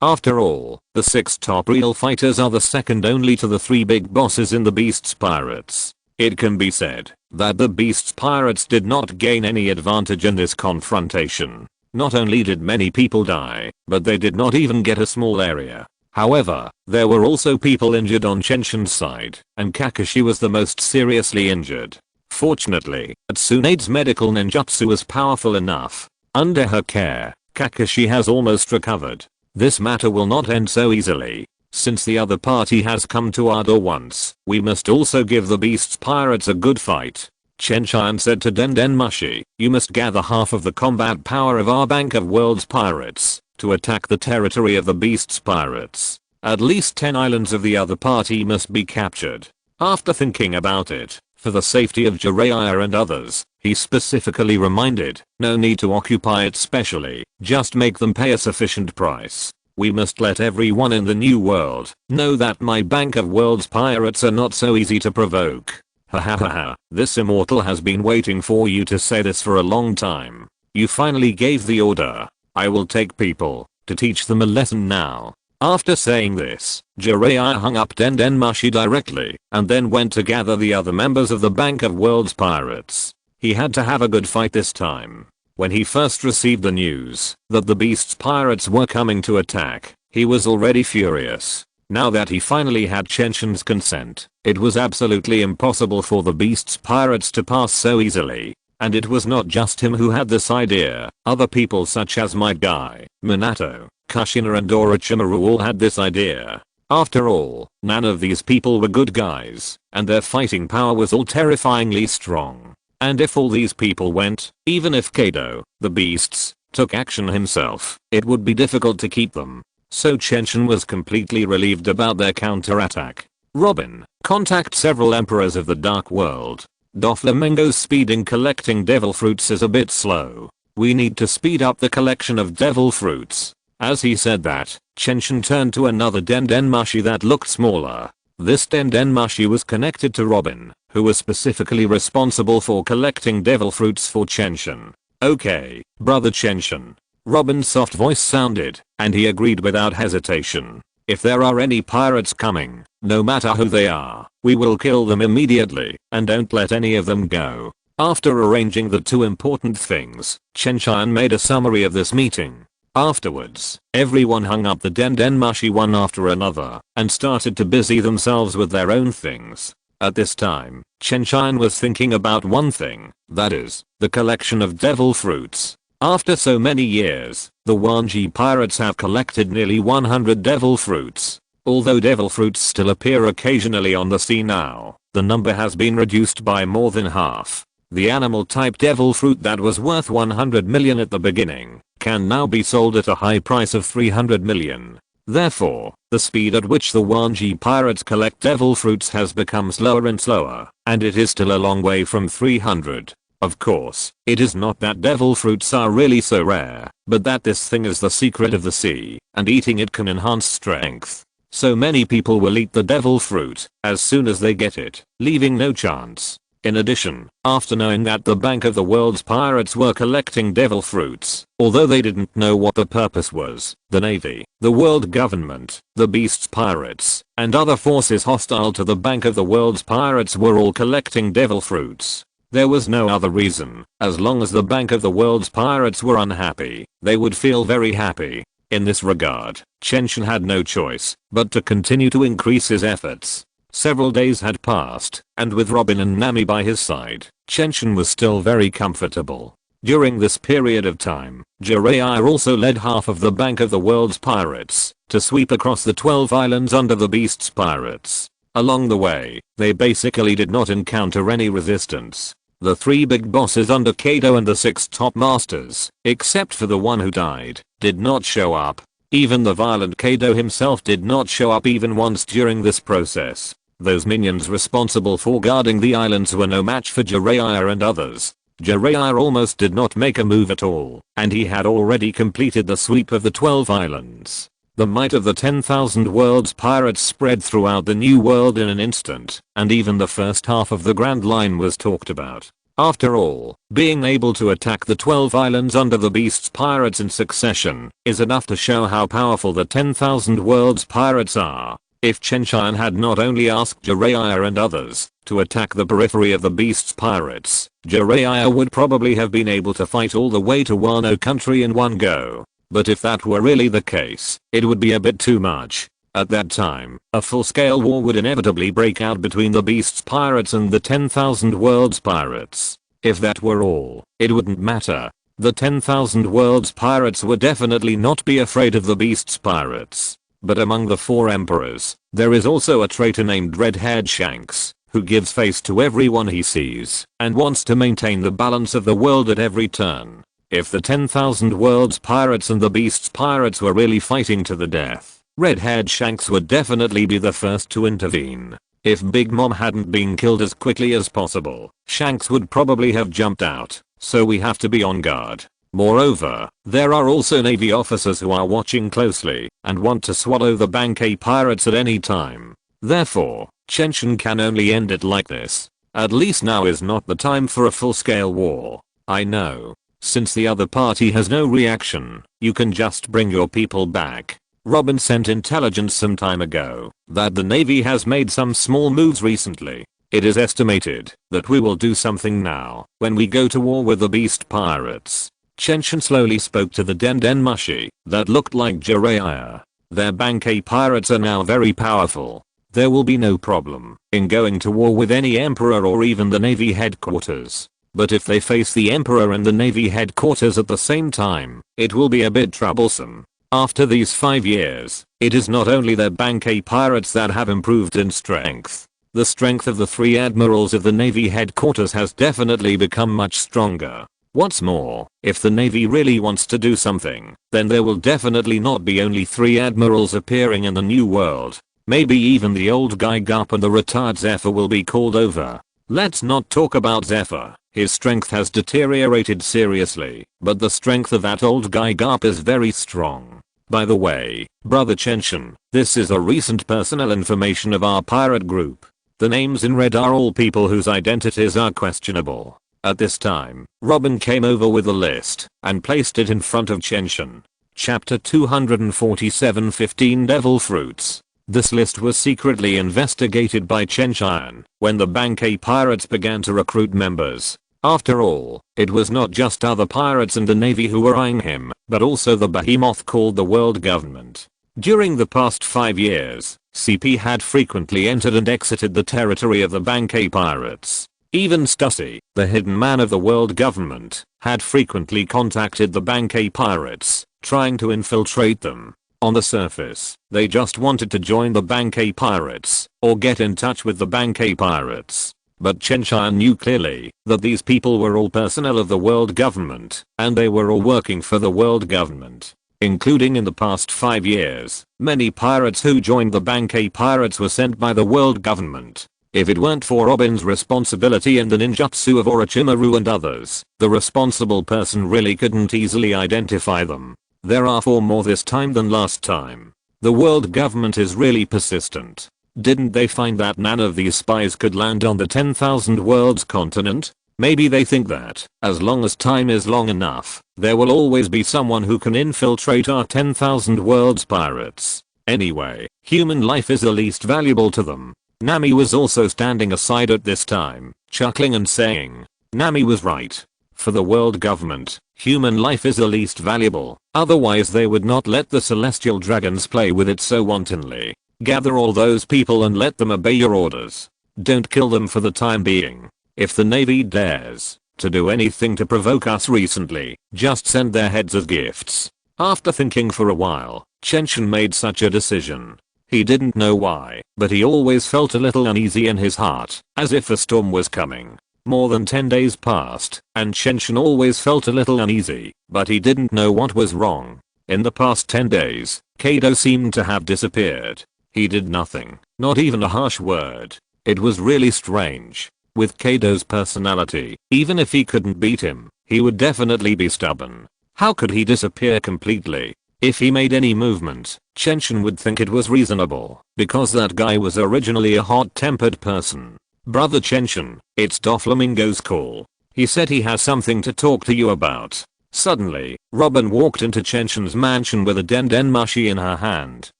After all, the 6 top real fighters are the second only to the 3 big bosses in the Beast's pirates. It can be said that the Beast's pirates did not gain any advantage in this confrontation. Not only did many people die, but they did not even get a small area. However, there were also people injured on Chen's side, and Kakashi was the most seriously injured. Fortunately, Tsunade's medical ninjutsu was powerful enough. Under her care, Kakashi has almost recovered. This matter will not end so easily. Since the other party has come to our door once, we must also give the Beast's pirates a good fight. Chen Tian said to Dendenmushi, "You must gather half of the combat power of our Bank of World's pirates to attack the territory of the Beast's pirates. At least 10 islands of the other party must be captured." After thinking about it, for the safety of Jiraiya and others, he specifically reminded, "No need to occupy it specially, just make them pay a sufficient price. We must let everyone in the new world know that my Bank of World's pirates are not so easy to provoke." Ha ha ha ha, this immortal has been waiting for you to say this for a long time. You finally gave the order. I will take people to teach them a lesson now. After saying this, Jiraiya hung up Dendenmushi directly, and then went to gather the other members of the Bank of World's pirates. He had to have a good fight this time. When he first received the news that the Beast's pirates were coming to attack, he was already furious. Now that he finally had Chen's consent, it was absolutely impossible for the Beast's pirates to pass so easily. And it was not just him who had this idea, other people such as my guy, Minato, Kushina and Orochimaru all had this idea. After all, none of these people were good guys, and their fighting power was all terrifyingly strong. And if all these people went, even if Kado, the Beasts, took action himself, it would be difficult to keep them. So Chen was completely relieved about their counterattack. Robin, contact several emperors of the Dark World. Doflamingo's speed in collecting devil fruits is a bit slow. We need to speed up the collection of devil fruits. As he said that, Chenshin turned to another Dendenmushi that looked smaller. This Dendenmushi was connected to Robin, who was specifically responsible for collecting devil fruits for Chenshin. Okay, brother Chenshin. Robin's soft voice sounded, and he agreed without hesitation. If there are any pirates coming, no matter who they are, we will kill them immediately, and don't let any of them go. After arranging the two important things, Chen Tian made a summary of this meeting. Afterwards, everyone hung up the Dendenmushi one after another, and started to busy themselves with their own things. At this time, Chen Tian was thinking about one thing, that is, the collection of devil fruits. After so many years, the Wanji pirates have collected nearly 100 devil fruits. Although devil fruits still appear occasionally on the sea now, the number has been reduced by more than half. The animal type devil fruit that was worth 100 million at the beginning can now be sold at a high price of 300 million. Therefore, the speed at which the Wanji pirates collect devil fruits has become slower and slower, and it is still a long way from 300. Of course, it is not that devil fruits are really so rare, but that this thing is the secret of the sea, and eating it can enhance strength. So many people will eat the devil fruit as soon as they get it, leaving no chance. In addition, after knowing that the Bank of the World's pirates were collecting devil fruits, although they didn't know what the purpose was, the Navy, the world government, the Beast's pirates, and other forces hostile to the Bank of the World's pirates were all collecting devil fruits. There was no other reason. As long as the Bank of the World's pirates were unhappy, they would feel very happy. In this regard, Chenshin had no choice but to continue to increase his efforts. Several days had passed, and with Robin and Nami by his side, Chenshin was still very comfortable. During this period of time, Jiraiya also led half of the Bank of the World's pirates to sweep across the 12 islands under the Beast's pirates. Along the way, they basically did not encounter any resistance. The 3 big bosses under Kaido and the 6 top masters, except for the one who died, did not show up. Even the violent Kaido himself did not show up even once during this process. Those minions responsible for guarding the islands were no match for Jiraiya and others. Jiraiya almost did not make a move at all, and he had already completed the sweep of the 12 islands. The might of the 10,000 world's pirates spread throughout the new world in an instant, and even the first half of the Grand Line was talked about. After all, being able to attack the 12 islands under the Beast's pirates in succession is enough to show how powerful the 10,000 world's pirates are. If Chen Tian had not only asked Jiraiya and others to attack the periphery of the Beast's pirates, Jiraiya would probably have been able to fight all the way to Wano country in one go. But if that were really the case, it would be a bit too much. At that time, a full-scale war would inevitably break out between the Beast's pirates and the 10,000 world's pirates. If that were all, it wouldn't matter. The 10,000 world's pirates would definitely not be afraid of the Beast's pirates. But among the 4 emperors, there is also a traitor named Red-Haired Shanks, who gives face to everyone he sees, and wants to maintain the balance of the world at every turn. If the 10,000 world's pirates and the Beast's pirates were really fighting to the death, Red-Haired Shanks would definitely be the first to intervene. If Big Mom hadn't been killed as quickly as possible, Shanks would probably have jumped out, so we have to be on guard. Moreover, there are also Navy officers who are watching closely and want to swallow the Bankai pirates at any time. Therefore, Chenshin can only end it like this. At least now is not the time for a full-scale war. I know. Since the other party has no reaction, you can just bring your people back. Robin sent intelligence some time ago that the Navy has made some small moves recently. It is estimated that we will do something now when we go to war with the Beast pirates. Chenshin slowly spoke to the Dendenmushi that looked like Jiraiya. Their Bankai pirates are now very powerful. There will be no problem in going to war with any emperor or even the Navy headquarters. But if they face the Emperor and the Navy headquarters at the same time, it will be a bit troublesome. After these 5 years, it is not only their Bankai pirates that have improved in strength. The strength of the 3 admirals of the Navy headquarters has definitely become much stronger. What's more, if the Navy really wants to do something, then there will definitely not be only 3 admirals appearing in the new world. Maybe even the old guy Garp and the retired Zephyr will be called over. Let's not talk about Zephyr. His strength has deteriorated seriously, but the strength of that old guy Garp is very strong. By the way, brother Chen Tian, this is a recent personnel information of our pirate group. The names in red are all people whose identities are questionable. At this time, Robin came over with a list and placed it in front of Chen Tian. Chapter 247 15 Devil Fruits. This list was secretly investigated by Chen Tian when the Bankai pirates began to recruit members. After all, it was not just other pirates in the navy who were eyeing him, but also the behemoth called the world government. During the past 5 years, CP had frequently entered and exited the territory of the Bankai pirates. Even Stussy, the hidden man of the world government, had frequently contacted the Bankai pirates, trying to infiltrate them. On the surface, they just wanted to join the Bankai pirates, or get in touch with the Bankai pirates. But Chen Tian knew clearly that these people were all personnel of the world government, and they were all working for the world government. Including in the past 5 years, many pirates who joined the Bankai pirates were sent by the world government. If it weren't for Robin's responsibility in the ninjutsu of Orochimaru and others, the responsible person really couldn't easily identify them. There are 4 more this time than last time. The world government is really persistent. Didn't they find that none of these spies could land on the 10,000 worlds continent? Maybe they think that, as long as time is long enough, there will always be someone who can infiltrate our 10,000 worlds pirates. Anyway, human life is the least valuable to them. Nami was also standing aside at this time, chuckling and saying, Nami was right. For the world government, human life is the least valuable, otherwise they would not let the celestial dragons play with it so wantonly. Gather all those people and let them obey your orders. Don't kill them for the time being. If the navy dares to do anything to provoke us recently, just send their heads as gifts. After thinking for a while, Chen Tian made such a decision. He didn't know why, but he always felt a little uneasy in his heart, as if a storm was coming. More than 10 days passed, and Chen Tian always felt a little uneasy, but he didn't know what was wrong. In the past 10 days, Kaido seemed to have disappeared. He did nothing, not even a harsh word. It was really strange. With Kaido's personality, even if he couldn't beat him, he would definitely be stubborn. How could he disappear completely? If he made any movement, Chen Tian would think it was reasonable, because that guy was originally a hot-tempered person. Brother Chen Tian, it's Doflamingo's call. He said he has something to talk to you about. Suddenly, Robin walked into Chen Tian's mansion with a dendenmushi in her hand.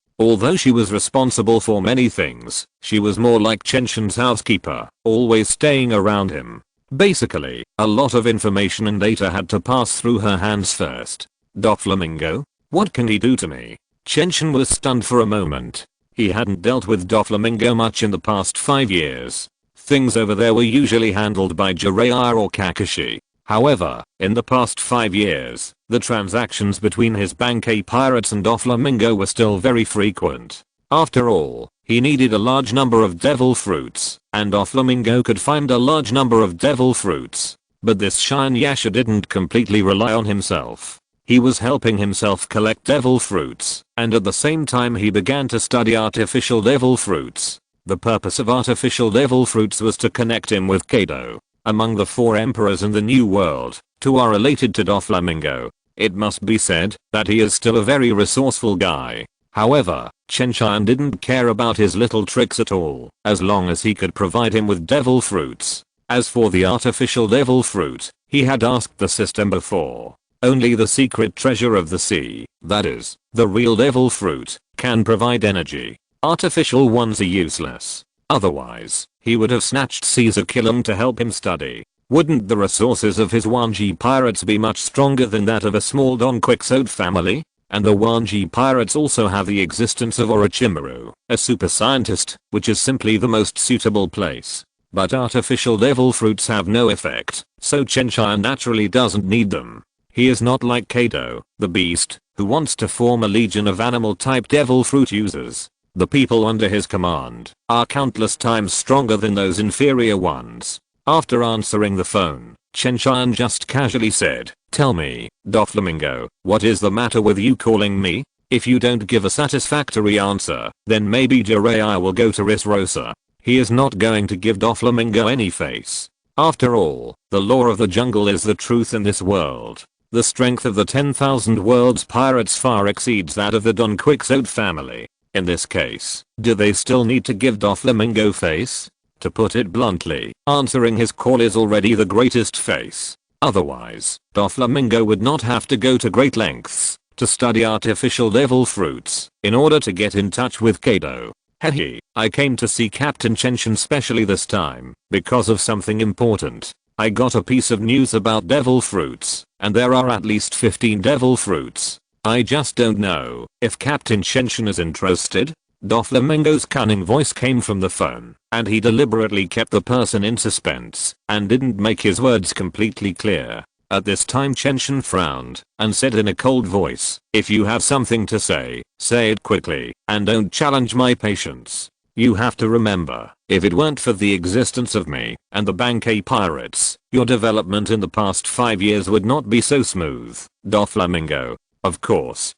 Although she was responsible for many things, she was more like Chen Tian's housekeeper, always staying around him. Basically, a lot of information and data had to pass through her hands first. Doflamingo? What can he do to me? Chen Tian was stunned for a moment. He hadn't dealt with Doflamingo much in the past 5 years. Things over there were usually handled by Jiraiya or Kakashi. However, in the past 5 years, the transactions between his Bankai pirates and Doflamingo were still very frequent. After all, he needed a large number of devil fruits, and Doflamingo could find a large number of devil fruits. But this Shine Yasha didn't completely rely on himself. He was helping himself collect devil fruits, and at the same time he began to study artificial devil fruits. The purpose of artificial devil fruits was to connect him with Kaido. Among the 4 emperors in the New World, 2 are related to Doflamingo. It must be said that he is still a very resourceful guy. However, Chen Tian didn't care about his little tricks at all, as long as he could provide him with devil fruits. As for the artificial devil fruit, he had asked the system before. Only the secret treasure of the sea, that is, the real devil fruit, can provide energy. Artificial ones are useless. Otherwise, he would have snatched Caesar Killam to help him study. Wouldn't the resources of his Wanji pirates be much stronger than that of a small Don Quixote family? And the Wanji pirates also have the existence of Orochimaru, a super scientist, which is simply the most suitable place. But artificial devil fruits have no effect, so Chen Tian naturally doesn't need them. He is not like Kaido, the beast, who wants to form a legion of animal-type devil fruit users. The people under his command are countless times stronger than those inferior ones. After answering the phone, Chen Tian just casually said, "Tell me, Doflamingo, what is the matter with you calling me? If you don't give a satisfactory answer, then maybe Jiraiya will go to Dressrosa." He is not going to give Doflamingo any face. After all, the law of the jungle is the truth in this world. The strength of the 10,000 world's pirates far exceeds that of the Don Quixote family. In this case, do they still need to give Doflamingo face? To put it bluntly, answering his call is already the greatest face. Otherwise, Doflamingo would not have to go to great lengths to study artificial devil fruits in order to get in touch with Kaido. Hehe, I came to see Captain Chen Tian specially this time because of something important. I got a piece of news about devil fruits, and there are at least 15 devil fruits. I just don't know if Captain Chen Tian is interested. Doflamingo's cunning voice came from the phone, and he deliberately kept the person in suspense and didn't make his words completely clear. At this time Chen Tian frowned and said in a cold voice, "If you have something to say it quickly and don't challenge my patience. You have to remember, if it weren't for the existence of me and the Bankai pirates, your development in the past 5 years would not be so smooth." Doflamingo: of course,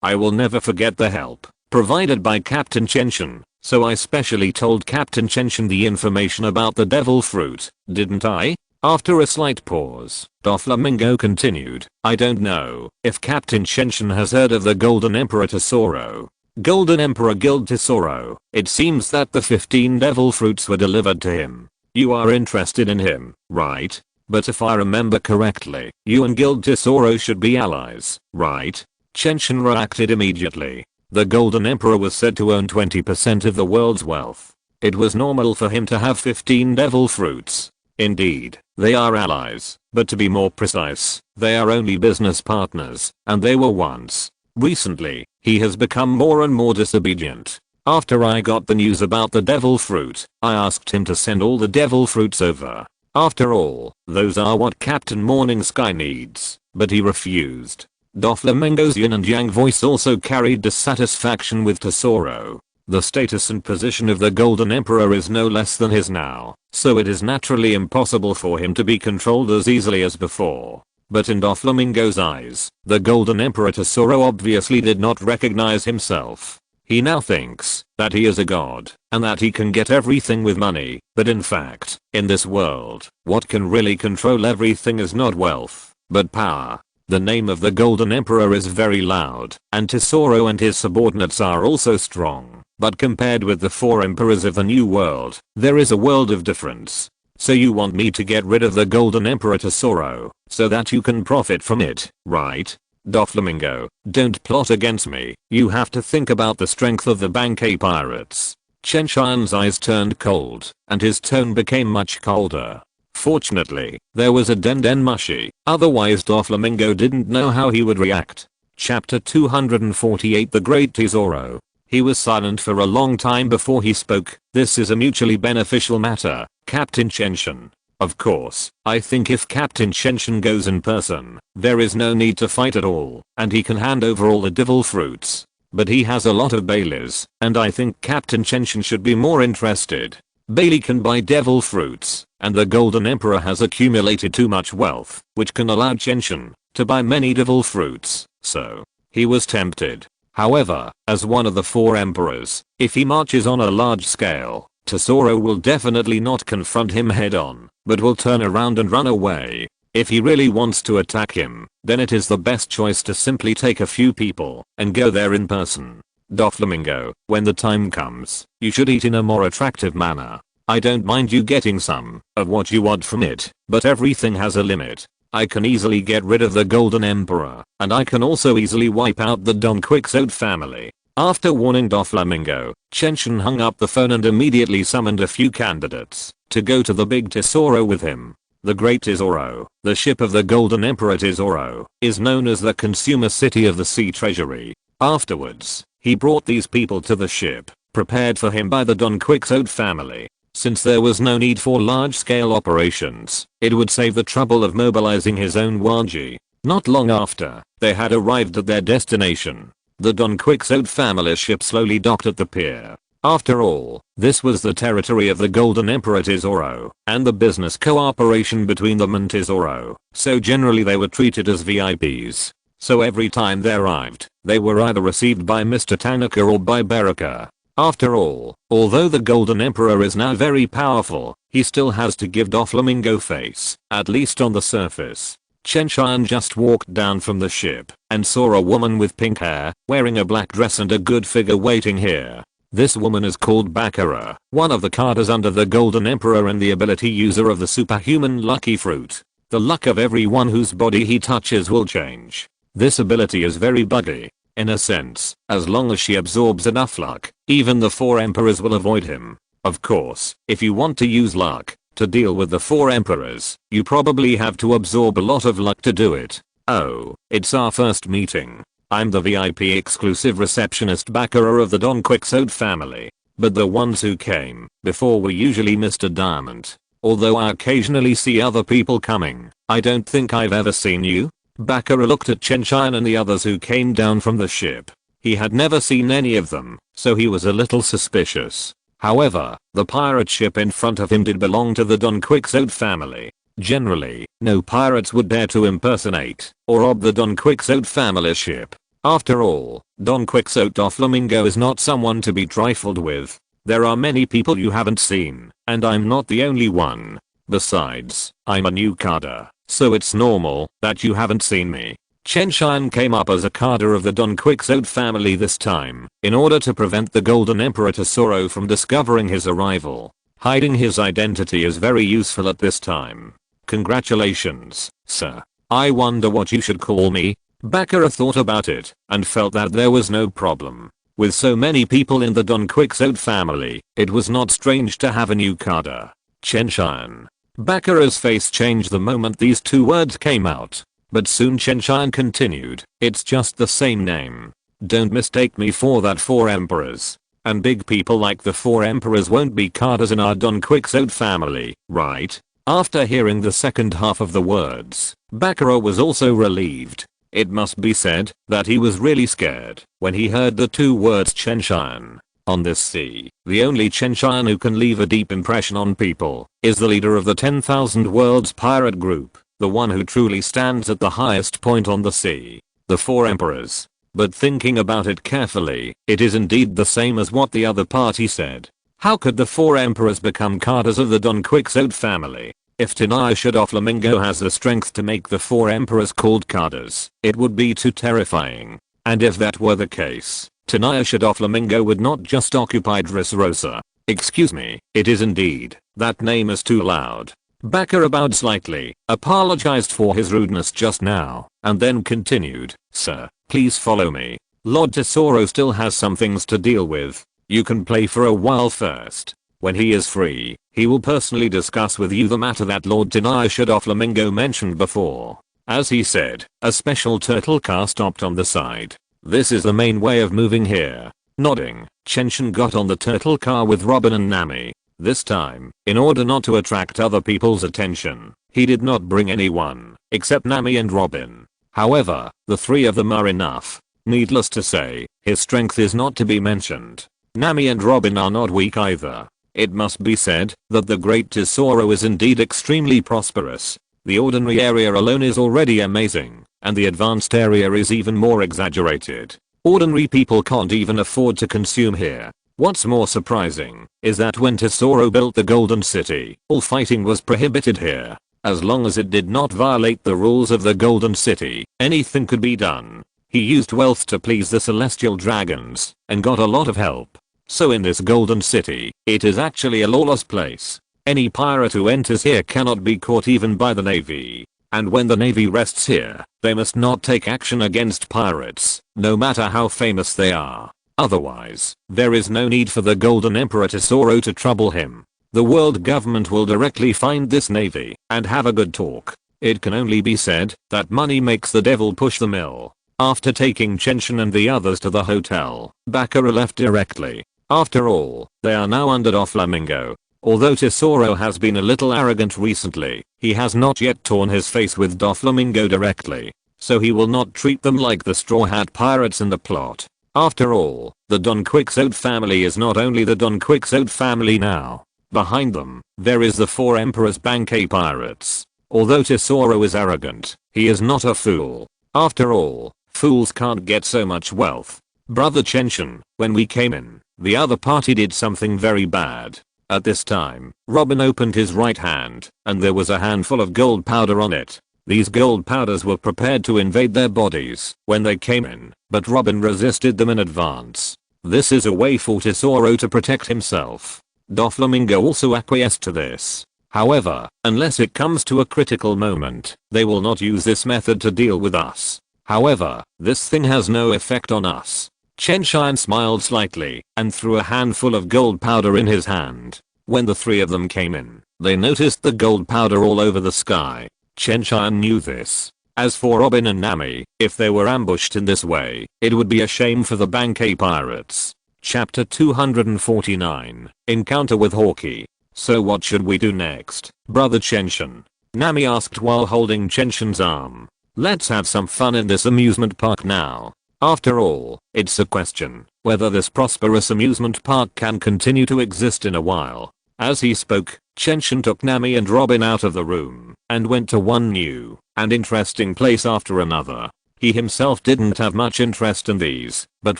I will never forget the help provided by Captain Chen Tian, so I specially told Captain Chen Tian the information about the devil fruit, didn't I? After a slight pause, Doflamingo continued, I don't know if Captain Chen Tian has heard of the Golden Emperor Tesoro. Golden Emperor Guild Tesoro. It seems that the 15 devil fruits were delivered to him. You are interested in him, right? But if I remember correctly, you and Guild Tesoro should be allies, right? Chen Tian reacted immediately. The Golden Emperor was said to own 20% of the world's wealth. It was normal for him to have 15 devil fruits. Indeed, they are allies, but to be more precise, they are only business partners, and they were once. Recently, he has become more and more disobedient. After I got the news about the devil fruit, I asked him to send all the devil fruits over. After all, those are what Captain Morning Sky needs, but he refused. Doflamingo's yin and yang voice also carried dissatisfaction with Tesoro. The status and position of the Golden Emperor is no less than his now, so it is naturally impossible for him to be controlled as easily as before. But in Doflamingo's eyes, the Golden Emperor Tesoro obviously did not recognize himself. He now thinks that he is a god, and that he can get everything with money, but in fact, in this world, what can really control everything is not wealth, but power. The name of the Golden Emperor is very loud, and Tesoro and his subordinates are also strong, but compared with the 4 emperors of the New World, there is a world of difference. So you want me to get rid of the Golden Emperor Tesoro, so that you can profit from it, right? Doflamingo, don't plot against me, you have to think about the strength of the Bankai pirates. Chen Tian's eyes turned cold, and his tone became much colder. Fortunately, there was a den mushy, otherwise Doflamingo didn't know how he would react. Chapter 248 The Great Tesoro. He was silent for a long time before he spoke. This is a mutually beneficial matter, Captain Chen Tian. Of course, I think if Captain Chen Tian goes in person, there is no need to fight at all, and he can hand over all the devil fruits. But he has a lot of Baileys, and I think Captain Chen Tian should be more interested. Bailey can buy devil fruits, and the Golden Emperor has accumulated too much wealth, which can allow Chen Tian to buy many devil fruits, so he was tempted. However, as one of the 4 emperors, if he marches on a large scale, Tesoro will definitely not confront him head on, but will turn around and run away. If he really wants to attack him, then it is the best choice to simply take a few people and go there in person. Doflamingo, when the time comes, you should eat in a more attractive manner. I don't mind you getting some of what you want from it, but everything has a limit. I can easily get rid of the Golden Emperor, and I can also easily wipe out the Don Quixote family. After warning Doflamingo, Chen Tian hung up the phone and immediately summoned a few candidates to go to the big Tesoro with him. The Great Tesoro, the ship of the Golden Emperor Tesoro, is known as the consumer city of the sea treasury. Afterwards, he brought these people to the ship, prepared for him by the Don Quixote family. Since there was no need for large-scale operations, it would save the trouble of mobilizing his own Wanji. Not long after, they had arrived at their destination. The Don Quixote family ship slowly docked at the pier. After all, this was the territory of the Golden Emperor Tesoro, and the business cooperation between them and Tesoro, so generally they were treated as VIPs. So every time they arrived, they were either received by Mr. Tanaka or by Baraka. After all, although the Golden Emperor is now very powerful, he still has to give Doflamingo face, at least on the surface. Chen Tian just walked down from the ship and saw a woman with pink hair, wearing a black dress and a good figure waiting here. This woman is called Bakura, one of the cardas under the Golden Emperor and the ability user of the superhuman lucky fruit. The luck of everyone whose body he touches will change. This ability is very buggy. In a sense, as long as she absorbs enough luck, even the 4 emperors will avoid him. Of course, if you want to use luck to deal with the 4 emperors, you probably have to absorb a lot of luck to do it. Oh, it's our first meeting. I'm the VIP exclusive receptionist Bakura of the Don Quixote family. But the ones who came before were usually Mr. Diamond. Although I occasionally see other people coming, I don't think I've ever seen you. Bakura looked at Chen Tian and the others who came down from the ship. He had never seen any of them, so he was a little suspicious. However, the pirate ship in front of him did belong to the Don Quixote family. Generally, no pirates would dare to impersonate or rob the Don Quixote family ship. After all, Don Quixote Doflamingo is not someone to be trifled with. There are many people you haven't seen, and I'm not the only one. Besides, I'm a new carder, so it's normal that you haven't seen me. Chen Tian came up as a carder of the Don Quixote family this time, in order to prevent the Golden Emperor Tesoro from discovering his arrival. Hiding his identity is very useful at this time. Congratulations, sir. I wonder what you should call me. Bakura thought about it, and felt that there was no problem. With so many people in the Don Quixote family, it was not strange to have a new carder. Chen Tian. Bakura's face changed the moment these 2 words came out. But soon Chen Tian continued, it's just the same name. Don't mistake me for that 4 emperors. And big people like the 4 emperors won't be cardas in our Don Quixote family, right? After hearing the second half of the words, Bakura was also relieved. It must be said that he was really scared when he heard the 2 words Chen Tian. On this sea, the only Chen Tian who can leave a deep impression on people is the leader of the 10,000 Worlds pirate group. The one who truly stands at the highest point on the sea. The 4 emperors. But thinking about it carefully, it is indeed the same as what the other party said. How could the 4 emperors become cardas of the Don Quixote family? If Tenaya Doflamingo has the strength to make the 4 emperors called cardas, it would be too terrifying. And if that were the case, Tenaya Doflamingo would not just occupy Dressrosa. Excuse me, it is indeed. That name is too loud. Bakura bowed slightly, apologized for his rudeness just now, and then continued, sir, please follow me. Lord Tesoro still has some things to deal with. You can play for a while first. When he is free, he will personally discuss with you the matter that Lord Tenaya Doflamingo mentioned before. As he said, a special turtle car stopped on the side. This is the main way of moving here. Nodding, Chen Tian got on the turtle car with Robin and Nami. This time, in order not to attract other people's attention, he did not bring anyone, except Nami and Robin. However, the 3 of them are enough. Needless to say, his strength is not to be mentioned. Nami and Robin are not weak either. It must be said that the Great Tesoro is indeed extremely prosperous. The ordinary area alone is already amazing, and the advanced area is even more exaggerated. Ordinary people can't even afford to consume here. What's more surprising is that when Tesoro built the Golden City, all fighting was prohibited here. As long as it did not violate the rules of the Golden City, anything could be done. He used wealth to please the celestial dragons and got a lot of help. So in this Golden City, it is actually a lawless place. Any pirate who enters here cannot be caught even by the Navy. And when the Navy rests here, they must not take action against pirates, no matter how famous they are. Otherwise, there is no need for the Golden Emperor Tesoro to trouble him. The world government will directly find this navy and have a good talk. It can only be said that money makes the devil push the mill. After taking Chen Tian and the others to the hotel, Bakura left directly. After all, they are now under Doflamingo. Although Tesoro has been a little arrogant recently, he has not yet torn his face with Doflamingo directly. So he will not treat them like the Straw Hat Pirates in the plot. After all, the Don Quixote family is not only the Don Quixote family now. Behind them, there is the 4 Emperors Banquet Pirates. Although Tesoro is arrogant, he is not a fool. After all, fools can't get so much wealth. Brother Chen Tian, when we came in, the other party did something very bad. At this time, Robin opened his right hand, and there was a handful of gold powder on it. These gold powders were prepared to invade their bodies when they came in, but Robin resisted them in advance. This is a way for Tesoro to protect himself. Doflamingo also acquiesced to this. However, unless it comes to a critical moment, they will not use this method to deal with us. However, this thing has no effect on us. Chen Tian smiled slightly and threw a handful of gold powder in his hand. When the three of them came in, they noticed the gold powder all over the sky. Chen Tian knew this. As for Robin and Nami, if they were ambushed in this way, it would be a shame for the Bankai pirates. Chapter 249, Encounter with Hawkeye. So what should we do next, Brother Chen Tian? Nami asked while holding Chen Tian's arm. Let's have some fun in this amusement park now. After all, it's a question whether this prosperous amusement park can continue to exist in a while. As he spoke, Chen Tian took Nami and Robin out of the room and went to one new and interesting place after another. He himself didn't have much interest in these, but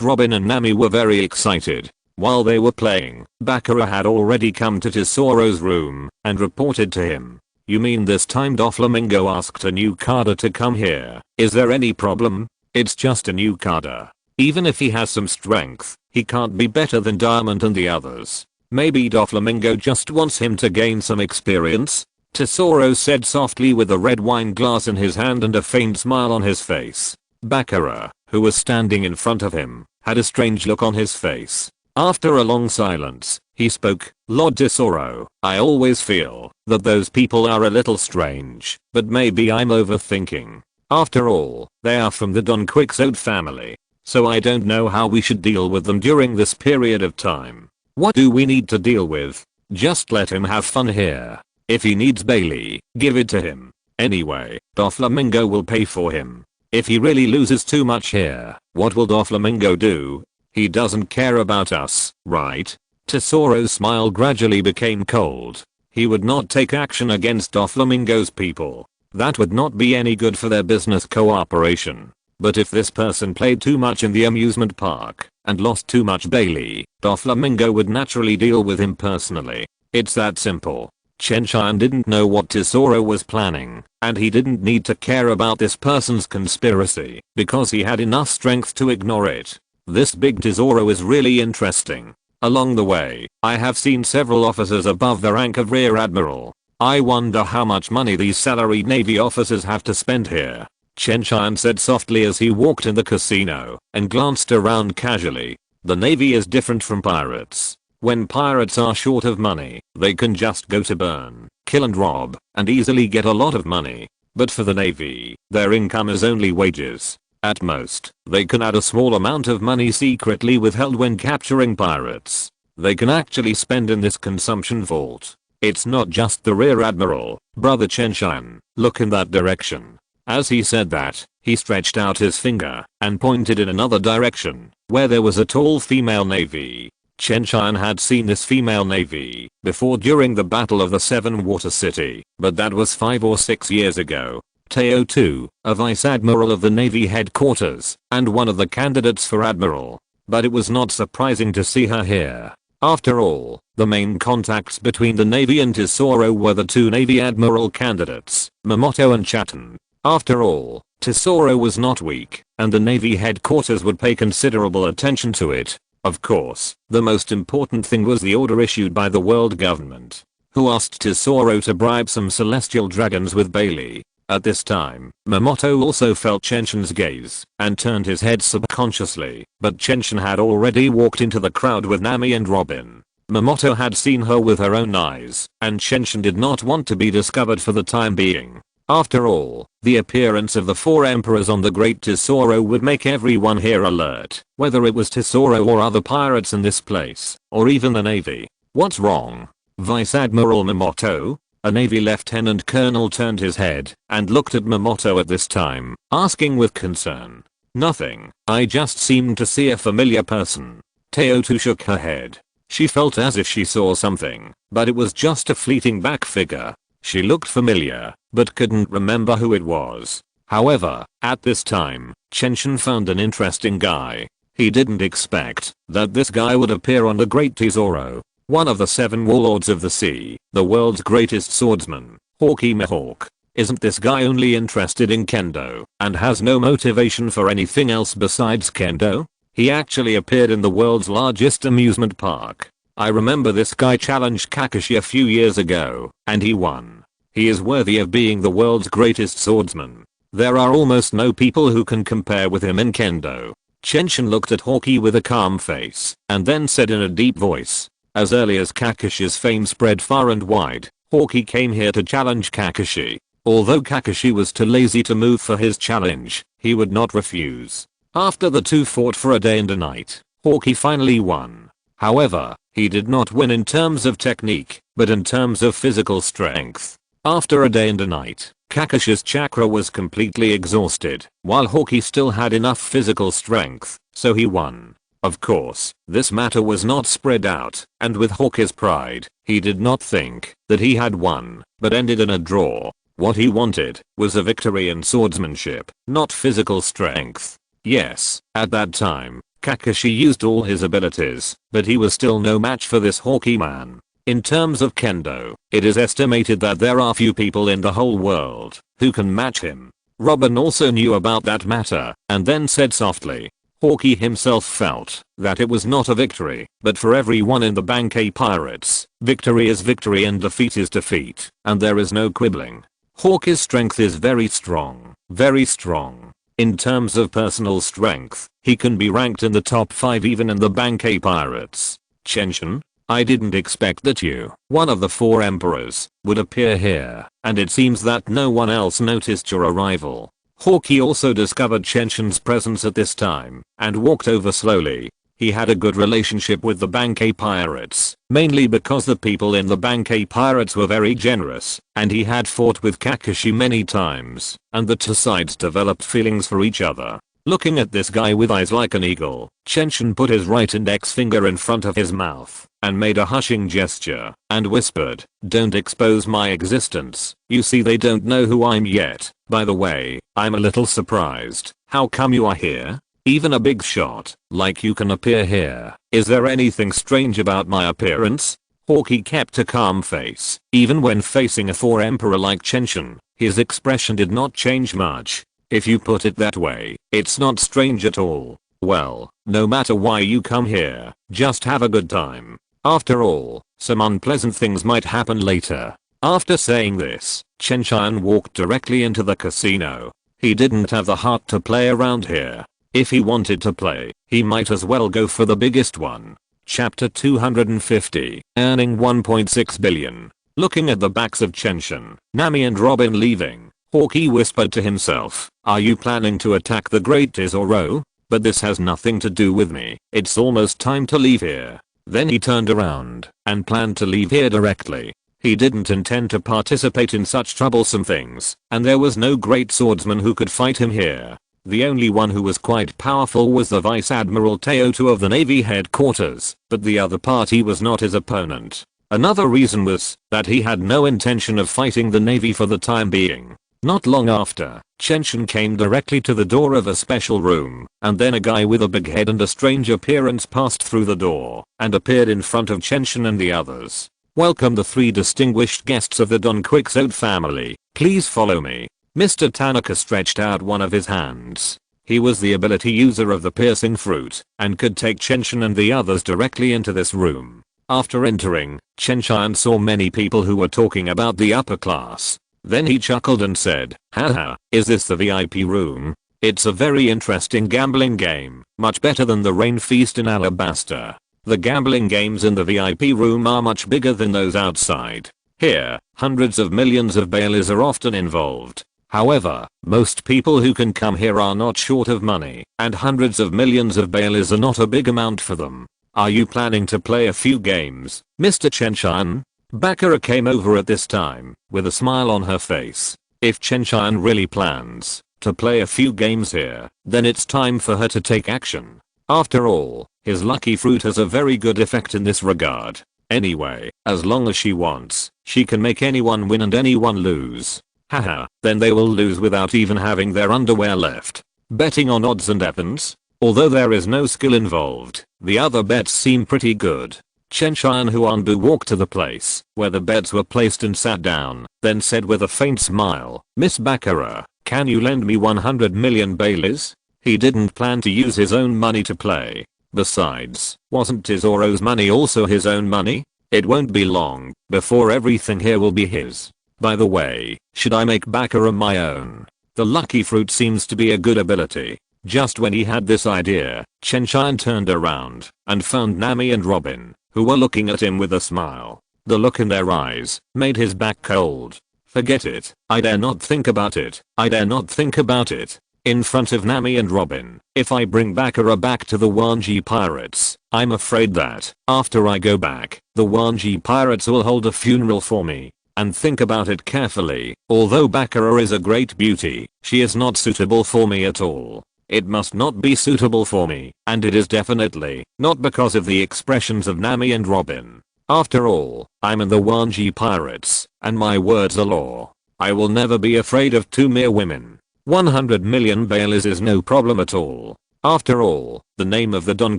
Robin and Nami were very excited. While they were playing, Bakura had already come to Tesoro's room and reported to him. You mean this time Doflamingo asked a new Kada to come here? Is there any problem? It's just a new Kada. Even if he has some strength, he can't be better than Diamond and the others. Maybe Doflamingo just wants him to gain some experience? Tesoro said softly with a red wine glass in his hand and a faint smile on his face. Bakura, who was standing in front of him, had a strange look on his face. After a long silence, he spoke, Lord Tesoro, I always feel that those people are a little strange, but maybe I'm overthinking. After all, they are from the Don Quixote family, so I don't know how we should deal with them during this period of time. What do we need to deal with? Just let him have fun here. If he needs Bailey, give it to him. Anyway, Doflamingo will pay for him. If he really loses too much here, what will Doflamingo do? He doesn't care about us, right? Tesoro's smile gradually became cold. He would not take action against Doflamingo's people. That would not be any good for their business cooperation. But if this person played too much in the amusement park and lost too much Bailey, Doflamingo would naturally deal with him personally. It's that simple. Chen Tian didn't know what Tesoro was planning, and he didn't need to care about this person's conspiracy because he had enough strength to ignore it. This big Tesoro is really interesting. Along the way, I have seen several officers above the rank of Rear Admiral. I wonder how much money these salaried Navy officers have to spend here. Chen Tian said softly as he walked in the casino and glanced around casually. The Navy is different from pirates. When pirates are short of money, they can just go to burn, kill and rob, and easily get a lot of money. But for the Navy, their income is only wages. At most, they can add a small amount of money secretly withheld when capturing pirates. They can actually spend in this consumption vault. It's not just the Rear Admiral, Brother Chen Tian, look in that direction. As he said that, he stretched out his finger and pointed in another direction, where there was a tall female Navy. Chen Tian had seen this female Navy before during the Battle of the Seven Water City, but that was 5 or 6 years ago. Teo too, a Vice Admiral of the Navy headquarters, and one of the candidates for Admiral. But it was not surprising to see her here. After all, the main contacts between the Navy and Tesoro were the two Navy Admiral candidates, Minato and Chatten. After all, Tesoro was not weak, and the Navy headquarters would pay considerable attention to it. Of course, the most important thing was the order issued by the world government, who asked Tesoro to bribe some celestial dragons with Bailey. At this time, Minato also felt Chen Tian's gaze and turned his head subconsciously, but Chen Tian had already walked into the crowd with Nami and Robin. Minato had seen her with her own eyes, and Chen Tian did not want to be discovered for the time being. After all, the appearance of the 4 emperors on the Great Tesoro would make everyone here alert, whether it was Tesoro or other pirates in this place, or even the Navy. What's wrong? Vice Admiral Minato? A Navy Lieutenant Colonel turned his head and looked at Minato at this time, asking with concern. Nothing, I just seemed to see a familiar person. Teotu shook her head. She felt as if she saw something, but it was just a fleeting back figure. She looked familiar, but couldn't remember who it was. However, at this time, Chen Tian found an interesting guy. He didn't expect that this guy would appear on the Great Tesoro. One of the 7 warlords of the sea, the world's greatest swordsman, Hawkeye Mihawk. Isn't this guy only interested in kendo and has no motivation for anything else besides kendo? He actually appeared in the world's largest amusement park. I remember this guy challenged Kakashi a few years ago, and he won. He is worthy of being the world's greatest swordsman. There are almost no people who can compare with him in kendo. Chenshin looked at Hawkeye with a calm face, and then said in a deep voice, as early as Kakashi's fame spread far and wide, Hawkeye came here to challenge Kakashi. Although Kakashi was too lazy to move for his challenge, he would not refuse. After the two fought for a day and a night, Hawkeye finally won. However, he did not win in terms of technique, but in terms of physical strength. After a day and a night, Kakashi's chakra was completely exhausted, while Hawkeye still had enough physical strength, so he won. Of course, this matter was not spread out, and with Hawkeye's pride, he did not think that he had won, but ended in a draw. What he wanted was a victory in swordsmanship, not physical strength. Yes, at that time, Kakashi used all his abilities, but he was still no match for this Hawkeye man. In terms of kendo, it is estimated that there are few people in the whole world who can match him. Robin also knew about that matter, and then said softly, Hawkeye himself felt that it was not a victory, but for everyone in the Bankei Pirates, victory is victory and defeat is defeat, and there is no quibbling. Hawkeye's strength is very strong, very strong. In terms of personal strength, he can be ranked in the top 5 even in the Bankei Pirates. Chenshin, I didn't expect that you, one of the 4 emperors, would appear here, and it seems that no one else noticed your arrival. Hawkeye also discovered Chenshin's presence at this time, and walked over slowly. He had a good relationship with the Bankei Pirates, mainly because the people in the Bankei Pirates were very generous, and he had fought with Kakashi many times, and the two sides developed feelings for each other. Looking at this guy with eyes like an eagle, Chenshin put his right index finger in front of his mouth, and made a hushing gesture, and whispered, don't expose my existence, you see they don't know who I'm yet. By the way, I'm a little surprised, how come you are here? Even a big shot, like you can appear here. Is there anything strange about my appearance? Hawkeye kept a calm face. Even when facing a 4 emperor like Chenshin, his expression did not change much. If you put it that way, it's not strange at all. Well, no matter why you come here, just have a good time. After all, some unpleasant things might happen later. After saying this, Chen Tian walked directly into the casino. He didn't have the heart to play around here. If he wanted to play, he might as well go for the biggest one. Chapter 250, earning 1.6 billion. Looking at the backs of Chenshin, Nami and Robin leaving, Hawkeye whispered to himself, are you planning to attack the Great Izoro? But this has nothing to do with me. It's almost time to leave here. Then he turned around and planned to leave here directly. He didn't intend to participate in such troublesome things, and there was no great swordsman who could fight him here. The only one who was quite powerful was the Vice Admiral Teoto of the Navy headquarters, but the other party was not his opponent. Another reason was that he had no intention of fighting the Navy for the time being. Not long after, Chenshin came directly to the door of a special room, and then a guy with a big head and a strange appearance passed through the door, and appeared in front of Chenshin and the others. Welcome the 3 distinguished guests of the Don Quixote family, please follow me. Mr. Tanaka stretched out one of his hands. He was the ability user of the piercing fruit, and could take Chenshin and the others directly into this room. After entering, Chen Tian saw many people who were talking about the upper class. Then he chuckled and said, haha, is this the VIP room? It's a very interesting gambling game, much better than the Rain Feast in Alabasta. The gambling games in the VIP room are much bigger than those outside. Here, hundreds of millions of baileys are often involved. However, most people who can come here are not short of money, and hundreds of millions of baileys are not a big amount for them. Are you planning to play a few games, Mr. Chen Tian? Bakura came over at this time, with a smile on her face. If Chen Tian really plans to play a few games here, then it's time for her to take action. After all, his lucky fruit has a very good effect in this regard. Anyway, as long as she wants, she can make anyone win and anyone lose. Haha, then they will lose without even having their underwear left. Betting on odds and ends? Although there is no skill involved, the other bets seem pretty good. Chen Tian Huanbu walked to the place where the beds were placed and sat down, then said with a faint smile, "Miss Baccarat, can you lend me 100 million baileys?" He didn't plan to use his own money to play. Besides, wasn't Tesoro's money also his own money? It won't be long before everything here will be his. By the way, should I make Baccarat my own? The lucky fruit seems to be a good ability. Just when he had this idea, Chen Tian turned around and found Nami and Robin, who were looking at him with a smile. The look in their eyes made his back cold. "Forget it. I dare not think about it. I dare not think about it." In front of Nami and Robin, "If I bring Baccarat back to the Wanji pirates, I'm afraid that, after I go back, the Wanji pirates will hold a funeral for me. And think about it carefully, although Baccarat is a great beauty, she is not suitable for me at all. It must not be suitable for me, and it is definitely not because of the expressions of Nami and Robin. After all, I'm in the Wanji pirates, and my words are law. I will never be afraid of two mere women. 100 million baileys is no problem at all. After all, the name of the Don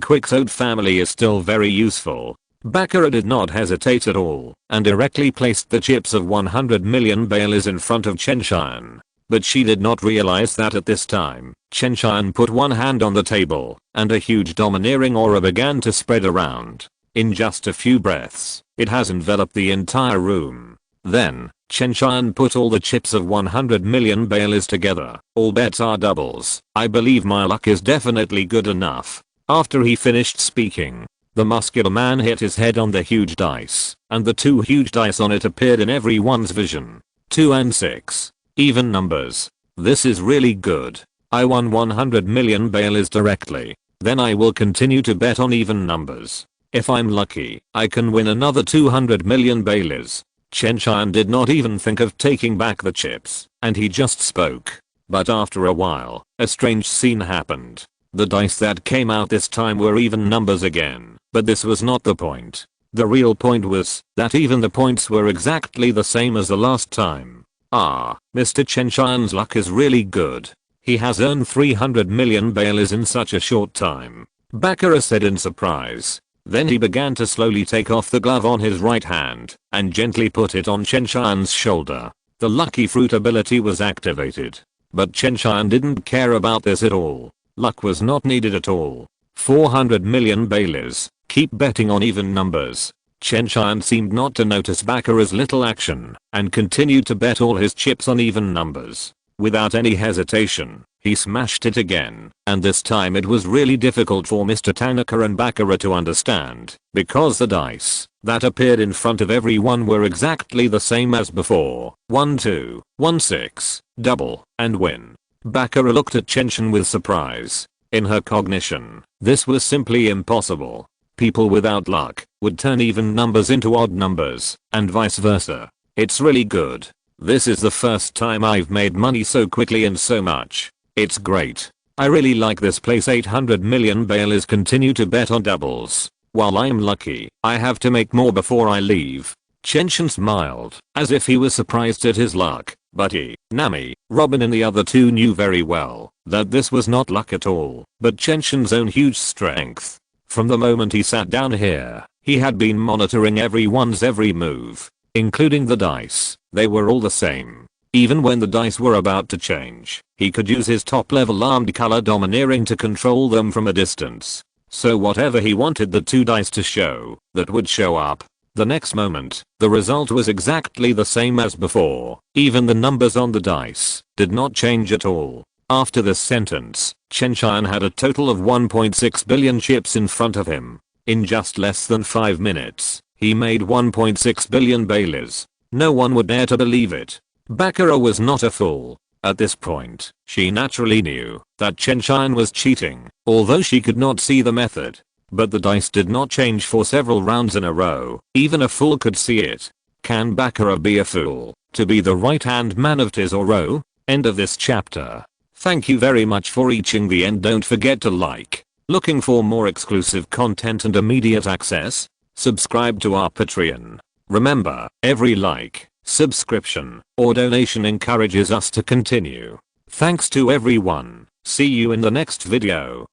Quixote family is still very useful." Baccarat did not hesitate at all, and directly placed the chips of 100 million baileys in front of Chen Tian. But she did not realize that at this time, Chen Tian put one hand on the table, and a huge domineering aura began to spread around. In just a few breaths, it has enveloped the entire room. Then, Chen Tian put all the chips of 100 million baileys together. "All bets are doubles. I believe my luck is definitely good enough." After he finished speaking, the muscular man hit his head on the huge dice, and the two huge dice on it appeared in everyone's vision. 2 and 6. Even numbers. This is really good. I won 100 million baileys directly. Then I will continue to bet on even numbers. If I'm lucky, I can win another 200 million baileys. Chen Tian did not even think of taking back the chips, and he just spoke. But after a while, a strange scene happened. The dice that came out this time were even numbers again, but this was not the point. The real point was that even the points were exactly the same as the last time. Ah, Mr. Chen Tian's luck is really good. He has earned 300 million baileys in such a short time. Baccarat said in surprise. Then he began to slowly take off the glove on his right hand and gently put it on Chen Tian's shoulder. The lucky fruit ability was activated. But Chen Tian didn't care about this at all. Luck was not needed at all. 400 million baileys. Keep betting on even numbers. Chen Tian seemed not to notice Baccarat's little action and continued to bet all his chips on even numbers. Without any hesitation, he smashed it again, and this time it was really difficult for Mr. Tanaka and Baccarat to understand, because the dice that appeared in front of everyone were exactly the same as before. 1 2, 1 6, double, and win. Baccarat looked at Chen Tian with surprise. In her cognition, this was simply impossible. People without luck would turn even numbers into odd numbers, and vice versa. It's really good. This is the first time I've made money so quickly and so much. It's great. I really like this place. 800 million baileys continue to bet on doubles. While I'm lucky, I have to make more before I leave. Chen Tian smiled, as if he was surprised at his luck, but he, Nami, Robin and the other two knew very well that this was not luck at all, but Chen Tian's own huge strength. From the moment he sat down here, he had been monitoring everyone's every move, including the dice. They were all the same. Even when the dice were about to change, he could use his top level armed color domineering to control them from a distance. So whatever he wanted the two dice to show, that would show up. The next moment, the result was exactly the same as before. Even the numbers on the dice did not change at all. After this sentence, Chen Tian had a total of 1.6 billion chips in front of him. In just less than 5 minutes, he made 1.6 billion baileys. No one would dare to believe it. Baccarat was not a fool. At this point, she naturally knew that Chen Tian was cheating, although she could not see the method. But the dice did not change for several rounds in a row. Even a fool could see it. Can Baccarat be a fool to be the right-hand man of Tesoro? End of this chapter. Thank you very much for reaching the end. Don't forget to like. Looking for more exclusive content and immediate access? Subscribe to our Patreon. Remember, every like, subscription, or donation encourages us to continue. Thanks to everyone. See you in the next video.